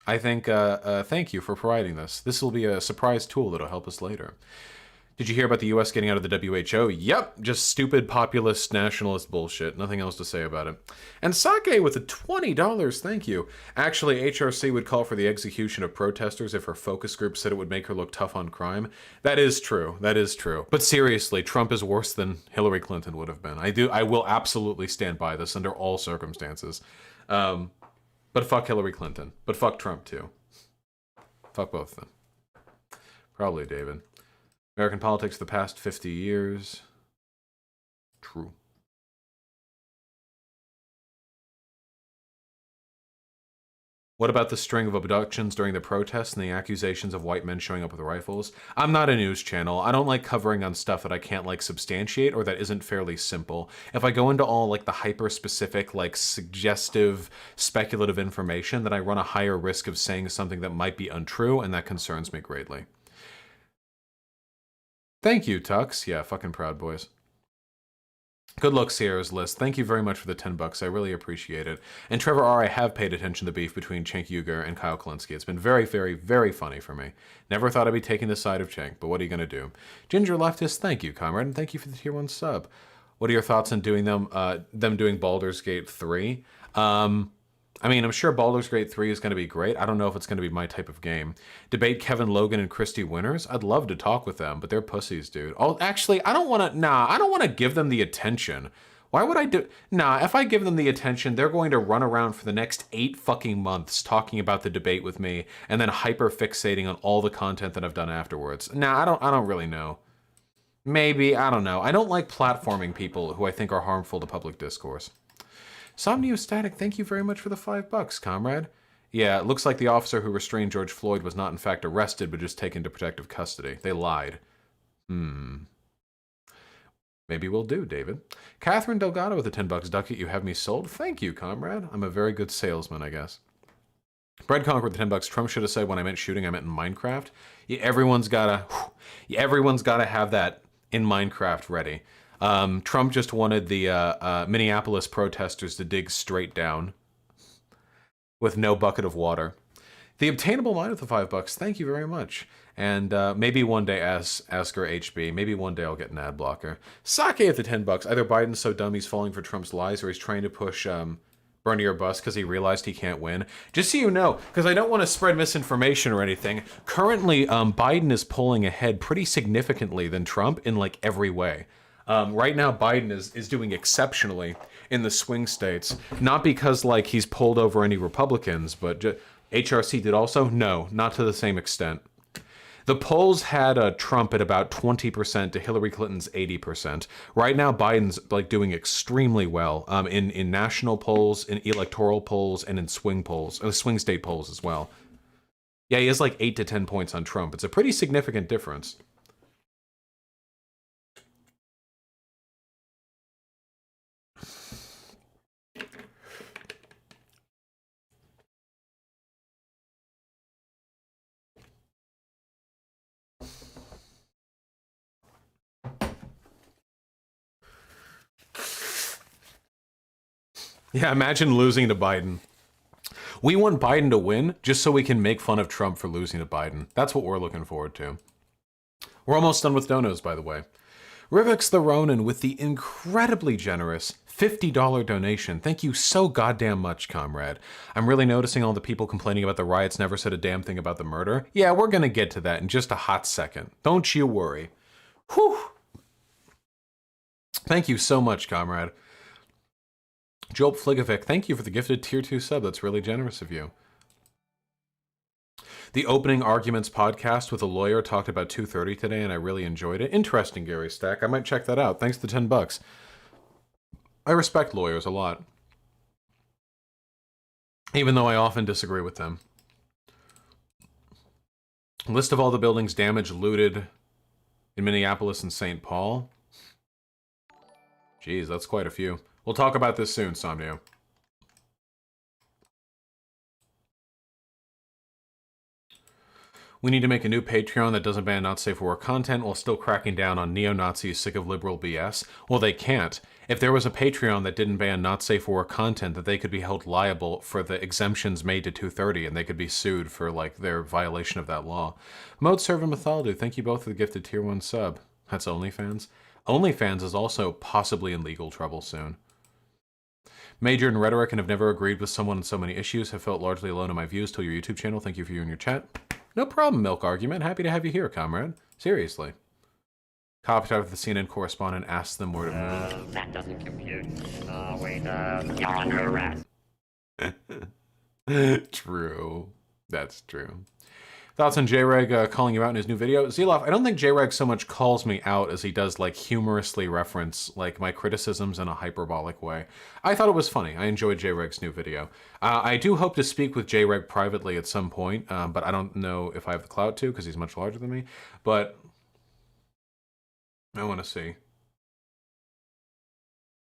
I think, thank you for providing this. This will be a surprise tool that'll help us later. Did you hear about the US getting out of the WHO? Yep, just stupid populist nationalist bullshit. Nothing else to say about it. And Sake with the $20, thank you. Actually, HRC would call for the execution of protesters if her focus group said it would make her look tough on crime. That is true, that is true. But seriously, Trump is worse than Hillary Clinton would have been. I will absolutely stand by this under all circumstances. But fuck Hillary Clinton. But fuck Trump too. Fuck both of them. Probably David. American politics the past 50 years. True. What about the string of abductions during the protests and the accusations of white men showing up with rifles? I'm not a news channel. I don't like covering on stuff that I can't like substantiate or that isn't fairly simple. If I go into all like the hyper-specific, like suggestive, speculative information, then I run a higher risk of saying something that might be untrue, and that concerns me greatly. Thank you, Tux. Yeah, fucking Proud Boys. Good luck, Sierra's List. Thank you very much for the $10. I really appreciate it. And Trevor R., I have paid attention to the beef between Cenk Uygur and Kyle Kalinske. It's been very, very, very funny for me. Never thought I'd be taking the side of Cenk, but what are you going to do? Ginger Leftist, thank you, comrade, and thank you for the tier 1 sub. What are your thoughts on doing them doing Baldur's Gate 3? I mean, I'm sure Baldur's Gate 3 is going to be great. I don't know if it's going to be my type of game. Debate Kevin Logan and Christy Winters? I'd love to talk with them, but they're pussies, dude. Oh, actually, I don't want to give them the attention. Why would I do... Nah, if I give them the attention, they're going to run around for the next 8 fucking months talking about the debate with me and then hyper-fixating on all the content that I've done afterwards. Nah, I don't really know. Maybe, I don't know. I don't like platforming people who I think are harmful to public discourse. Somniostatic, thank you very much for the $5, comrade. Yeah, it looks like the officer who restrained George Floyd was not in fact arrested, but just taken to protective custody. They lied. Maybe we'll do, David. Catherine Delgado with the $10 ducat. You have me sold. Thank you, comrade. I'm a very good salesman, I guess. Bread Conquer with the $10. Trump should have said when I meant shooting, I meant in Minecraft. Yeah, everyone's gotta have that in Minecraft ready. Trump just wanted the Minneapolis protesters to dig straight down with no bucket of water. The Obtainable Mind with the $5. Thank you very much. And maybe one day, Asker HB, maybe one day I'll get an ad blocker. Sake at the $10. Either Biden's so dumb he's falling for Trump's lies, or he's trying to push Bernie or bust because he realized he can't win. Just so you know, because I don't want to spread misinformation or anything, currently Biden is pulling ahead pretty significantly than Trump in like every way. Right now, Biden is doing exceptionally in the swing states, not because like he's pulled over any Republicans, but HRC did also? No, not to the same extent. The polls had Trump at about 20% to Hillary Clinton's 80%. Right now, Biden's like doing extremely well in national polls, in electoral polls, and in swing polls, swing state polls as well. Yeah, he has like 8 to 10 points on Trump. It's a pretty significant difference. Yeah, imagine losing to Biden. We want Biden to win just so we can make fun of Trump for losing to Biden. That's what we're looking forward to. We're almost done with donos, by the way. Rivix the Ronin with the incredibly generous $50 donation. Thank you so goddamn much, comrade. I'm really noticing all the people complaining about the riots never said a damn thing about the murder. Yeah, we're gonna get to that in just a hot second. Don't you worry. Whew. Thank you so much, comrade. Job Fligovic, thank you for the gifted tier 2 sub. That's really generous of you. The opening arguments podcast with a lawyer talked about 230 today, and I really enjoyed it. Interesting, Gary Stack. I might check that out. Thanks to $10. I respect lawyers a lot, even though I often disagree with them. List of all the buildings damaged, looted in Minneapolis and St. Paul. Jeez, that's quite a few. We'll talk about this soon, Somnio. We need to make a new Patreon that doesn't ban not safe for work content while still cracking down on neo-Nazis sick of liberal BS. Well, they can't. If there was a Patreon that didn't ban not safe for work content, that they could be held liable for the exemptions made to 230, and they could be sued for like their violation of that law. Mode Server Mythology, thank you both for the gifted tier 1 sub. That's OnlyFans. OnlyFans is also possibly in legal trouble soon. Major in rhetoric and have never agreed with someone on so many issues. Have felt largely alone in my views till your YouTube channel. Thank you for you and your chat. No problem, Milk Argument. Happy to have you here, comrade. Seriously. Copped out of the CNN correspondent asked them where to move. That doesn't compute. Wait, you're under arrest. True. That's true. Thoughts on J-Reg calling you out in his new video? Zeloff, I don't think J-Reg so much calls me out as he does like humorously reference like my criticisms in a hyperbolic way. I thought it was funny. I enjoyed J-Reg's new video. I do hope to speak with J-Reg privately at some point, but I don't know if I have the clout to because he's much larger than me. But I want to see.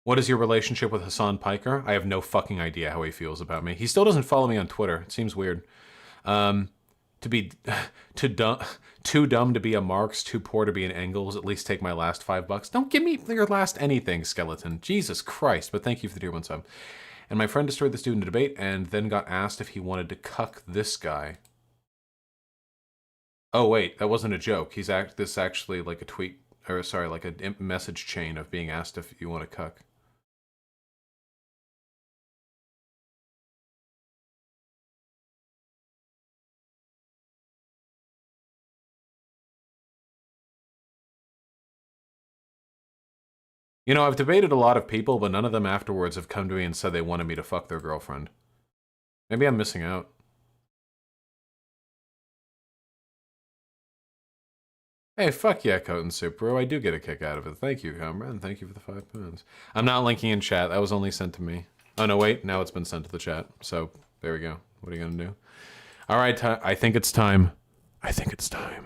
What is your relationship with Hassan Piker? I have no fucking idea how he feels about me. He still doesn't follow me on Twitter. It seems weird. To be too dumb to be a Marx, too poor to be an Engels, at least take my last $5. Don't give me your last anything, Skeleton. Jesus Christ, but thank you for the tier 1 sub. And my friend destroyed the student debate and then got asked if he wanted to cuck this guy. Oh wait, that wasn't a joke. This actually like a tweet, or sorry, like a message chain of being asked if you want to cuck. You know, I've debated a lot of people, but none of them afterwards have come to me and said they wanted me to fuck their girlfriend. Maybe I'm missing out. Hey, fuck yeah, Coat and Soup, bro. I do get a kick out of it. Thank you, comrade, and thank you for the 5 pounds. I'm not linking in chat. That was only sent to me. Oh, no, wait. Now it's been sent to the chat. So, there we go. What are you gonna do? All right, I think it's time. I think it's time.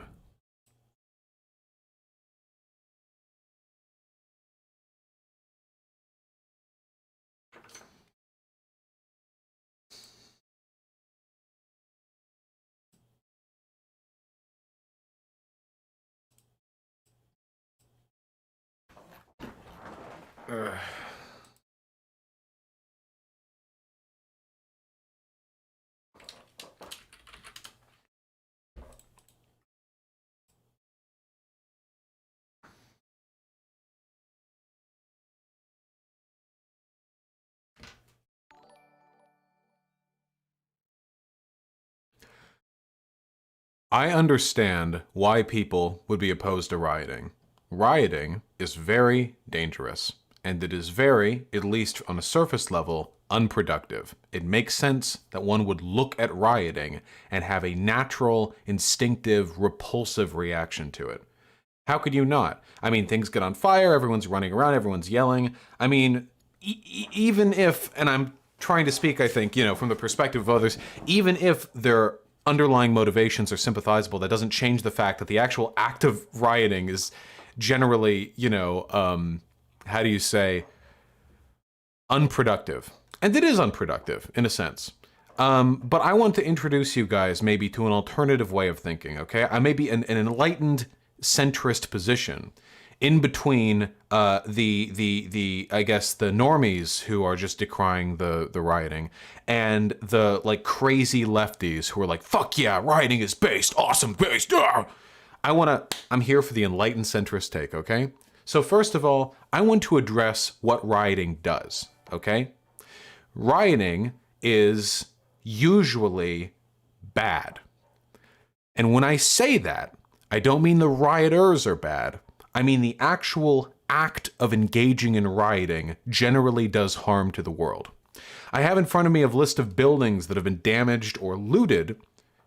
I understand why people would be opposed to rioting. Rioting is very dangerous, and it is very, at least on a surface level, unproductive. It makes sense that one would look at rioting and have a natural, instinctive, repulsive reaction to it. How could you not? I mean, things get on fire, everyone's running around, everyone's yelling. I mean, even if, and I'm trying to speak, I think, you know, from the perspective of others, even if their underlying motivations are sympathizable, that doesn't change the fact that the actual act of rioting is generally, you know, how do you say, unproductive. And it is unproductive, in a sense. But I want to introduce you guys maybe to an alternative way of thinking, okay? I may be an enlightened centrist position in between I guess the normies who are just decrying the rioting and the like crazy lefties who are like, fuck yeah, rioting is based, awesome, based. I'm here for the enlightened centrist take, okay? So first of all, I want to address what rioting does, okay? Rioting is usually bad. And when I say that, I don't mean the rioters are bad. I mean the actual act of engaging in rioting generally does harm to the world. I have in front of me a list of buildings that have been damaged or looted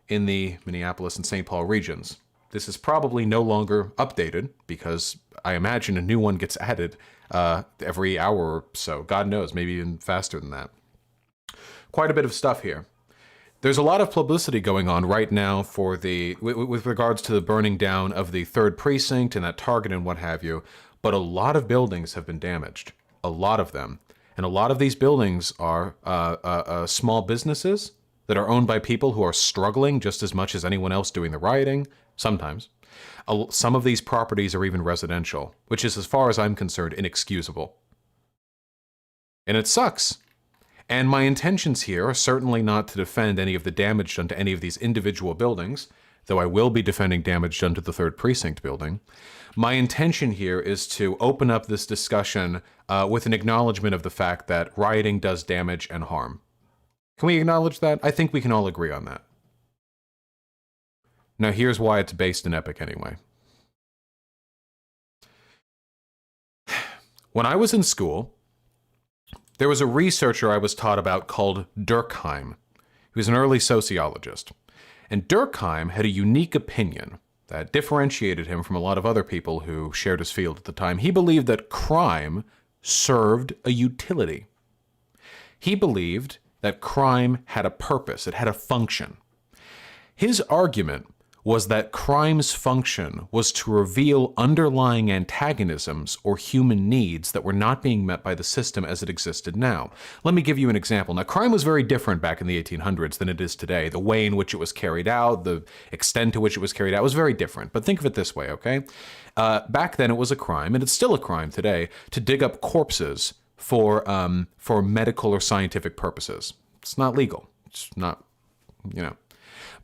in the Minneapolis and St. Paul regions. This is probably no longer updated because I imagine a new one gets added every hour or so. God knows, maybe even faster than that. Quite a bit of stuff here. There's a lot of publicity going on right now for with regards to the burning down of the 3rd precinct and that Target and what have you, but a lot of buildings have been damaged. A lot of them. And a lot of these buildings are small businesses that are owned by people who are struggling just as much as anyone else doing the rioting, sometimes. Some of these properties are even residential, which is, as far as I'm concerned, inexcusable. And it sucks. And my intentions here are certainly not to defend any of the damage done to any of these individual buildings, though I will be defending damage done to the 3rd Precinct building. My intention here is to open up this discussion with an acknowledgement of the fact that rioting does damage and harm. Can we acknowledge that? I think we can all agree on that. Now here's why it's based in Epic anyway. When I was in school, there was a researcher I was taught about called Durkheim. He was an early sociologist. And Durkheim had a unique opinion that differentiated him from a lot of other people who shared his field at the time. He believed that crime served a utility. He believed that crime had a purpose, it had a function. His argument was that crime's function was to reveal underlying antagonisms or human needs that were not being met by the system as it existed now. Let me give you an example. Now, crime was very different back in the 1800s than it is today. The way in which it was carried out, the extent to which it was carried out was very different. But think of it this way, okay? Back then it was a crime, and it's still a crime today, to dig up corpses for medical or scientific purposes. It's not legal. It's not, you know.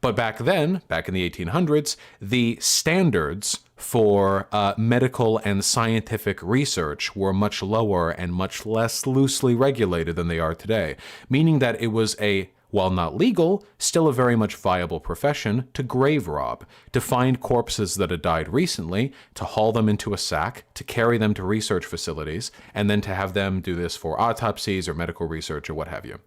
But back then, back in the 1800s, the standards for medical and scientific research were much lower and much less loosely regulated than they are today, meaning that it was a, while not legal, still a very much viable profession to grave rob, to find corpses that had died recently, to haul them into a sack, to carry them to research facilities, and then to have them do this for autopsies or medical research or what have you.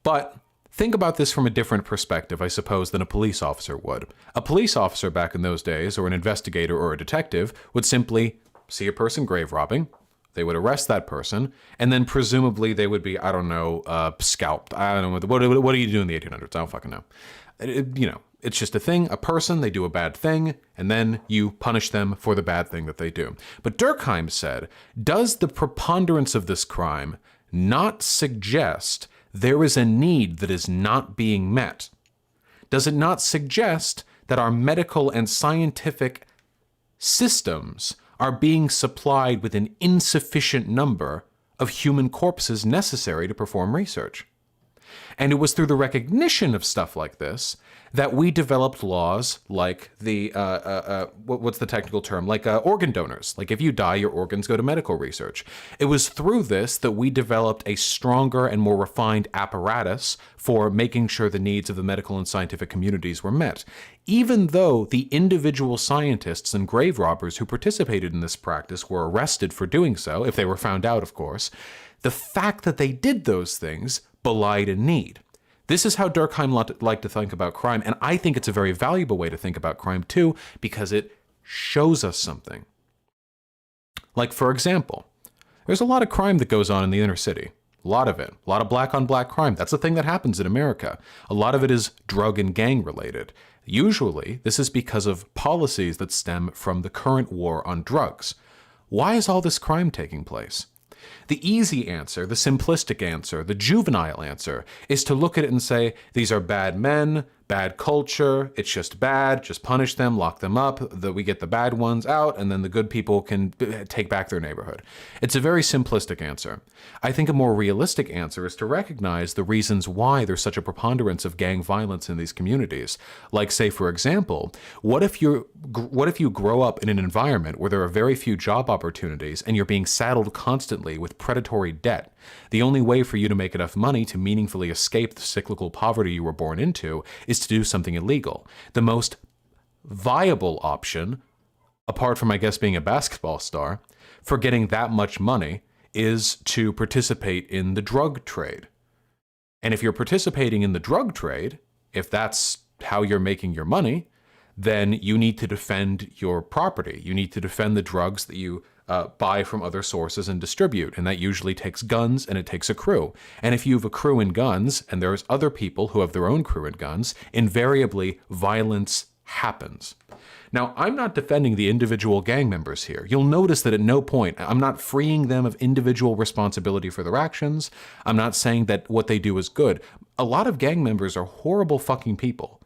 But think about this from a different perspective, I suppose, than a police officer would. A police officer back in those days, or an investigator or a detective, would simply see a person grave robbing, they would arrest that person, and then presumably they would be, I don't know, scalped. I don't know, what do you do in the 1800s? I don't fucking know. You know, it's just a thing, a person, they do a bad thing, and then you punish them for the bad thing that they do. But Durkheim said, does the preponderance of this crime not suggest there is a need that is not being met? Does it not suggest that our medical and scientific systems are being supplied with an insufficient number of human corpses necessary to perform research? And it was through the recognition of stuff like this that we developed laws like the, what's the technical term? Like organ donors. Like if you die, your organs go to medical research. It was through this that we developed a stronger and more refined apparatus for making sure the needs of the medical and scientific communities were met. Even though the individual scientists and grave robbers who participated in this practice were arrested for doing so, if they were found out, of course, the fact that they did those things belied a need. This is how Durkheim liked to think about crime, and I think it's a very valuable way to think about crime too, because it shows us something. Like, for example, there's a lot of crime that goes on in the inner city. A lot of it. A lot of black-on-black crime. That's the thing that happens in America. A lot of it is drug and gang related. Usually, this is because of policies that stem from the current war on drugs. Why is all this crime taking place? The easy answer, the simplistic answer, the juvenile answer, is to look at it and say, these are bad men, bad culture, it's just bad, just punish them, lock them up, we get the bad ones out, and then the good people can take back their neighborhood. It's a very simplistic answer. I think a more realistic answer is to recognize the reasons why there's such a preponderance of gang violence in these communities. Like, say, for example, what if you grow up in an environment where there are very few job opportunities and you're being saddled constantly with predatory debt? The only way for you to make enough money to meaningfully escape the cyclical poverty you were born into is to do something illegal. The most viable option, apart from, I guess, being a basketball star, for getting that much money is to participate in the drug trade. And if you're participating in the drug trade, if that's how you're making your money, then you need to defend your property. You need to defend the drugs that you buy from other sources and distribute, and that usually takes guns and it takes a crew. And if you have a crew and guns, and there's other people who have their own crew and guns, invariably violence happens. Now, I'm not defending the individual gang members here. You'll notice that at no point, I'm not freeing them of individual responsibility for their actions. I'm not saying that what they do is good. A lot of gang members are horrible fucking people.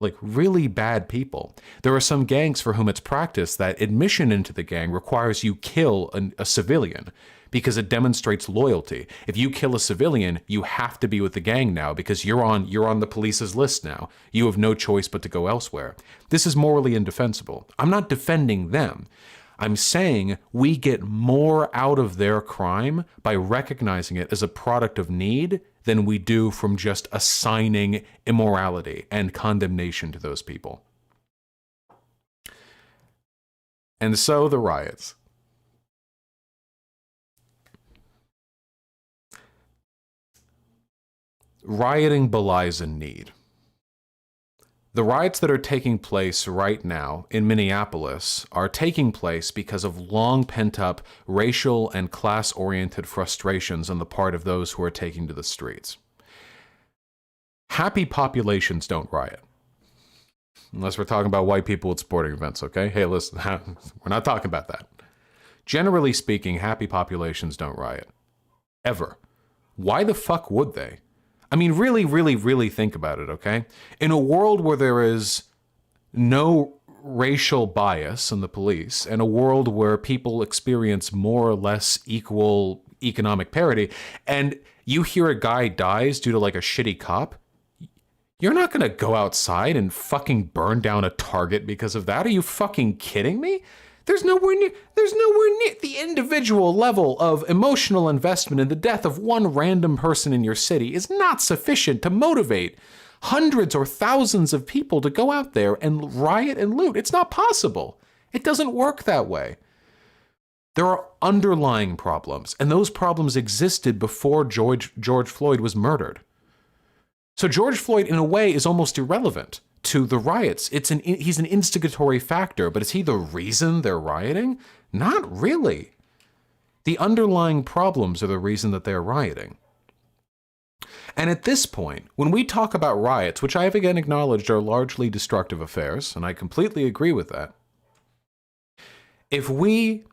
Like, really bad people. There are some gangs for whom it's practiced that admission into the gang requires you kill a civilian because it demonstrates loyalty. If you kill a civilian, you have to be with the gang now because you're on the police's list now. You have no choice but to go elsewhere. This is morally indefensible. I'm not defending them. I'm saying we get more out of their crime by recognizing it as a product of need than we do from just assigning immorality and condemnation to those people. And so the riots. Rioting belies a need. The riots that are taking place right now in Minneapolis are taking place because of long pent-up racial and class-oriented frustrations on the part of those who are taking to the streets. Happy populations don't riot. Unless we're talking about white people at sporting events, okay? Hey, listen, we're not talking about that. Generally speaking, happy populations don't riot. Ever. Why the fuck would they? I mean, really, really, really think about it, okay? In a world where there is no racial bias in the police, and a world where people experience more or less equal economic parity, and you hear a guy dies due to like a shitty cop, you're not gonna go outside and fucking burn down a Target because of that. Are you fucking kidding me? There's nowhere near the individual level of emotional investment in the death of one random person in your city is not sufficient to motivate hundreds or thousands of people to go out there and riot and loot. It's not possible. It doesn't work that way. There are underlying problems, and those problems existed before George Floyd was murdered. So George Floyd, in a way, is almost irrelevant to the riots. He's an instigatory factor, but is he the reason they're rioting? Not really. The underlying problems are the reason that they're rioting. And at this point, when we talk about riots, which I have again acknowledged are largely destructive affairs, and I completely agree with that, if we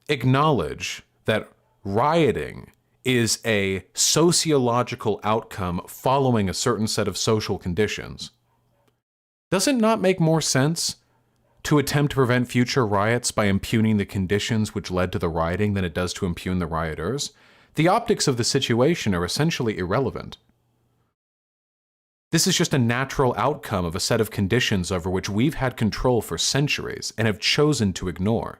acknowledge that rioting is a sociological outcome following a certain set of social conditions, does it not make more sense to attempt to prevent future riots by impugning the conditions which led to the rioting than it does to impugn the rioters? The optics of the situation are essentially irrelevant. This is just a natural outcome of a set of conditions over which we've had control for centuries and have chosen to ignore.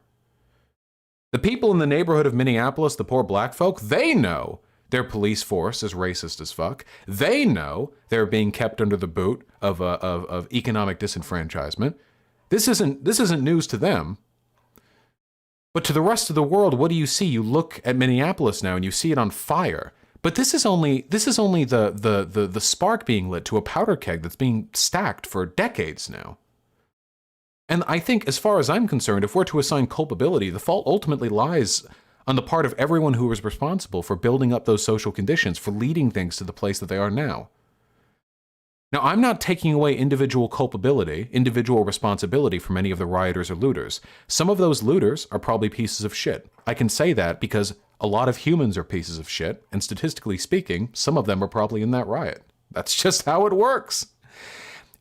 The people in the neighborhood of Minneapolis, the poor black folk, they know their police force is racist as fuck. They know they're being kept under the boot of economic disenfranchisement. This isn't news to them. But to the rest of the world, what do you see? You look at Minneapolis now and you see it on fire. But this is only the spark being lit to a powder keg that's being stacked for decades now. And I think, as far as I'm concerned, if we're to assign culpability, the fault ultimately lies on the part of everyone who was responsible for building up those social conditions, for leading things to the place that they are now. Now, I'm not taking away individual culpability, individual responsibility from any of the rioters or looters. Some of those looters are probably pieces of shit. I can say that because a lot of humans are pieces of shit, and statistically speaking, some of them are probably in that riot. That's just how it works.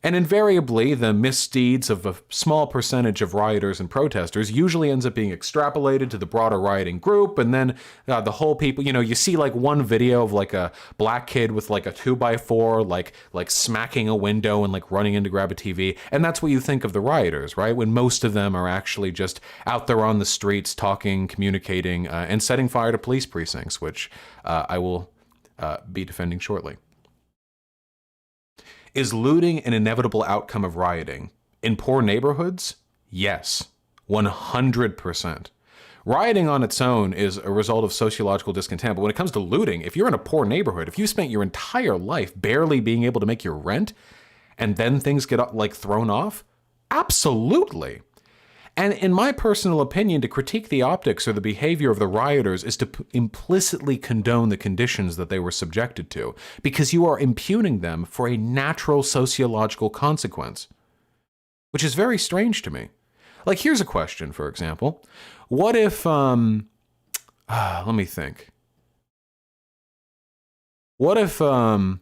And invariably, the misdeeds of a small percentage of rioters and protesters usually ends up being extrapolated to the broader rioting group, and then the whole people, you see like one video of like a black kid with like a 2x4, like smacking a window and like running in to grab a TV, and that's what you think of the rioters, right? When most of them are actually just out there on the streets talking, communicating, and setting fire to police precincts, which I will be defending shortly. Is looting an inevitable outcome of rioting? In poor neighborhoods? Yes, 100%. Rioting on its own is a result of sociological discontent, but when it comes to looting, if you're in a poor neighborhood, if you spent your entire life barely being able to make your rent, and then things get like thrown off, absolutely. And in my personal opinion, to critique the optics or the behavior of the rioters is to implicitly condone the conditions that they were subjected to, because you are impugning them for a natural sociological consequence. which is very strange to me. Like, here's a question, for example. What if, let me think. What if, Trail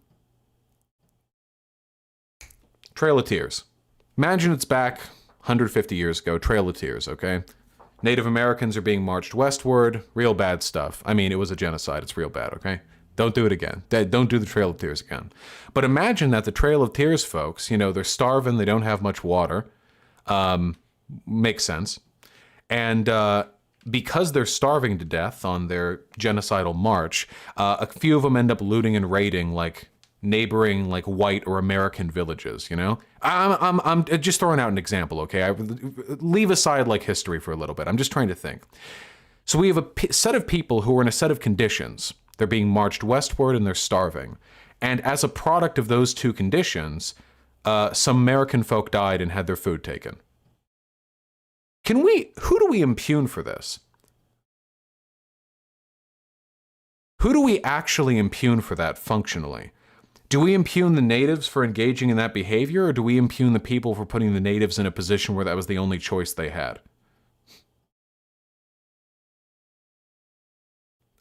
of Tears. Imagine it's back 150 years ago, Trail of Tears, okay? Native Americans are being marched westward, real bad stuff. I mean, it was a genocide, it's real bad, okay? Don't do it again. Don't do the Trail of Tears again. But imagine that the Trail of Tears folks, you know, they're starving, they don't have much water. Makes sense. And because they're starving to death on their genocidal march, a few of them end up looting and raiding like neighboring like white or American villages, you know? I'm just throwing out an example, okay? I leave aside like history for a little bit. I'm just trying to think. So we have a set of people who are in a set of conditions. They're being marched westward and they're starving. And as a product of those two conditions, some American folk died and had their food taken. Who do we impugn for this? Who do we actually impugn for that functionally? Do we impugn the natives for engaging in that behavior, or do we impugn the people for putting the natives in a position where that was the only choice they had?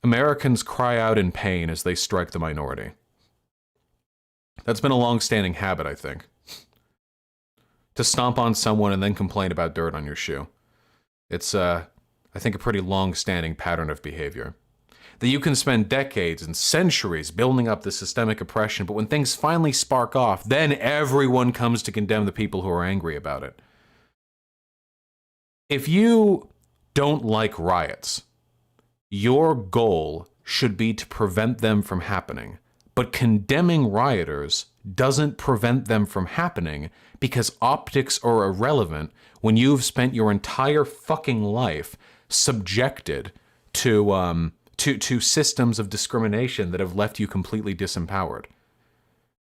Americans cry out in pain as they strike the minority. That's been a long-standing habit, I think. To stomp on someone and then complain about dirt on your shoe. It's, I think, a pretty long-standing pattern of behavior. That you can spend decades and centuries building up this systemic oppression, but when things finally spark off, then everyone comes to condemn the people who are angry about it. If you don't like riots, your goal should be to prevent them from happening. But condemning rioters doesn't prevent them from happening because optics are irrelevant when you've spent your entire fucking life subjected to systems of discrimination that have left you completely disempowered.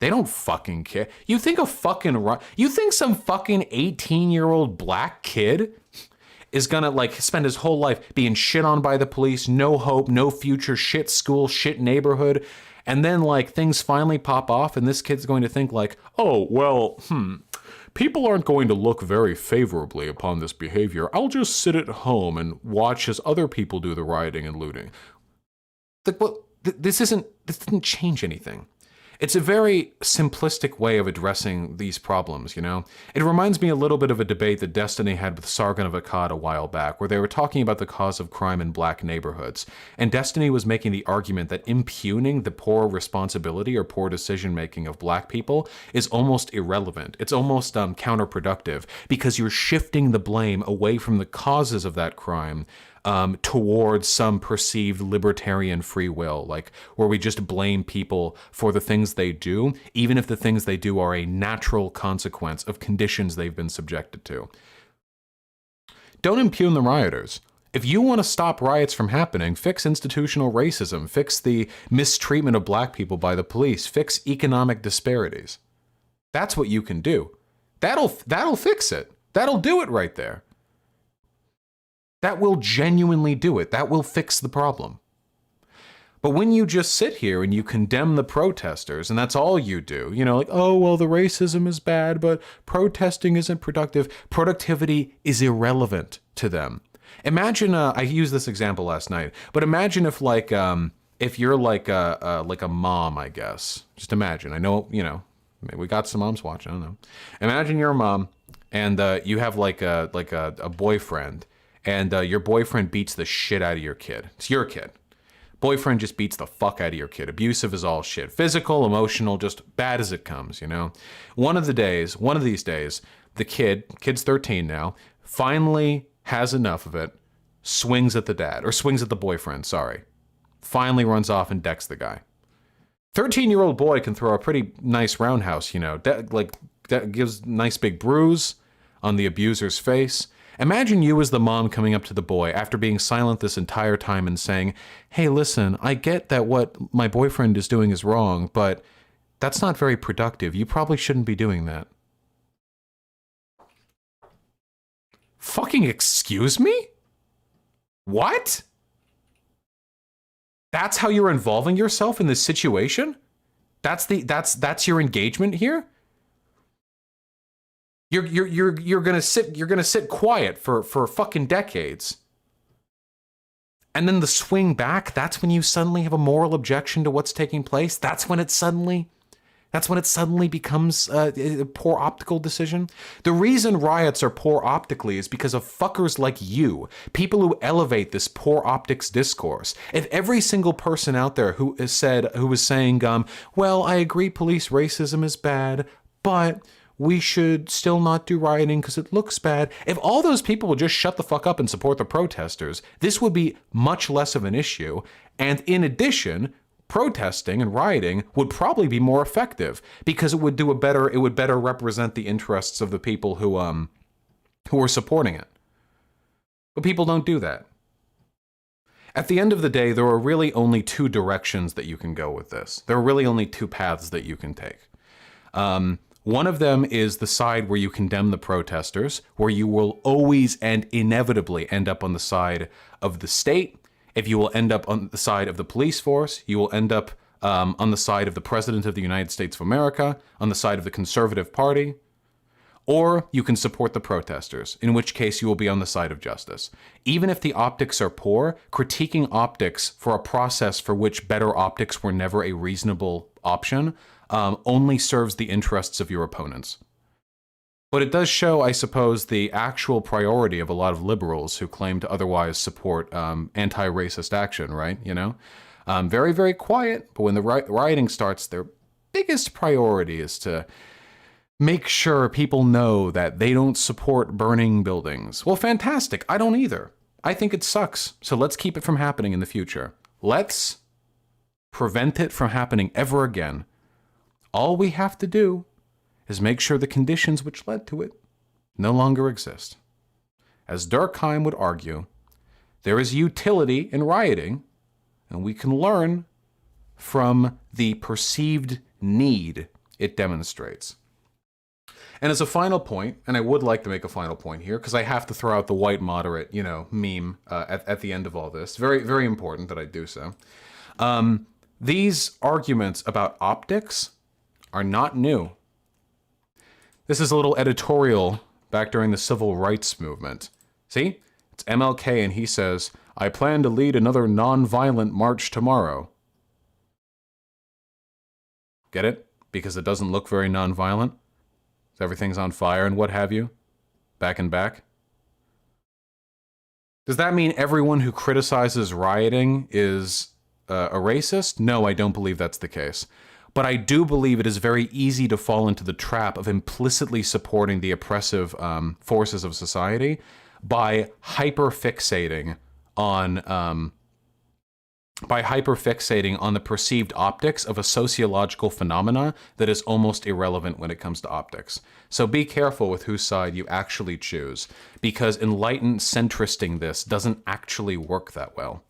They don't fucking care. You think some fucking 18-year-old black kid is gonna like spend his whole life being shit on by the police, no hope, no future, shit school, shit neighborhood, and then like things finally pop off and this kid's going to think like, oh, well, people aren't going to look very favorably upon this behavior. I'll just sit at home and watch as other people do the rioting and looting. Like, well, this didn't change anything. It's a very simplistic way of addressing these problems, you know? It reminds me a little bit of a debate that Destiny had with Sargon of Akkad a while back, where they were talking about the cause of crime in black neighborhoods. And Destiny was making the argument that impugning the poor responsibility or poor decision-making of black people is almost irrelevant. It's almost counterproductive, because you're shifting the blame away from the causes of that crime towards some perceived libertarian free will, like where we just blame people for the things they do, even if the things they do are a natural consequence of conditions they've been subjected to. Don't impugn the rioters. If you want to stop riots from happening, fix institutional racism, fix the mistreatment of black people by the police, fix economic disparities. That's what you can do. That'll fix it. That'll do it right there. That will genuinely do it. That will fix the problem. But when you just sit here and you condemn the protesters, and that's all you do, you know, like, oh, well, the racism is bad, but protesting isn't productive. Productivity is irrelevant to them. Imagine, I used this example last night, but imagine if like, if you're like a mom, I guess. Just imagine. I know, you know, maybe we got some moms watching, I don't know. Imagine you're a mom and you have like a boyfriend, and your boyfriend beats the shit out of your kid. It's your kid. Boyfriend just beats the fuck out of your kid. Abusive as all shit. Physical, emotional, just bad as it comes, you know? One of these days, the kid's 13 now, finally has enough of it, swings at the boyfriend, sorry. Finally runs off and decks the guy. 13-year-old boy can throw a pretty nice roundhouse, you know? That gives nice big bruise on the abuser's face. Imagine you as the mom coming up to the boy after being silent this entire time and saying, hey, listen, I get that what my boyfriend is doing is wrong, but that's not very productive. You probably shouldn't be doing that. Fucking excuse me? What? That's how you're involving yourself in this situation? That's your engagement here? You're gonna sit quiet for fucking decades. And then the swing back, that's when you suddenly have a moral objection to what's taking place. That's when it suddenly becomes a poor optical decision. The reason riots are poor optically is because of fuckers like you, people who elevate this poor optics discourse. If every single person out there who was saying, well, I agree police racism is bad, but we should still not do rioting because it looks bad. If all those people would just shut the fuck up and support the protesters, this would be much less of an issue. And in addition, protesting and rioting would probably be more effective because it would better represent the interests of the people who are supporting it. But people don't do that. At the end of the day, there are really only two directions that you can go with this. There are really only two paths that you can take. One of them is the side where you condemn the protesters, where you will always and inevitably end up on the side of the state. If you will end up on the side of the police force, you will end up on the side of the President of the United States of America, on the side of the Conservative Party. Or you can support the protesters, in which case you will be on the side of justice. Even if the optics are poor, critiquing optics for a process for which better optics were never a reasonable option only serves the interests of your opponents. But it does show, I suppose, the actual priority of a lot of liberals who claim to otherwise support anti-racist action, right? You know? Very, very quiet, but when the rioting starts, their biggest priority is to make sure people know that they don't support burning buildings. Well, fantastic. I don't either. I think it sucks. So let's keep it from happening in the future. Let's prevent it from happening ever again. All we have to do is make sure the conditions which led to it no longer exist. As Durkheim would argue, there is utility in rioting, and we can learn from the perceived need it demonstrates. And as a final point, and I would like to make a final point here, because I have to throw out the white moderate, meme at the end of all this. Very, very important that I do so. These arguments about optics are not new. This is a little editorial back during the civil rights movement. See? It's MLK and he says, I plan to lead another non-violent march tomorrow. Get it? Because it doesn't look very non-violent? Everything's on fire and what have you? Back and back? Does that mean everyone who criticizes rioting is a racist? No, I don't believe that's the case. But I do believe it is very easy to fall into the trap of implicitly supporting the oppressive forces of society by hyperfixating on the perceived optics of a sociological phenomena that is almost irrelevant when it comes to optics. So be careful with whose side you actually choose, because enlightened centristing this doesn't actually work that well.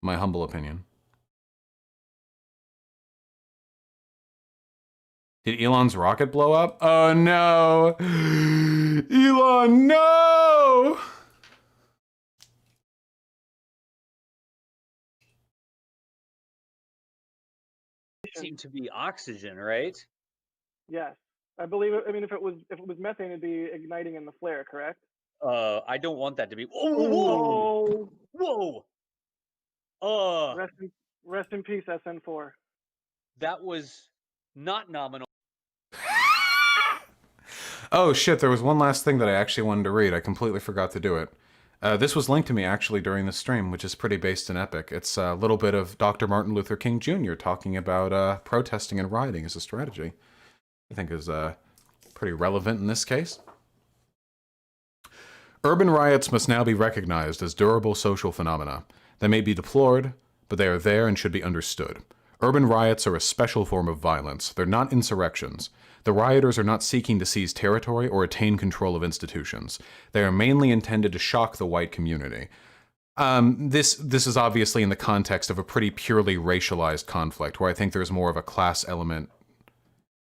My humble opinion. Did Elon's rocket blow up? Oh no! Elon, no! It seemed to be oxygen, right? Yes, I believe it. I mean, if it was methane, it'd be igniting in the flare, correct? I don't want that to be. Whoa! Whoa! Whoa! Rest in peace, SN4. That was not nominal. Oh shit, there was one last thing that I actually wanted to read. I completely forgot to do it. This was linked to me actually during the stream, which is pretty based in epic. It's a little bit of Dr. Martin Luther King Jr. talking about protesting and rioting as a strategy. I think is pretty relevant in this case. Urban riots must now be recognized as durable social phenomena. They may be deplored, but they are there and should be understood. Urban riots are a special form of violence. They're not insurrections. The rioters are not seeking to seize territory or attain control of institutions. They are mainly intended to shock the white community. This is obviously in the context of a pretty purely racialized conflict, where I think there's more of a class element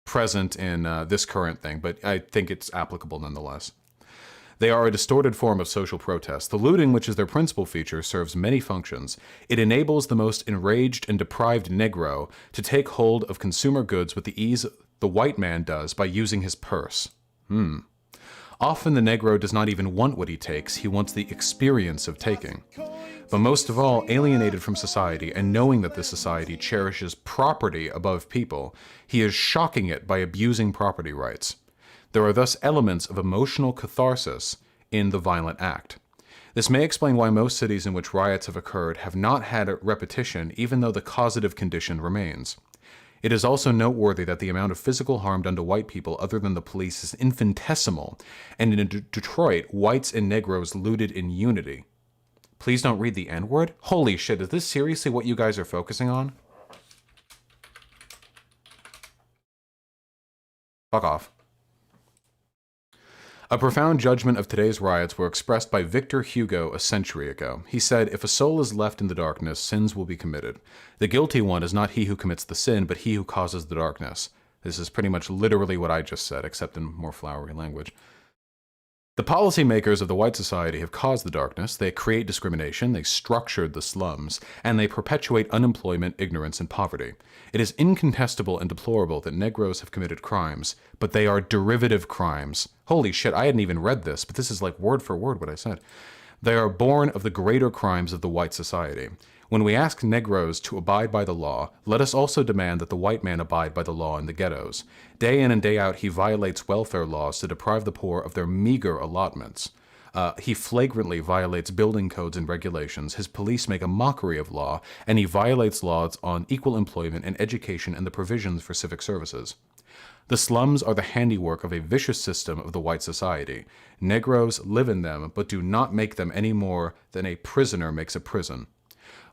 present in this current thing, but I think it's applicable nonetheless. They are a distorted form of social protest. The looting, which is their principal feature, serves many functions. It enables the most enraged and deprived Negro to take hold of consumer goods with the ease the white man does by using his purse. Often the Negro does not even want what he takes, he wants the experience of taking. But most of all, alienated from society and knowing that this society cherishes property above people, he is shocking it by abusing property rights. There are thus elements of emotional catharsis in the violent act. This may explain why most cities in which riots have occurred have not had a repetition, even though the causative condition remains. It is also noteworthy that the amount of physical harm done to white people other than the police is infinitesimal, and in Detroit, whites and Negroes looted in unity. Please don't read the N-word? Holy shit, is this seriously what you guys are focusing on? Fuck off. A profound judgment of today's riots were expressed by Victor Hugo a century ago. He said, "If a soul is left in the darkness, sins will be committed. The guilty one is not he who commits the sin, but he who causes the darkness." This is pretty much literally what I just said, except in more flowery language. The policymakers of the white society have caused the darkness, they create discrimination, they structured the slums, and they perpetuate unemployment, ignorance, and poverty. It is incontestable and deplorable that Negroes have committed crimes, but they are derivative crimes. Holy shit, I hadn't even read this, but this is like word for word what I said. They are born of the greater crimes of the white society. When we ask Negroes to abide by the law, let us also demand that the white man abide by the law in the ghettos. Day in and day out, he violates welfare laws to deprive the poor of their meager allotments. He flagrantly violates building codes and regulations, his police make a mockery of law, and he violates laws on equal employment and education and the provisions for civic services. The slums are the handiwork of a vicious system of the white society. Negroes live in them, but do not make them any more than a prisoner makes a prison.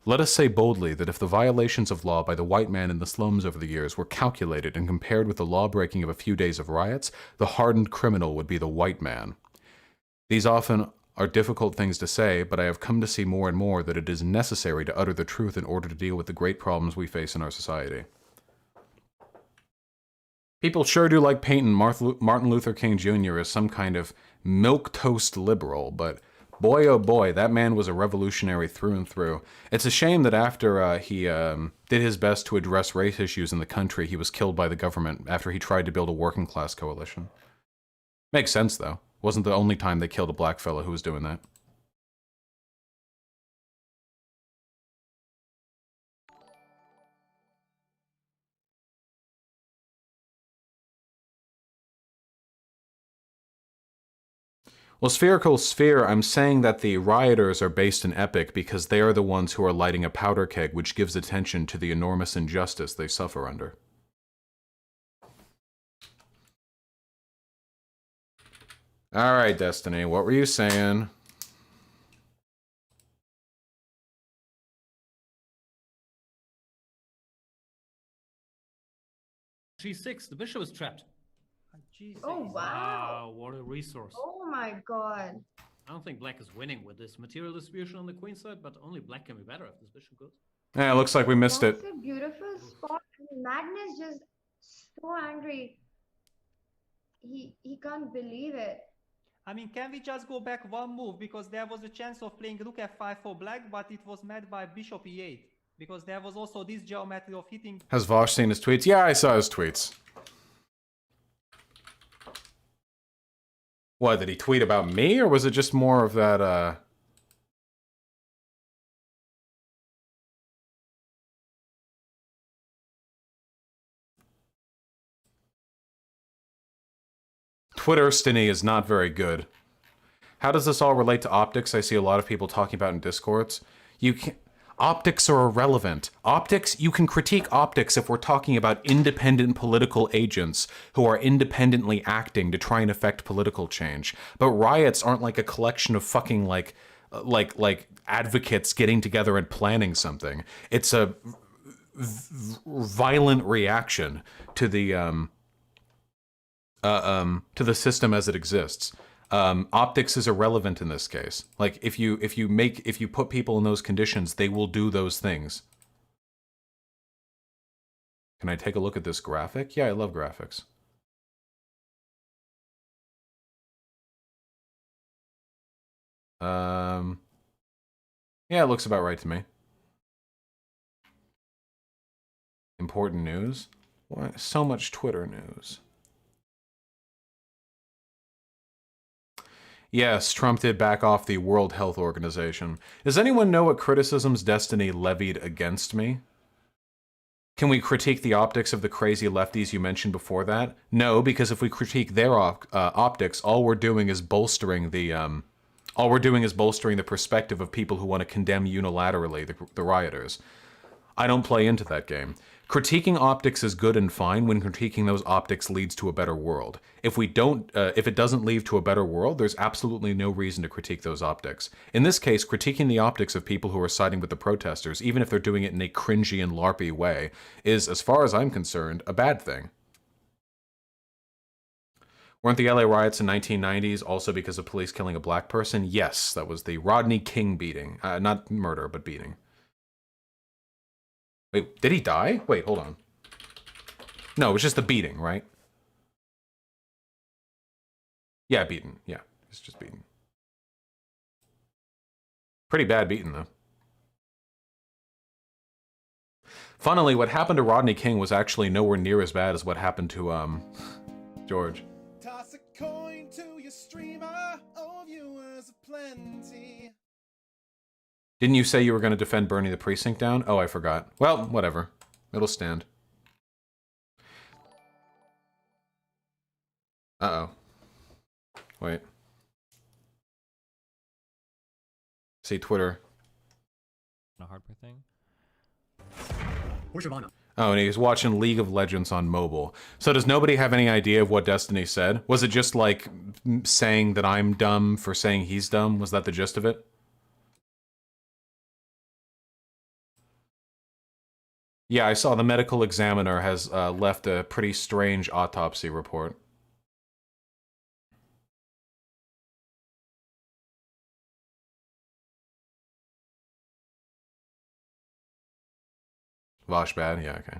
Let us say boldly that if the violations of law by the white man in the slums over the years were calculated and compared with the law-breaking of a few days of riots, the hardened criminal would be the white man. These often are difficult things to say, but I have come to see more and more that it is necessary to utter the truth in order to deal with the great problems we face in our society. People sure do like painting Martin Luther King Jr. as some kind of milquetoast liberal, but boy, oh boy, that man was a revolutionary through and through. It's a shame that after he did his best to address race issues in the country, he was killed by the government after he tried to build a working class coalition. Makes sense, though. Wasn't the only time they killed a black fella who was doing that. Well, Spherical Sphere, I'm saying that the rioters are based in Epic because they are the ones who are lighting a powder keg which gives attention to the enormous injustice they suffer under. Alright, Destiny, what were you saying? G6, the bishop is trapped. Oh, wow. What a resource. Oh my god. I don't think black is winning with this material distribution on the queen side, but only black can be better if this bishop goes. Yeah, it looks like we missed it. That's a beautiful spot. Magnus just so angry. He can't believe it. I mean, can we just go back one move? Because there was a chance of playing rook f5 for black, but it was met by bishop e8. Because there was also this geometry of hitting... Has Vosh seen his tweets? Yeah, I saw his tweets. What, did he tweet about me, or was it just more of that, Twitter Stinny is not very good. How does this all relate to optics? I see a lot of people talking about in Discords. You can't... Optics are irrelevant. Optics, you can critique optics if we're talking about independent political agents who are independently acting to try and affect political change. But riots aren't like a collection of fucking like advocates getting together and planning something. It's a violent reaction to the system as it exists. Optics is irrelevant in this case. Like if you put people in those conditions, they will do those things. Can I take a look at this graphic? Yeah, I love graphics. Yeah, it looks about right to me. Important news? Why so much Twitter news? Yes, Trump did back off the World Health Organization. Does anyone know what criticisms Destiny levied against me? Can we critique the optics of the crazy lefties you mentioned before that? No, because if we critique their optics, all we're doing is bolstering the perspective of people who want to condemn unilaterally the rioters. I don't play into that game. Critiquing optics is good and fine when critiquing those optics leads to a better world. If it doesn't lead to a better world, there's absolutely no reason to critique those optics. In this case, critiquing the optics of people who are siding with the protesters, even if they're doing it in a cringy and LARPy way, is, as far as I'm concerned, a bad thing. Weren't the LA riots in 1990s also because of police killing a black person? Yes, that was the Rodney King beating. Not murder, but beating. Wait, did he die? Wait, hold on. No, it was just the beating, right? Yeah, beaten. Yeah, it's just beaten. Pretty bad beaten, though. Funnily, what happened to Rodney King was actually nowhere near as bad as what happened to, George. Toss a coin to your streamer, oh, viewers aplenty. Didn't you say you were going to defend burning the precinct down? Oh, I forgot. Well, whatever. It'll stand. Uh-oh. Wait. See Twitter. A hardware thing. Oh, and he's watching League of Legends on mobile. So does nobody have any idea of what Destiny said? Was it just like saying that I'm dumb for saying he's dumb? Was that the gist of it? Yeah, I saw the medical examiner has left a pretty strange autopsy report. Vosh bad? Yeah, okay.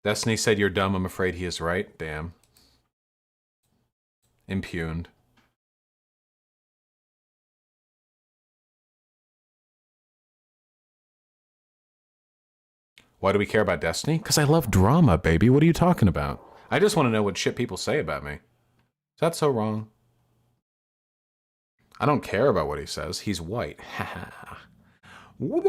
Destiny said you're dumb, I'm afraid he is right. Damn. Impugned. Why do we care about Destiny? Because I love drama, baby. What are you talking about? I just want to know what shit people say about me. Is that so wrong? I don't care about what he says. He's white. Haha. What's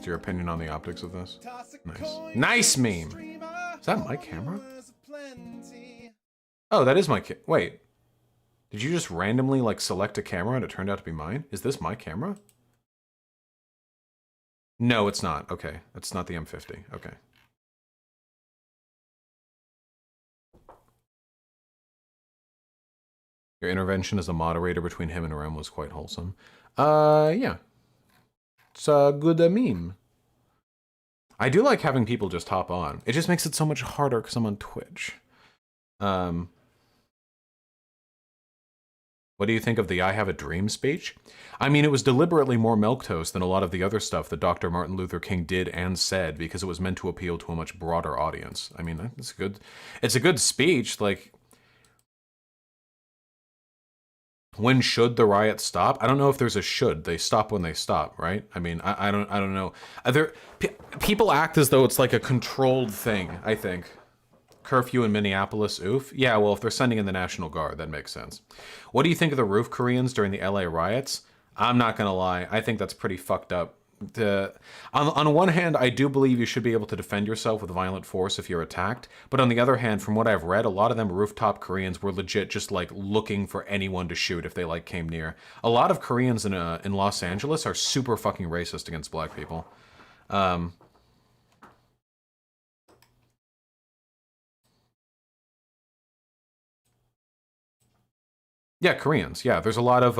your opinion on the optics of this? Nice. Nice meme! Is that my camera? Oh, that is my wait. Did you just randomly, like, select a camera and it turned out to be mine? Is this my camera? No, it's not. Okay. That's not the M50. Okay. Your intervention as a moderator between him and Rem was quite wholesome. Yeah. It's a good meme. I do like having people just hop on. It just makes it so much harder because I'm on Twitch. What do you think of the I Have a Dream speech? I mean, it was deliberately more milquetoast than a lot of the other stuff that Dr. Martin Luther King did and said because it was meant to appeal to a much broader audience. I mean, it's a good speech. Like, when should the riot stop? I don't know if there's a should. They stop when they stop, right? I mean, I don't know. People act as though it's like a controlled thing, I think. Curfew in Minneapolis, oof. Yeah, well, if they're sending in the National Guard, that makes sense. What do you think of the roof Koreans during the LA riots? I'm not gonna lie, I think that's pretty fucked up. On one hand, I do believe you should be able to defend yourself with violent force if you're attacked, but on the other hand, from what I've read, a lot of them rooftop Koreans were legit just like looking for anyone to shoot if they like came near. A lot of Koreans in Los Angeles are super fucking racist against black people. Yeah, Koreans. Yeah, there's a lot of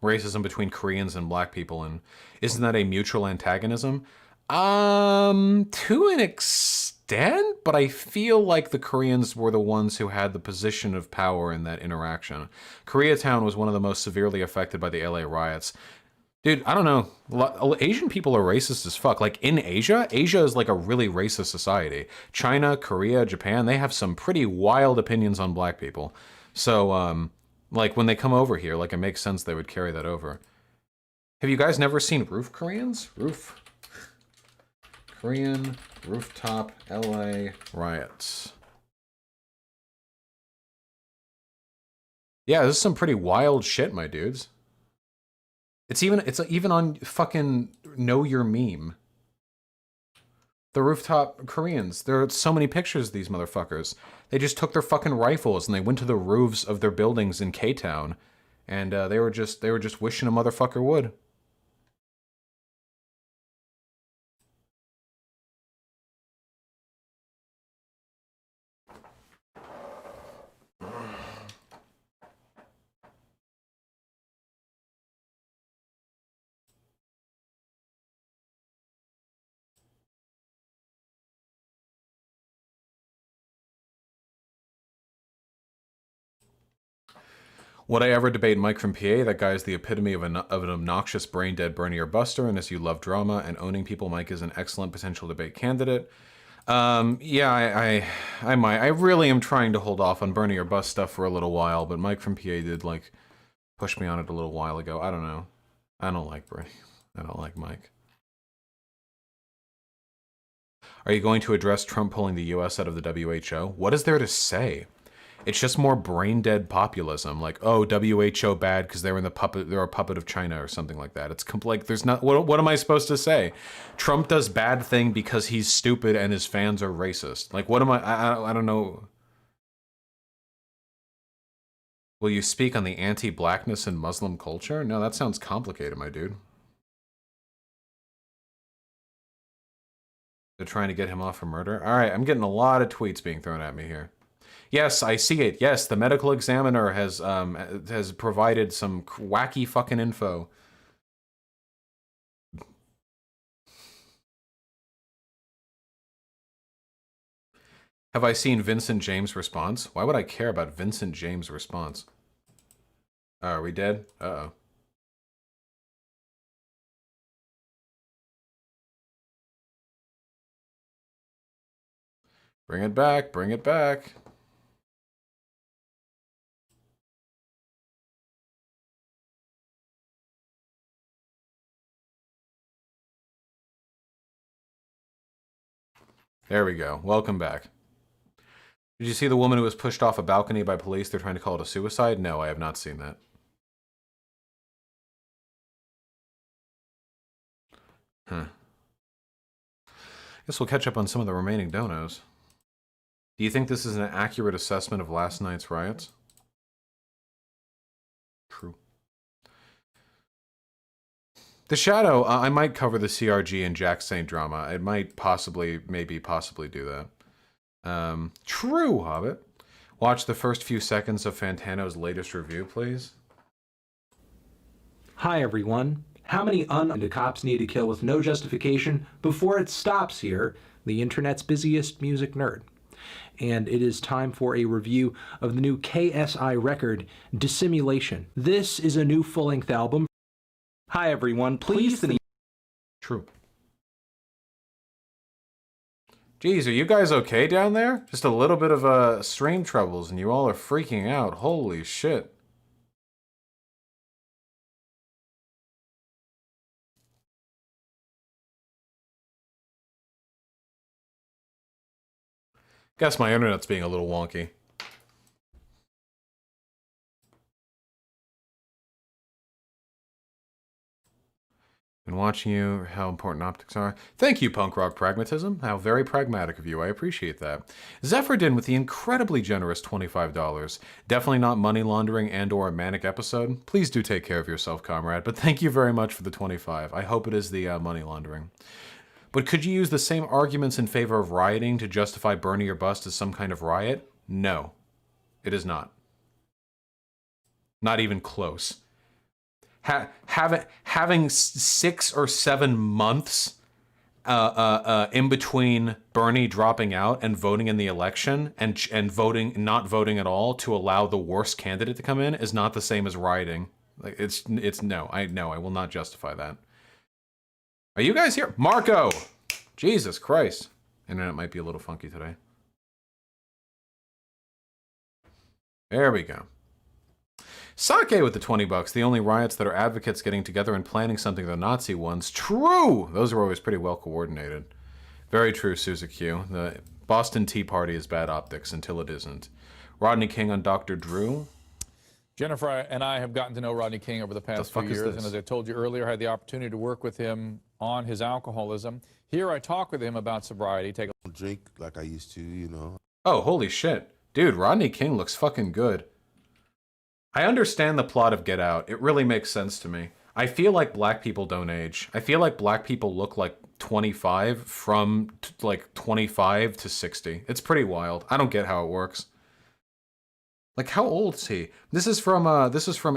racism between Koreans and black people, and isn't that a mutual antagonism? To an extent, but I feel like the Koreans were the ones who had the position of power in that interaction. Koreatown was one of the most severely affected by the LA riots. Dude, I don't know. Asian people are racist as fuck. Like in Asia, Asia is like a really racist society. China, Korea, Japan, they have some pretty wild opinions on black people. So, like when they come over here, like it makes sense they would carry that over. Have you guys never seen Roof Koreans? Korean rooftop LA riots. Yeah, this is some pretty wild shit, my dudes. It's even on fucking Know Your Meme. The rooftop Koreans. There are so many pictures of these motherfuckers. They just took their fucking rifles and they went to the roofs of their buildings in K-Town, and they were just wishing a motherfucker would. Would I ever debate Mike from PA? That guy is the epitome of an obnoxious brain-dead Bernie or Buster, and as you love drama and owning people, Mike is an excellent potential debate candidate. Yeah, I might. I really am trying to hold off on Bernie or Bust stuff for a little while, but Mike from PA did, like, push me on it a little while ago. I don't know. I don't like Bernie. I don't like Mike. Are you going to address Trump pulling the U.S. out of the WHO? What is there to say? It's just more brain-dead populism, like, oh, WHO bad because they're a puppet of China or something like that. It's like, there's not, what am I supposed to say? Trump does bad thing because he's stupid and his fans are racist. Like, what am I don't know. Will you speak on the anti-blackness in Muslim culture? No, that sounds complicated, my dude. They're trying to get him off for murder? All right, I'm getting a lot of tweets being thrown at me here. Yes, I see it. Yes, the medical examiner has provided some wacky fucking info. Have I seen Vincent James' response? Why would I care about Vincent James' response? Oh, are we dead? Uh-oh. Bring it back, bring it back. There we go. Welcome back. Did you see the woman who was pushed off a balcony by police? They're trying to call it a suicide? No, I have not seen that. Huh. Guess we'll catch up on some of the remaining donos. Do you think this is an accurate assessment of last night's riots? True. The Shadow, I might cover the CRG and Jack Saint drama. It might possibly do that. True, Hobbit. Watch the first few seconds of Fantano's latest review, please. Hi, everyone. How many unarmed cops need to kill with no justification before it stops here, the internet's busiest music nerd? And it is time for a review of the new KSI record, Dissimulation. This is a new full-length album. Hi, everyone. Please. True. Geez, are you guys okay down there? Just a little bit of stream troubles and you all are freaking out. Holy shit. Guess my internet's being a little wonky. Been watching you, how important optics are. Thank you, Punk Rock Pragmatism. How very pragmatic of you. I appreciate that. Zephyrden with the incredibly generous $25. Definitely not money laundering and or a manic episode. Please do take care of yourself, comrade. But thank you very much for the 25. I hope it is the money laundering. But could you use the same arguments in favor of rioting to justify Bernie or Bust as some kind of riot? No, it is not. Not even close. Having 6 or 7 months in between Bernie dropping out and voting in the election and not voting at all to allow the worst candidate to come in is not the same as rioting. Like it's no, I will not justify that. Are you guys here? Marco! Jesus Christ. Internet might be a little funky today. There we go. Sake with the 20 bucks. The only riots that are advocates getting together and planning something the Nazi ones. True! Those are always pretty well coordinated. Very true, Suzuki. The Boston Tea Party is bad optics until it isn't. Rodney King on Dr. Drew. Jennifer and I have gotten to know Rodney King over the past few years, and as I told you earlier, I had the opportunity to work with him on his alcoholism. Here I talk with him about sobriety. Take a drink like I used to, you know. Oh, holy shit. Dude, Rodney King looks fucking good. I understand the plot of Get Out. It really makes sense to me. I feel like black people don't age. I feel like black people look like 25 from like 25 to 60. It's pretty wild. I don't get how it works. Like, how old is he? This is from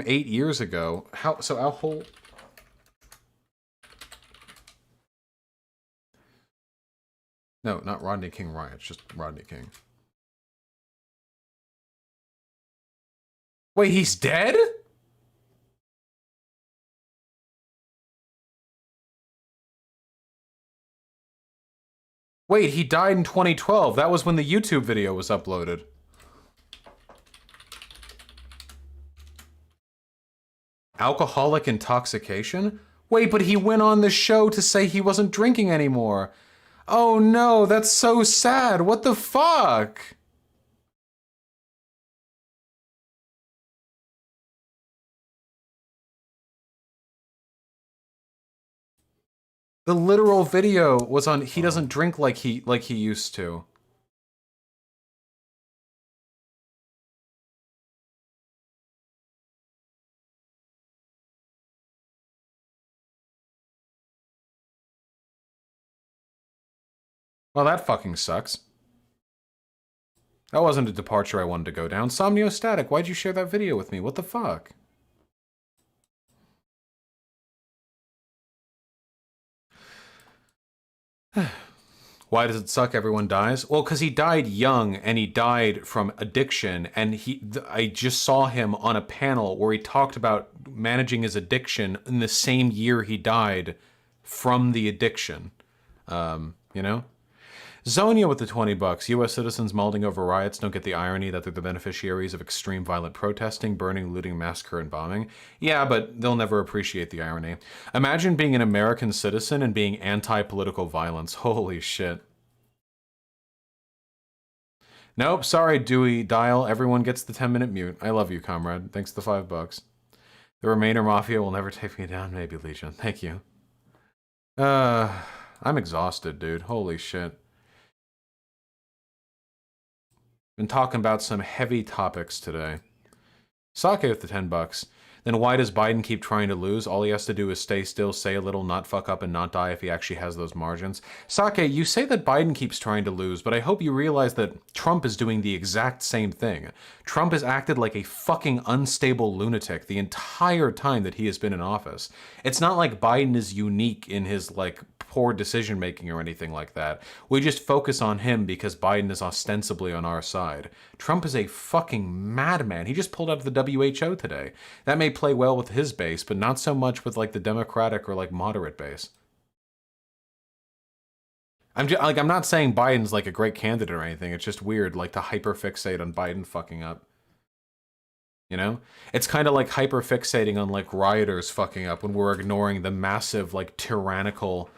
8 years ago. How old? No, not Rodney King riots, just Rodney King. Wait, he's dead? Wait, he died in 2012. That was when the YouTube video was uploaded. Alcoholic intoxication? Wait, but he went on the show to say he wasn't drinking anymore. Oh no, that's so sad. What the fuck? The literal video was on he doesn't drink like he used to. Well, that fucking sucks. That wasn't a departure I wanted to go down. Somniostatic, why'd you share that video with me? What the fuck? Why does it suck everyone dies? Well, because he died young, and he died from addiction, and I just saw him on a panel where he talked about managing his addiction in the same year he died from the addiction. You know? Zonia with the 20 bucks. U.S. citizens mauling over riots don't get the irony that they're the beneficiaries of extreme violent protesting, burning, looting, massacre, and bombing. Yeah, but they'll never appreciate the irony. Imagine being an American citizen and being anti-political violence. Holy shit. Nope, sorry, Dewey Dial. Everyone gets the 10-minute mute. I love you, comrade. Thanks for the $5. The Remainder Mafia will never take me down, maybe, Legion. Thank you. I'm exhausted, dude. Holy shit. Been talking about some heavy topics today. Sake with the 10 bucks. Then why does Biden keep trying to lose? All he has to do is stay still, say a little, not fuck up, and not die if he actually has those margins. Sake, you say that Biden keeps trying to lose, but I hope you realize that Trump is doing the exact same thing. Trump has acted like a fucking unstable lunatic the entire time that he has been in office. It's not like Biden is unique in his, like, poor decision-making or anything like that. We just focus on him because Biden is ostensibly on our side. Trump is a fucking madman. He just pulled out of the WHO today. That may play well with his base, but not so much with, like, the Democratic or, like, moderate base. I'm not saying Biden's, like, a great candidate or anything. It's just weird, like, to hyperfixate on Biden fucking up. You know? It's kind of like hyperfixating on, like, rioters fucking up when we're ignoring the massive, like, tyrannical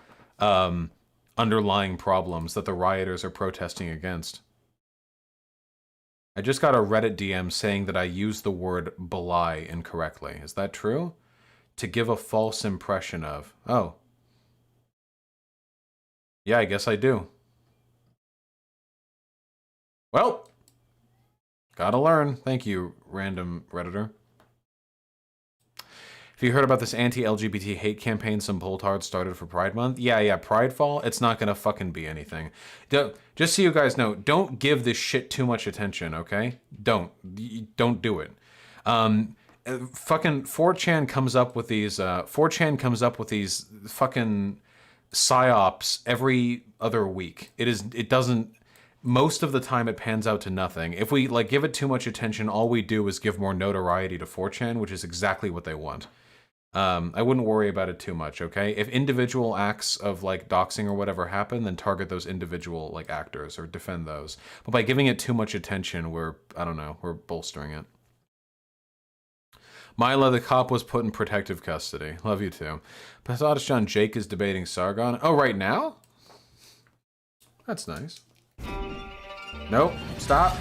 underlying problems that the rioters are protesting against. I just got a Reddit DM saying that I used the word belie incorrectly. Is that true? To give a false impression of. Oh. Yeah, I guess I do. Well, gotta learn. Thank you, random Redditor. Have you heard about this anti-LGBT hate campaign some Poltard started for Pride Month? Yeah, Pridefall. It's not gonna fucking be anything. Just so you guys know, don't give this shit too much attention, okay? Don't do it. Fucking 4chan comes up with these. 4chan comes up with these fucking psyops every other week. It doesn't. most of the time it pans out to nothing. If we like give it too much attention, all we do is give more notoriety to 4chan, which is exactly what they want. I wouldn't worry about it too much, okay? If individual acts of like doxing or whatever happen, then target those individual like actors or defend those. But by giving it too much attention, we're bolstering it. Mila, the cop, was put in protective custody. Love you too. Pasadishan Jake is debating Sargon. Oh, right now? That's nice. Nope. Stop.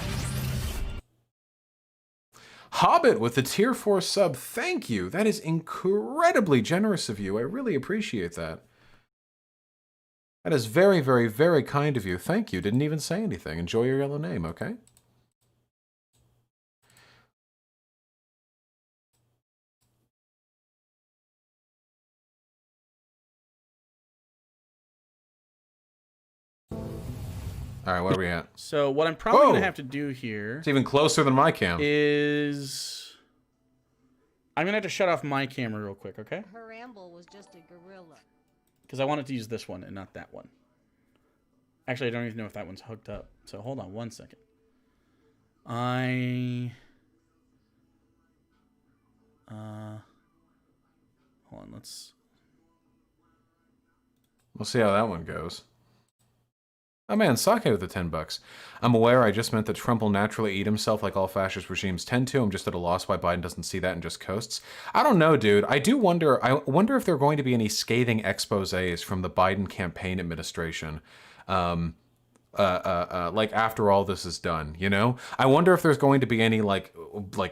Hobbit with the tier 4 sub. Thank you. That is incredibly generous of you. I really appreciate that. That is very, very, very kind of you. Thank you. Didn't even say anything. Enjoy your yellow name, okay? All right, what are we at? So what I'm probably going to have to do here... It's even closer than my cam. ...is... I'm going to have to shut off my camera real quick, okay? Her ramble was just a gorilla. Because I wanted to use this one and not that one. Actually, I don't even know if that one's hooked up. So hold on one second. Hold on, let's... We'll see how that one goes. Oh man, Sake with the $10. I'm aware I just meant that Trump will naturally eat himself like all fascist regimes tend to. I'm just at a loss why Biden doesn't see that and just coasts. I don't know, dude. I wonder if there are going to be any scathing exposés from the Biden campaign administration. Like after all this is done, you know? I wonder if there's going to be any like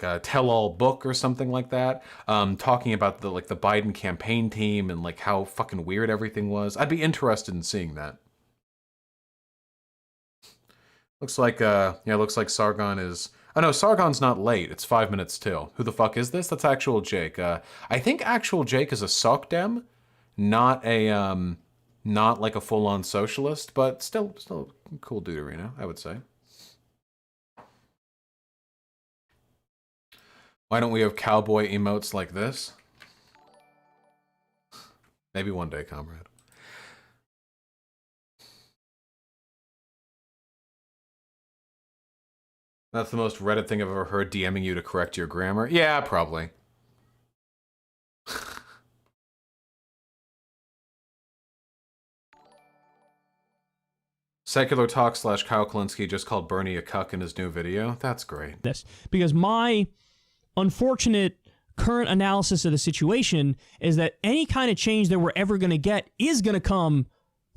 a tell-all book or something like that, talking about the Biden campaign team and like how fucking weird everything was. I'd be interested in seeing that. Looks like, looks like Sargon is... Oh no, Sargon's not late. It's 5 minutes till. Who the fuck is this? That's Actual Jake. I think Actual Jake is a soc dem, not like a full-on socialist, but still a cool dude, I would say. Why don't we have cowboy emotes like this? Maybe one day, comrade. That's the most Reddit thing I've ever heard, DMing you to correct your grammar. Yeah, probably. Secular Talk / Kyle Kalinske just called Bernie a cuck in his new video. That's great. Because my unfortunate current analysis of the situation is that any kind of change that we're ever going to get is going to come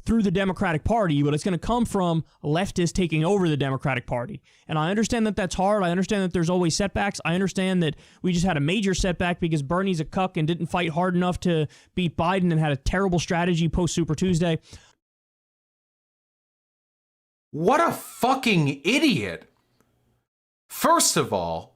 through the Democratic Party, but it's going to come from leftists taking over the Democratic Party. And I understand that that's hard. I understand that there's always setbacks. I understand that we just had a major setback because Bernie's a cuck and didn't fight hard enough to beat Biden and had a terrible strategy post Super Tuesday. What a fucking idiot. First of all,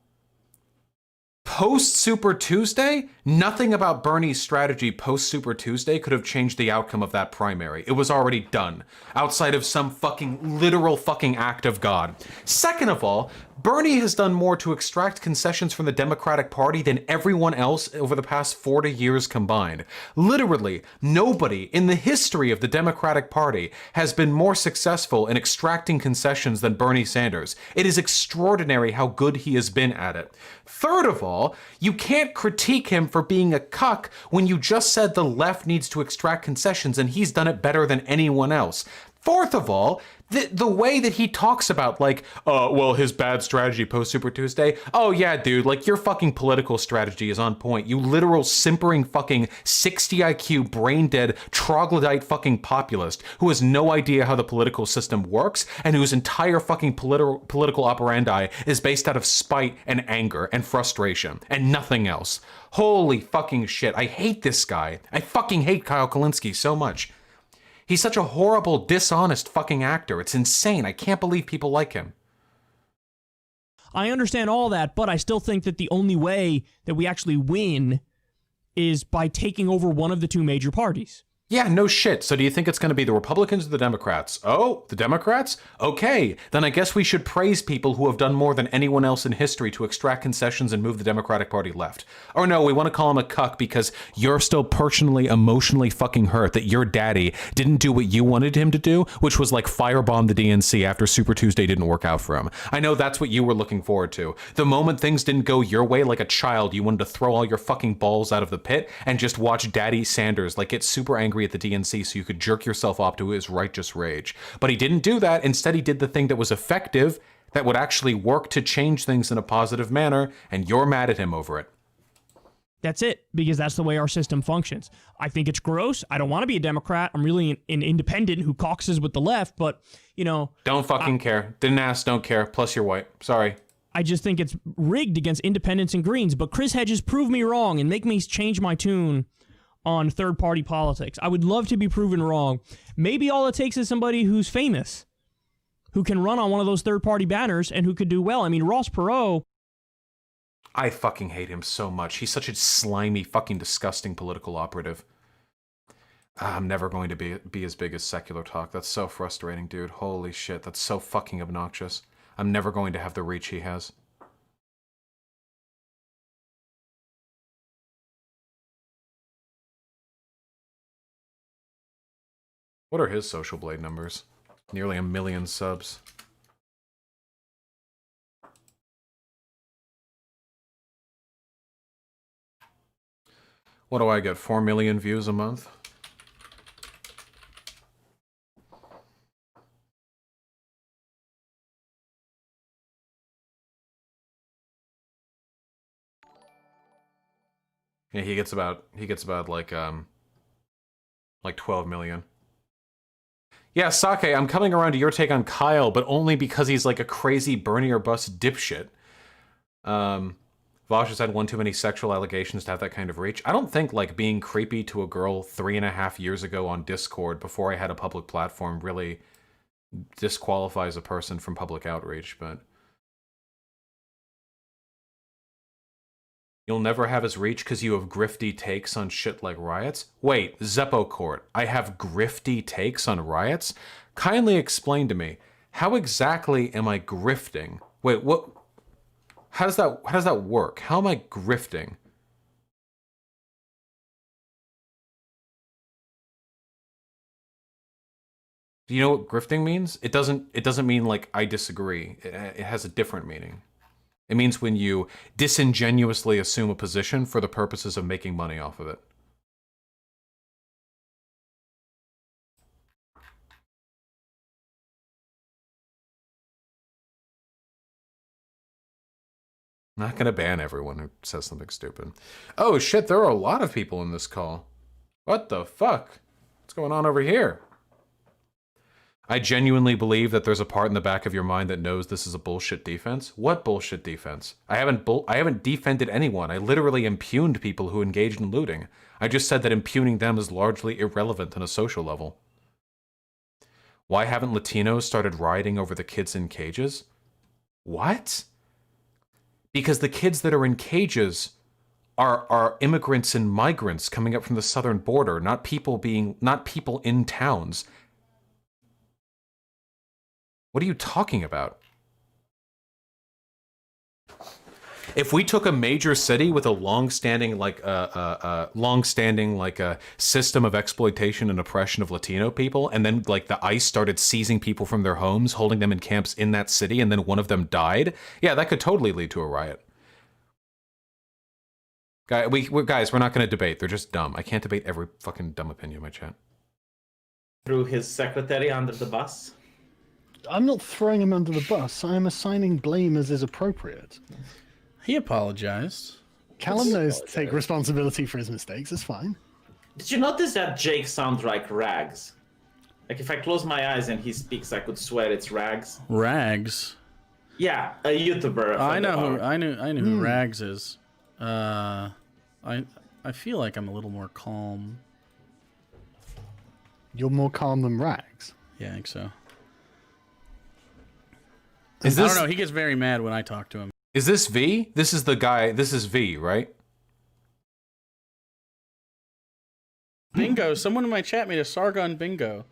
post Super Tuesday, nothing about Bernie's strategy post Super Tuesday could have changed the outcome of that primary. It was already done, outside of some fucking literal fucking act of God. Second of all, Bernie has done more to extract concessions from the Democratic Party than everyone else over the past 40 years combined. Literally, nobody in the history of the Democratic Party has been more successful in extracting concessions than Bernie Sanders. It is extraordinary how good he has been at it. Third of all, you can't critique him for being a cuck when you just said the left needs to extract concessions and he's done it better than anyone else. Fourth of all, the way that he talks about, like, well, his bad strategy post Super Tuesday. Oh yeah, dude, like your fucking political strategy is on point. You literal simpering fucking 60 IQ brain dead troglodyte fucking populist who has no idea how the political system works and whose entire fucking political operandi is based out of spite and anger and frustration and nothing else. Holy fucking shit. I hate this guy. I fucking hate Kyle Kalinske so much. He's such a horrible, dishonest fucking actor. It's insane. I can't believe people like him. I understand all that, but I still think that the only way that we actually win is by taking over one of the two major parties. Yeah, no shit. So do you think it's going to be the Republicans or the Democrats? Oh, the Democrats? Okay, then I guess we should praise people who have done more than anyone else in history to extract concessions and move the Democratic Party left. Or no, we want to call him a cuck because you're still personally, emotionally fucking hurt that your daddy didn't do what you wanted him to do, which was like firebomb the DNC after Super Tuesday didn't work out for him. I know that's what you were looking forward to. The moment things didn't go your way like a child, you wanted to throw all your fucking balls out of the pit and just watch Daddy Sanders like get super angry at the DNC so you could jerk yourself off to his righteous rage. But he didn't do that. Instead, he did the thing that was effective, that would actually work to change things in a positive manner, and you're mad at him over it. That's it, because that's the way our system functions. I think it's gross. I don't want to be a Democrat. I'm really an independent who caucuses with the left, but, you know... Don't fucking care. Didn't ask, don't care. Plus, you're white. Sorry. I just think it's rigged against independents and Greens, but Chris Hedges prove me wrong and make me change my tune on third-party politics. I would love to be proven wrong. Maybe all it takes is somebody who's famous, who can run on one of those third-party banners and who could do well. I mean, Ross Perot... I fucking hate him so much. He's such a slimy, fucking disgusting political operative. I'm never going to be as big as Secular Talk. That's so frustrating, dude. Holy shit, that's so fucking obnoxious. I'm never going to have the reach he has. What are his Social Blade numbers? Nearly 1 million subs. What do I get? 4 million views a month? Yeah, he gets about like 12 million. Yeah, Sake, I'm coming around to your take on Kyle, but only because he's like a crazy Bernie or bust dipshit. Vosh has had one too many sexual allegations to have that kind of reach. I don't think like being creepy to a girl 3.5 years ago on Discord before I had a public platform really disqualifies a person from public outreach, but you'll never have his reach because you have grifty takes on shit like riots? Wait, Zeppo Court, I have grifty takes on riots? Kindly explain to me, how exactly am I grifting? Wait, what? How does that work? How am I grifting? Do you know what grifting means? It doesn't mean like I disagree. It has a different meaning. It means when you disingenuously assume a position for the purposes of making money off of it. I'm not gonna ban everyone who says something stupid. Oh shit, there are a lot of people in this call. What the fuck? What's going on over here? I genuinely believe that there's a part in the back of your mind that knows this is a bullshit defense. What bullshit defense? I haven't defended anyone. I literally impugned people who engaged in looting. I just said that impugning them is largely irrelevant on a social level. Why haven't Latinos started rioting over the kids in cages? What? Because the kids that are in cages are immigrants and migrants coming up from the southern border, not people in towns. What are you talking about? If we took a major city with a long-standing system of exploitation and oppression of Latino people, and then like the ICE started seizing people from their homes, holding them in camps in that city, and then one of them died, yeah, that could totally lead to a riot. Guys, we're not going to debate. They're just dumb. I can't debate every fucking dumb opinion in my chat. Threw his secretary under the bus. I'm not throwing him under the bus. I am assigning blame as is appropriate. He apologized. Callum knows to take responsibility for his mistakes. It's fine. Did you notice that Jake sounds like Rags? Like if I close my eyes and he speaks, I could swear it's Rags. Rags? Yeah, a YouTuber. I knew who Rags is. I feel like I'm a little more calm. You're more calm than Rags? Yeah, I think so. I don't know. He gets very mad when I talk to him. Is this V? This is the guy. This is V, right? Bingo. Someone in my chat made a Sargon bingo.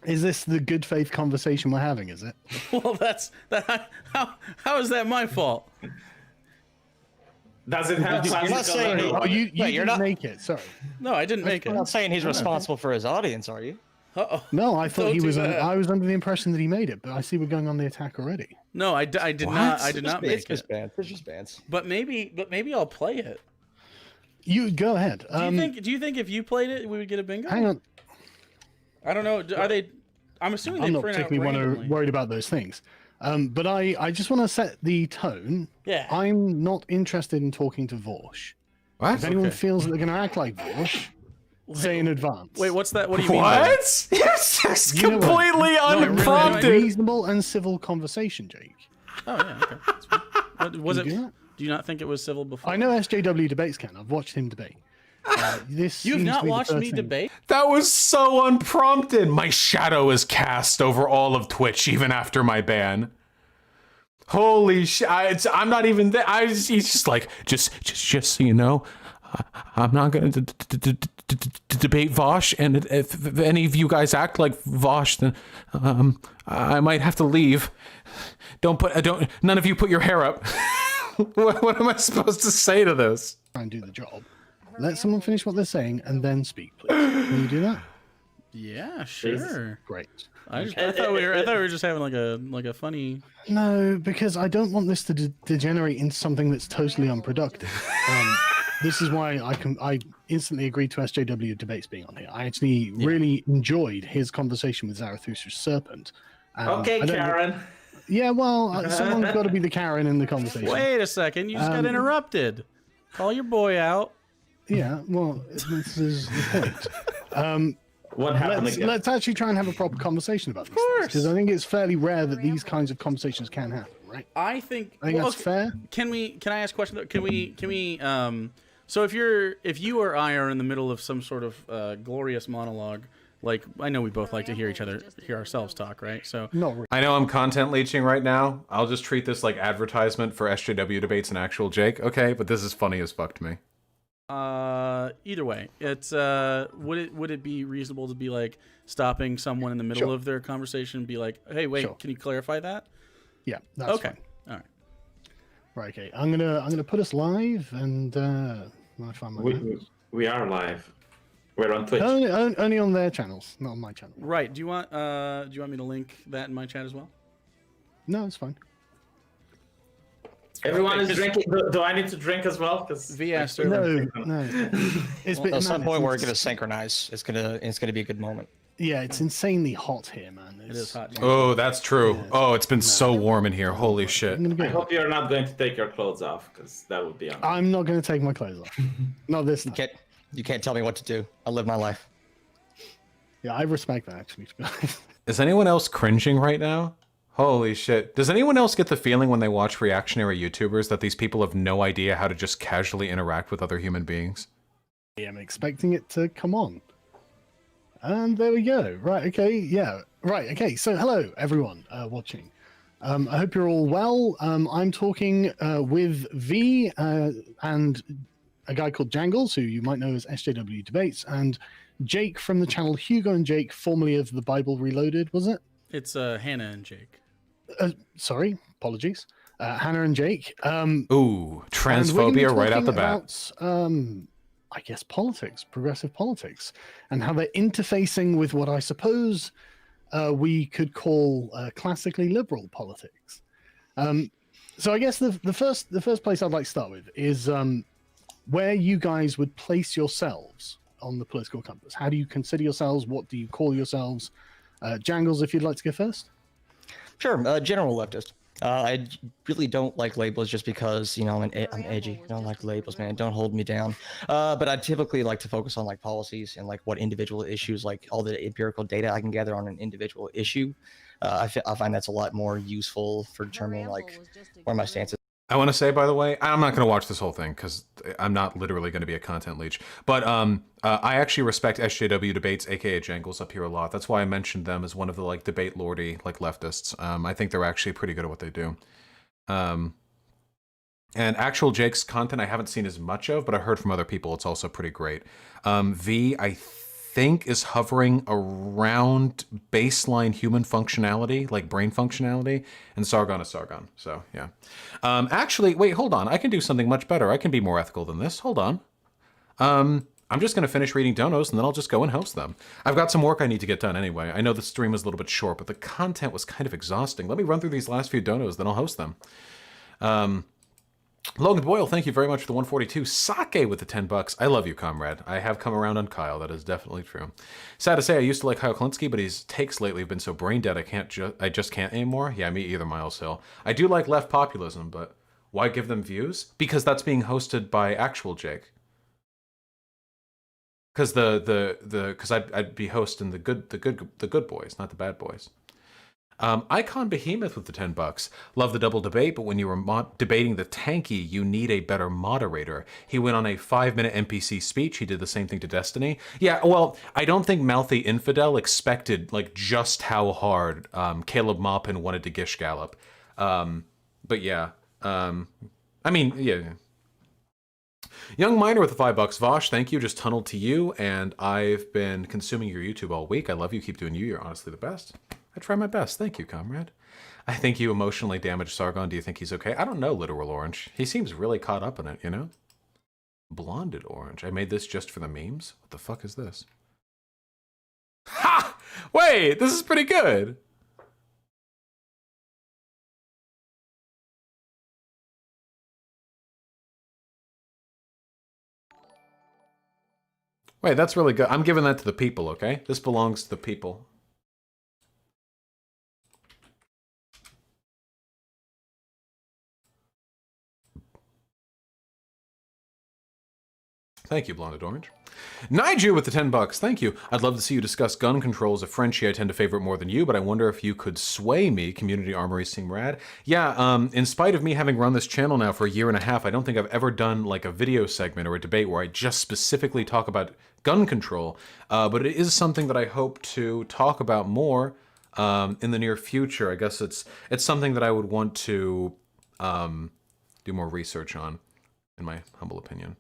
Is this the good faith conversation we're having, is it? Well, that's that. How is that my fault? Does it have You're not saying Oh, you Wait, you're didn't not make it. Sorry. No, I didn't make it. You're not saying he's responsible for his audience, are you? Uh-oh. No, I thought Don't he do was. that. I was under the impression that he made it, but I see we're going on the attack already. No, I did not. I did not make it. It's just bands. But maybe I'll play it. You go ahead. Do you think if you played it, we would get a bingo? Hang on. I don't know. Are they? I'm assuming they I'm not print out particularly randomly. worried about those things. But I just want to set the tone. Yeah. I'm not interested in talking to Vorsh. What? If anyone Okay. feels that they're going to act like Vorsh, say in advance. Wait, what's that? What do you mean? by that? What? Yes, it's You know what? completely really unprompted. Reasonable and civil conversation, Jake. Oh yeah. Okay. That's fine. Was Can it? you do that? Do you not think it was civil before? I know SJW debates can. I've watched him debate. This You've seems not to be the watched first me thing. debate? That was so unprompted. My shadow is cast over all of Twitch, even after my ban. Holy shit! I'm not even there. He's just like, just so you know, I'm not going to debate Vosh, and if any of you guys act like Vosh, then I might have to leave. None of you put your hair up. What am I supposed to say to this? Try and do the job. Let someone finish what they're saying and then speak, please. Can you do that? Yeah, sure. Great. I thought we were just having like a funny. No, because I don't want this to degenerate into something that's totally unproductive. This is why I instantly agreed to SJW debates being on here. I actually really enjoyed his conversation with Zarathustra's serpent. Okay, I don't- Karen. Yeah, well, someone's got to be the Karen in the conversation. Wait a second! You just got interrupted. Call your boy out. Yeah, well, this is the point. What happened again? Let's actually try and have a proper conversation about these things, because I think it's fairly rare that these kinds of conversations can happen, right? I think that's fair. Can I ask a question though? Can we so if you or I are in the middle of some sort of glorious monologue, like I know we both like to hear ourselves talk, right? So I know I'm content leeching right now. I'll just treat this like advertisement for SJW debates and actual Jake, okay? But this is funny as fuck to me. either way, it's would it be reasonable to be like stopping someone in the middle of their conversation and be like, hey, wait, can you clarify that? Yeah, that's okay. fine. All right. Right, okay. I'm gonna put us live, and I find my we are live. We're on Twitch. only on their channels, not on my channel. Right. Do you want me to link that in my chat as well? No, it's fine. Everyone Okay, is drinking. Do I need to drink as well? Because V asked No. It's Well, at some point we're it's- gonna synchronize. It's gonna be a good moment. Yeah, it's insanely hot here, man. It is hot. Oh, that's true. Oh, it's been so warm in here. Holy shit. I hope you're not going to take your clothes off, because that would be on. I'm not going to take my clothes off. Not this time. You can't tell me what to do. I live my life. Yeah, I respect that, actually. To be honest. Is anyone else cringing right now? Holy shit. Does anyone else get the feeling when they watch reactionary YouTubers that these people have no idea how to just casually interact with other human beings? I'm expecting it to come on. And there we go. Right, okay, yeah. Right, okay. So hello, everyone watching. I hope you're all well. I'm talking with V and a guy called Jangles, who you might know as SJW Debates, and Jake from the channel Hugo and Jake, formerly of the Bible Reloaded, was it? It's Hannah and Jake. Sorry, apologies. Hannah and Jake. Ooh, transphobia right out the bat. About, I guess politics, progressive politics, and how they're interfacing with what I suppose we could call classically liberal politics. So I guess the first place I'd like to start with is where you guys would place yourselves on the political compass. How do you consider yourselves? What do you call yourselves? Jangles, if you'd like to go first. Sure, general leftist. I really don't like labels just because, you know, I'm edgy. I don't like labels, man. Don't hold me down. But I typically like to focus on like policies and like what individual issues, like all the empirical data I can gather on an individual issue. I find that's a lot more useful for determining like where my stance is. I want to say, by the way, I'm not going to watch this whole thing because I'm not literally going to be a content leech. But I actually respect SJW Debates, aka Jangles, up here a lot. That's why I mentioned them as one of the like debate lordy like leftists. I think they're actually pretty good at what they do. And actual Jake's content I haven't seen as much of, but I heard from other people it's also pretty great. V, I think, is hovering around baseline human functionality, like brain functionality, and Sargon is Sargon. So, yeah. Actually, wait, hold on. I can do something much better. I can be more ethical than this. Hold on. I'm just going to finish reading donos, and then I'll just go and host them. I've got some work I need to get done anyway. I know the stream was a little bit short, but the content was kind of exhausting. Let me run through these last few donos, then I'll host them. Logan Boyle, thank you very much for the 142. Sake with the $10. I love you, comrade. I have come around on Kyle. That is definitely true. Sad to say, I used to like Kyle Klinsky, but his takes lately have been so brain dead I just can't anymore. Yeah, me either, Miles Hill. I do like left populism, but why give them views? Because that's being hosted by actual Jake. Because I'd be hosting the good boys, not the bad boys. Icon Behemoth with the $10. Love the double debate, but when you were debating the tanky, you need a better moderator. He went on a 5-minute NPC speech. He did the same thing to Destiny. Yeah, well, I don't think Mouthy Infidel expected like just how hard Caleb Maupin wanted to Gish Gallop. But yeah, I mean, yeah. Young Miner with the $5. Vosh, thank you. Just tunneled to you, and I've been consuming your YouTube all week. I love you. Keep doing you. You're honestly the best. I try my best. Thank you, comrade. I think you emotionally damaged Sargon. Do you think he's okay? I don't know, Literal Orange. He seems really caught up in it, you know? Blonded Orange. I made this just for the memes? What the fuck is this? Ha! Wait, this is pretty good. Wait, that's really good. I'm giving that to the people, okay? This belongs to the people. Thank you, Blonded Orange. Nigel with the $10. Thank you. I'd love to see you discuss gun control. As a Frenchie, I tend to favor it more than you, but I wonder if you could sway me. Community armories seem rad. Yeah, in spite of me having run this channel now for a year and a half, I don't think I've ever done like a video segment or a debate where I just specifically talk about gun control. But it is something that I hope to talk about more in the near future. I guess it's something that I would want to do more research on, in my humble opinion.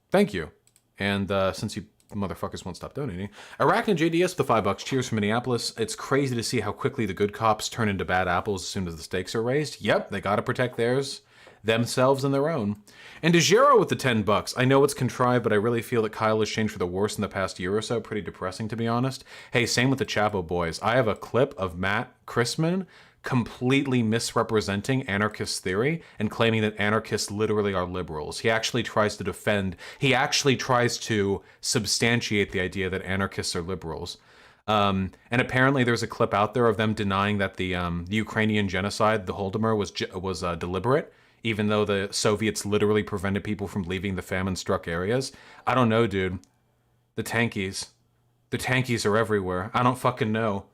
Thank you. And since you motherfuckers won't stop donating. Arachnid JDS with the $5. Cheers from Minneapolis. It's crazy to see how quickly the good cops turn into bad apples as soon as the stakes are raised. Yep, they gotta protect themselves and their own. And DeGiro with the $10. I know it's contrived, but I really feel that Kyle has changed for the worse in the past year or so. Pretty depressing, to be honest. Hey, same with the Chapo boys. I have a clip of Matt Chrisman completely misrepresenting anarchist theory and claiming that anarchists literally are liberals. He actually tries to substantiate the idea that anarchists are liberals. And apparently there's a clip out there of them denying that the Ukrainian genocide, the Holodomor, was deliberate, even though the Soviets literally prevented people from leaving the famine-struck areas. I don't know, dude. The tankies are everywhere. I don't fucking know.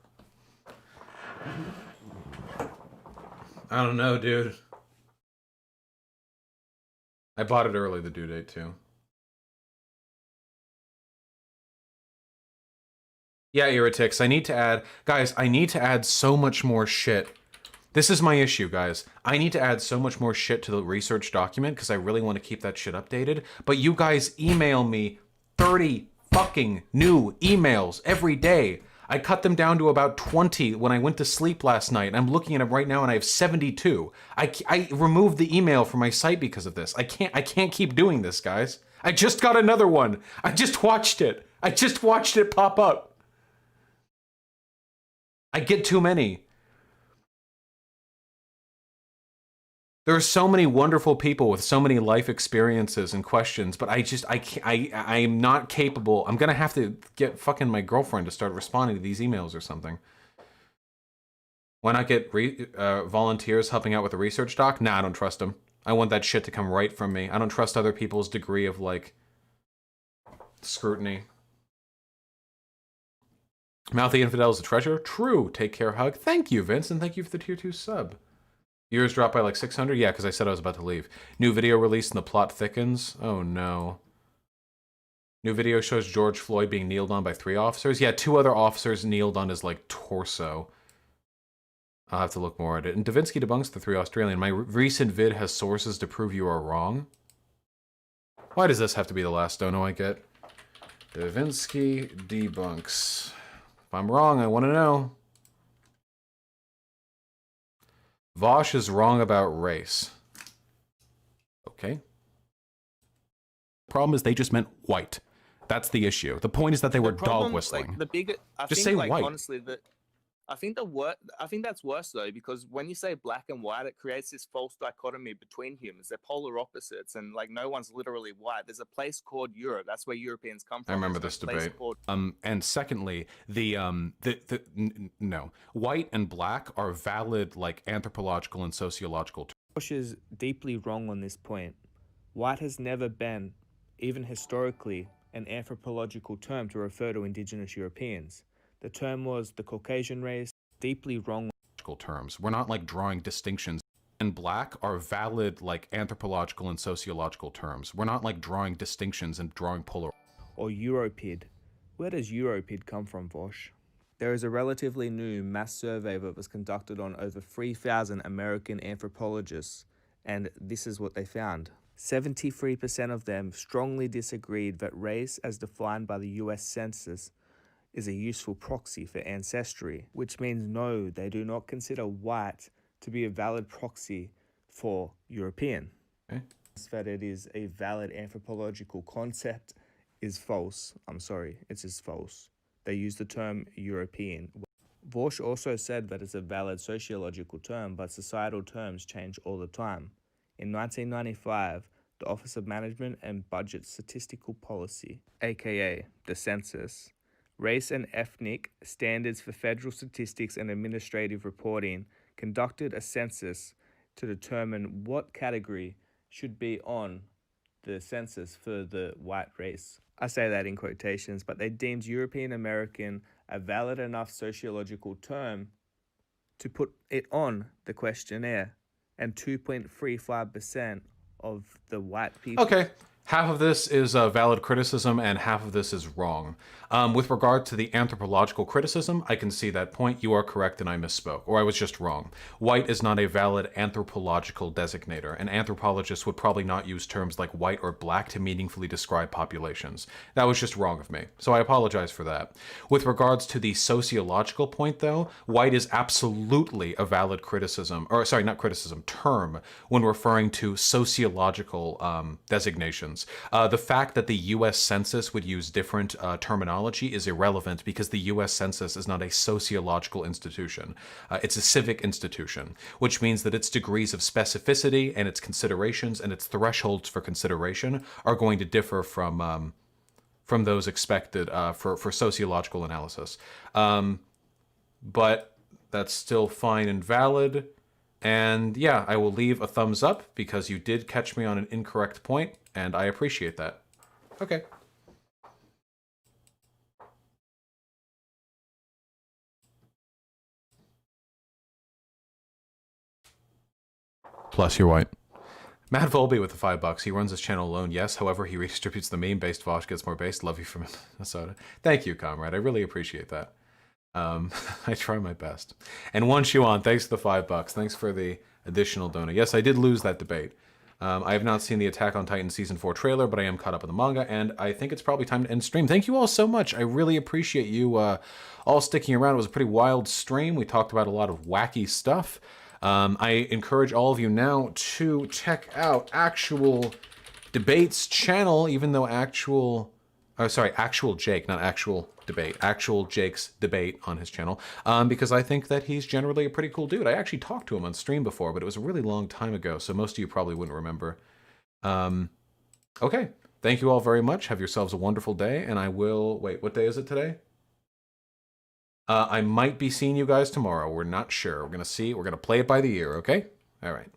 I don't know, dude. I bought it early, the due date, too. Yeah, Irritix, I need to add... Guys, I need to add so much more shit. This is my issue, guys. I need to add so much more shit to the research document because I really want to keep that shit updated. But you guys email me 30 fucking new emails every day. I cut them down to about 20 when I went to sleep last night. I'm looking at them right now and I have 72. I removed the email from my site because of this. I can't keep doing this, guys. I just got another one. I just watched it. I just watched it pop up. I get too many. There are so many wonderful people with so many life experiences and questions, but I'm not capable. I'm gonna have to get fucking my girlfriend to start responding to these emails or something. Why not get volunteers helping out with the research doc? Nah, I don't trust them. I want that shit to come right from me. I don't trust other people's degree of, like, scrutiny. Mouthy Infidel is a treasure? True. Take care, hug. Thank you, Vince, and thank you for the tier 2 sub. Yours dropped by like 600? Yeah, because I said I was about to leave. New video released and the plot thickens. Oh no. New video shows George Floyd being kneeled on by 3 officers. Yeah, 2 other officers kneeled on his like torso. I'll have to look more at it. And Davinsky debunks the 3 Australian. My recent vid has sources to prove you are wrong. Why does this have to be the last dono I get? Davinsky debunks. If I'm wrong, I want to know. Vosh is wrong about race. Okay. Problem is they just meant white. That's the issue. The point is that they were dog whistling. Like, the bigger, I just think, say like, white. honestly, I think that's worse though, because when you say black and white, it creates this false dichotomy between humans. They're polar opposites, and like no one's literally white. There's a place called Europe. That's where Europeans come from. I remember this debate. And secondly, no, white and black are valid like anthropological and sociological terms. Bush is deeply wrong on this point. White has never been, even historically, an anthropological term to refer to indigenous Europeans. The term was the Caucasian race, deeply wrong. Terms. We're not like drawing distinctions. And black are valid like anthropological and sociological terms. We're not like drawing distinctions and drawing polar. Or Europid. Where does Europid come from, Vosh? There is a relatively new mass survey that was conducted on over 3,000 American anthropologists, and this is what they found. 73% of them strongly disagreed that race, as defined by the US Census, is a useful proxy for ancestry, which means no, they do not consider white to be a valid proxy for European. Okay. That it is a valid anthropological concept is false. I'm sorry, it's just false. They use the term European. Vosh also said that it's a valid sociological term, but societal terms change all the time. In 1995, the Office of Management and Budget Statistical Policy, aka the Census, Race and Ethnic Standards for Federal Statistics and Administrative Reporting, conducted a census to determine what category should be on the census for the white race. I say that in quotations, but they deemed European American a valid enough sociological term to put it on the questionnaire, and 2.35% of the white people. Okay. Half of this is valid criticism and half of this is wrong. With regard to the anthropological criticism, I can see that point. You are correct and I misspoke, or I was just wrong. White is not a valid anthropological designator. An anthropologist would probably not use terms like white or black to meaningfully describe populations. That was just wrong of me, so I apologize for that. With regards to the sociological point, though, white is absolutely a valid criticism, or sorry, not criticism, term when referring to sociological designations. The fact that the U.S. Census would use different terminology is irrelevant because the U.S. Census is not a sociological institution. It's a civic institution, which means that its degrees of specificity and its considerations and its thresholds for consideration are going to differ from those expected for sociological analysis. But that's still fine and valid. And yeah, I will leave a thumbs up because you did catch me on an incorrect point, and I appreciate that. Okay. Plus, you're white. Matt Volby with the $5. He runs his channel alone, yes. However, he redistributes the meme-based Vosh gets more based. Love you from Minnesota. Thank you, comrade. I really appreciate that. I try my best. And One Shuan, thanks for the $5. Thanks for the additional donor. Yes, I did lose that debate. I have not seen the Attack on Titan Season 4 trailer, but I am caught up in the manga, and I think it's probably time to end stream. Thank you all so much. I really appreciate you all sticking around. It was a pretty wild stream. We talked about a lot of wacky stuff. I encourage all of you now to check out Actual Debate's channel, even though Actual Jake, not Actual Debate. Actual Jake's debate on his channel, because I think that he's generally a pretty cool dude. I actually talked to him on stream before, but it was a really long time ago, so most of you probably wouldn't remember. Okay, thank you all very much. Have yourselves a wonderful day, and I will... Wait, what day is it today? I might be seeing you guys tomorrow. We're not sure. We're going to see. We're going to play it by the ear, okay? All right.